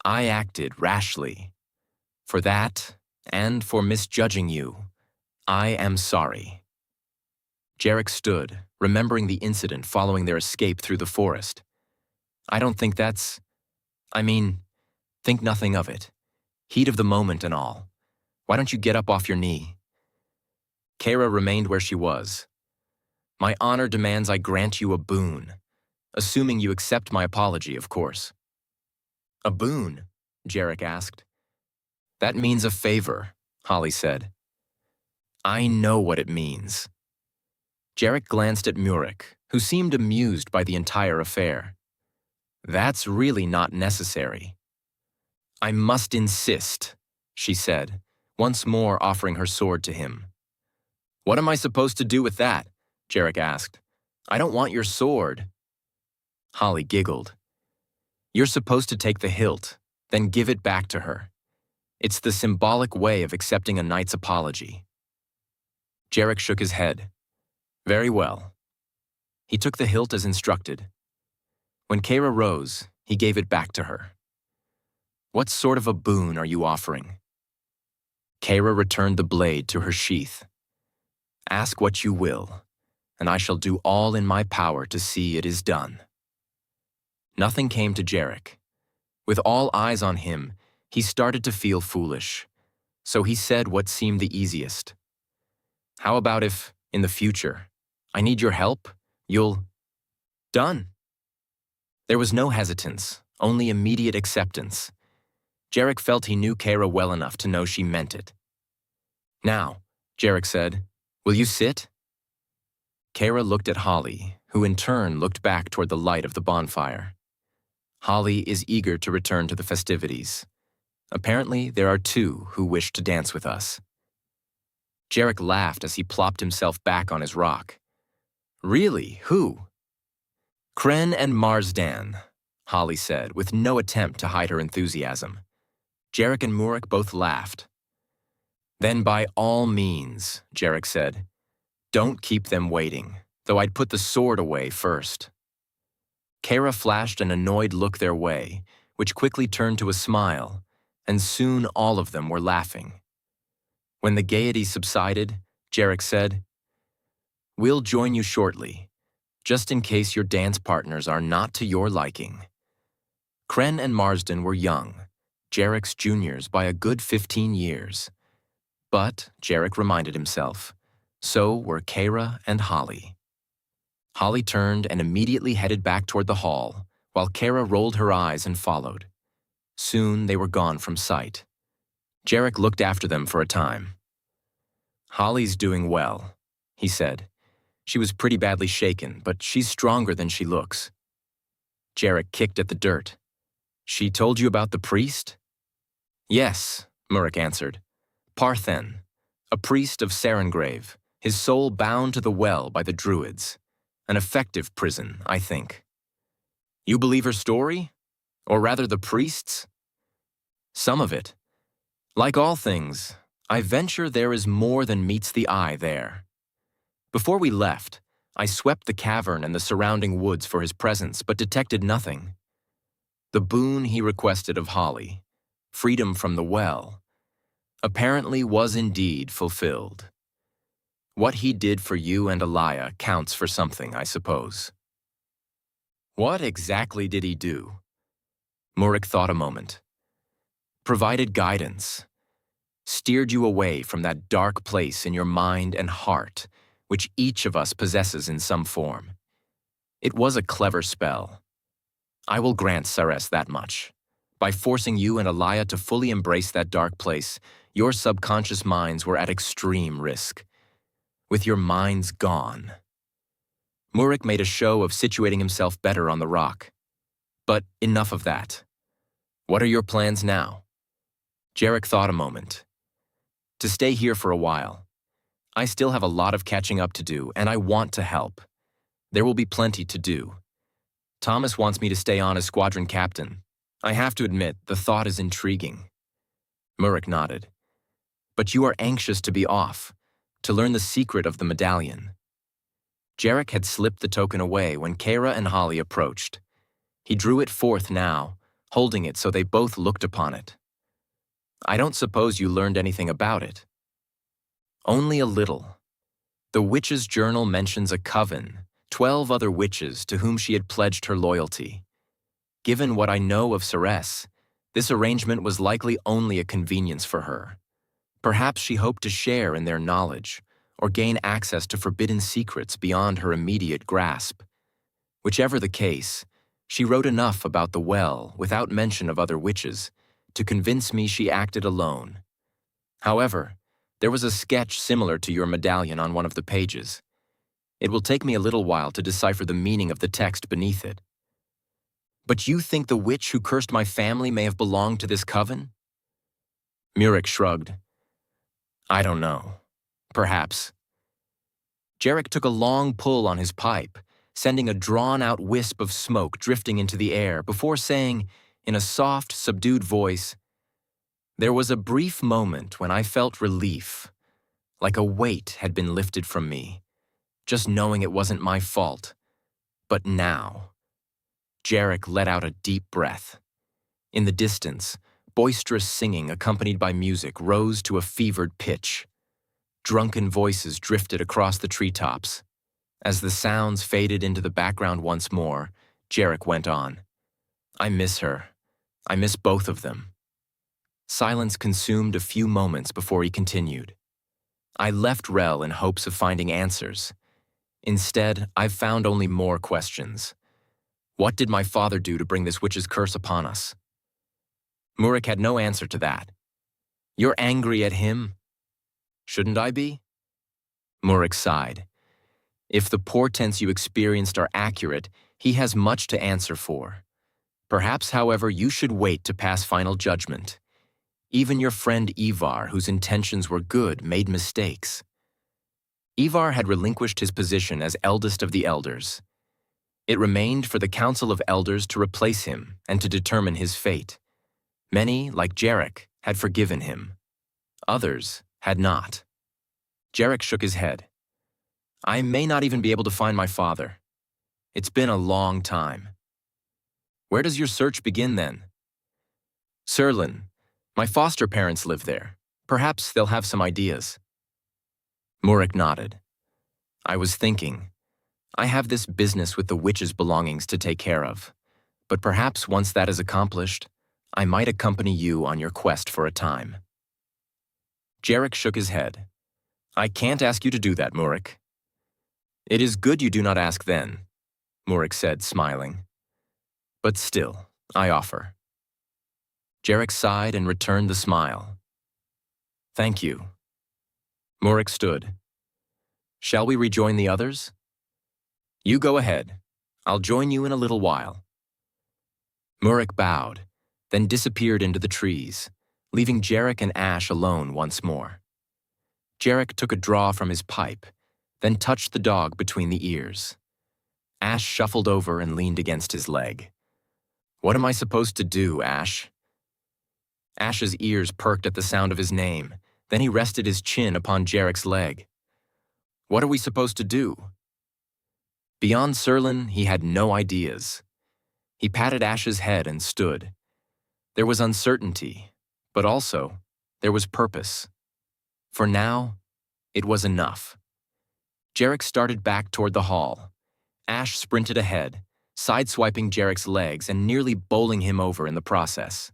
I acted rashly. For that, and for misjudging you, I am sorry. Jerrick stood, remembering the incident following their escape through the forest. I don't think that's... think nothing of it. Heat of the moment and all. Why don't you get up off your knee? Kara remained where she was. My honor demands I grant you a boon, assuming you accept my apology, of course. A boon? Jerrick asked. That means a favor, Holly said. I know what it means. Jerrick glanced at Murik, who seemed amused by the entire affair. That's really not necessary. I must insist, she said, once more offering her sword to him. What am I supposed to do with that? Jerrick asked. I don't want your sword. Holly giggled. You're supposed to take the hilt, then give it back to her. It's the symbolic way of accepting a knight's apology. Jerrick shook his head. Very well. He took the hilt as instructed. When Kara rose, he gave it back to her. What sort of a boon are you offering? Kara returned the blade to her sheath. Ask what you will, and I shall do all in my power to see it is done. Nothing came to Jerrick. With all eyes on him, he started to feel foolish, so he said what seemed the easiest. How about if, in the future, I need your help, you'll... Done. There was no hesitance, only immediate acceptance. Jerrick felt he knew Kara well enough to know she meant it. Now, Jerrick said, will you sit? Kara looked at Holly, who in turn looked back toward the light of the bonfire. Holly is eager to return to the festivities. Apparently, there are two who wish to dance with us. Jerrick laughed as he plopped himself back on his rock. Really, who? Kren and Marsdan, Holly said, with no attempt to hide her enthusiasm. Jerrick and Murik both laughed. Then by all means, Jerrick said, don't keep them waiting, though I'd put the sword away first. Kara flashed an annoyed look their way, which quickly turned to a smile, and soon all of them were laughing. When the gaiety subsided, Jerrick said, we'll join you shortly, just in case your dance partners are not to your liking. Kren and Marsden were young, Jerrick's juniors by a good 15 years. But, Jerrick reminded himself, so were Kara and Holly. Holly turned and immediately headed back toward the hall, while Kara rolled her eyes and followed. Soon they were gone from sight. Jerrick looked after them for a time. "Holly's doing well," he said. "She was pretty badly shaken, but she's stronger than she looks." Jerrick kicked at the dirt. "She told you about the priest?" "Yes," Murick answered. "Parthen, a priest of Sarengrave, his soul bound to the well by the druids. An effective prison, I think." "You believe her story? Or rather the priest's?" "Some of it. Like all things, I venture there is more than meets the eye there." Before we left, I swept the cavern and the surrounding woods for his presence, but detected nothing. The boon he requested of Holly, freedom from the well, apparently was indeed fulfilled. What he did for you and Elia counts for something, I suppose. What exactly did he do? Murick thought a moment. Provided guidance, steered you away from that dark place in your mind and heart, which each of us possesses in some form. It was a clever spell. I will grant Ceres that much. By forcing you and Elia to fully embrace that dark place, your subconscious minds were at extreme risk. With your minds gone. Murick made a show of situating himself better on the rock. But enough of that. What are your plans now? Jerrick thought a moment. To stay here for a while. I still have a lot of catching up to do, and I want to help. There will be plenty to do. Thomas wants me to stay on as squadron captain. I have to admit, the thought is intriguing. Murick nodded. But you are anxious to be off, to learn the secret of the medallion. Jerrick had slipped the token away when Kara and Holly approached. He drew it forth now, holding it so they both looked upon it. I don't suppose you learned anything about it. Only a little. The witch's journal mentions a coven, 12 other witches to whom she had pledged her loyalty. Given what I know of Ceres, this arrangement was likely only a convenience for her. Perhaps she hoped to share in their knowledge, or gain access to forbidden secrets beyond her immediate grasp. Whichever the case, she wrote enough about the well, without mention of other witches, to convince me she acted alone. However, there was a sketch similar to your medallion on one of the pages. It will take me a little while to decipher the meaning of the text beneath it. But you think the witch who cursed my family may have belonged to this coven? Murick shrugged. I don't know. Perhaps. Jerrick took a long pull on his pipe, sending a drawn-out wisp of smoke drifting into the air before saying, in a soft, subdued voice, "There was a brief moment when I felt relief, like a weight had been lifted from me, just knowing it wasn't my fault. But now..." Jerrick let out a deep breath. In the distance, boisterous singing accompanied by music rose to a fevered pitch. Drunken voices drifted across the treetops. As the sounds faded into the background once more, Jerrick went on. I miss her. I miss both of them. Silence consumed a few moments before he continued. I left Rel in hopes of finding answers. Instead, I've found only more questions. What did my father do to bring this witch's curse upon us? Murick had no answer to that. You're angry at him? Shouldn't I be? Murick sighed. If the portents you experienced are accurate, he has much to answer for. Perhaps, however, you should wait to pass final judgment. Even your friend Ivar, whose intentions were good, made mistakes. Ivar had relinquished his position as eldest of the elders. It remained for the Council of Elders to replace him and to determine his fate. Many, like Jerrick, had forgiven him. Others had not. Jerrick shook his head. I may not even be able to find my father. It's been a long time. Where does your search begin then? Surlin. My foster parents live there. Perhaps they'll have some ideas. Murick nodded. I was thinking. I have this business with the witch's belongings to take care of. But perhaps once that is accomplished, I might accompany you on your quest for a time. Jerrick shook his head. I can't ask you to do that, Murick. It is good you do not ask then, Murick said, smiling. But still, I offer. Jerrick sighed and returned the smile. Thank you. Murick stood. Shall we rejoin the others? You go ahead. I'll join you in a little while. Murick bowed, then disappeared into the trees, leaving Jerrick and Ash alone once more. Jerrick took a draw from his pipe, then touched the dog between the ears. Ash shuffled over and leaned against his leg. What am I supposed to do, Ash? Ash's ears perked at the sound of his name, then he rested his chin upon Jerrick's leg. What are we supposed to do? Beyond Serlin, he had no ideas. He patted Ash's head and stood. There was uncertainty, but also there was purpose. For now, it was enough. Jerrick started back toward the hall. Ash sprinted ahead, sideswiping Jerrick's legs and nearly bowling him over in the process.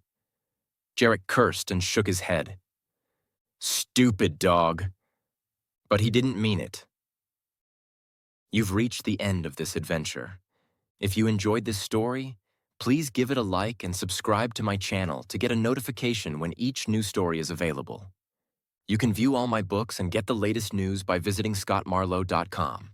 Jerrick cursed and shook his head. Stupid dog. But he didn't mean it. You've reached the end of this adventure. If you enjoyed this story, please give it a like and subscribe to my channel to get a notification when each new story is available. You can view all my books and get the latest news by visiting scottmarlowe.com.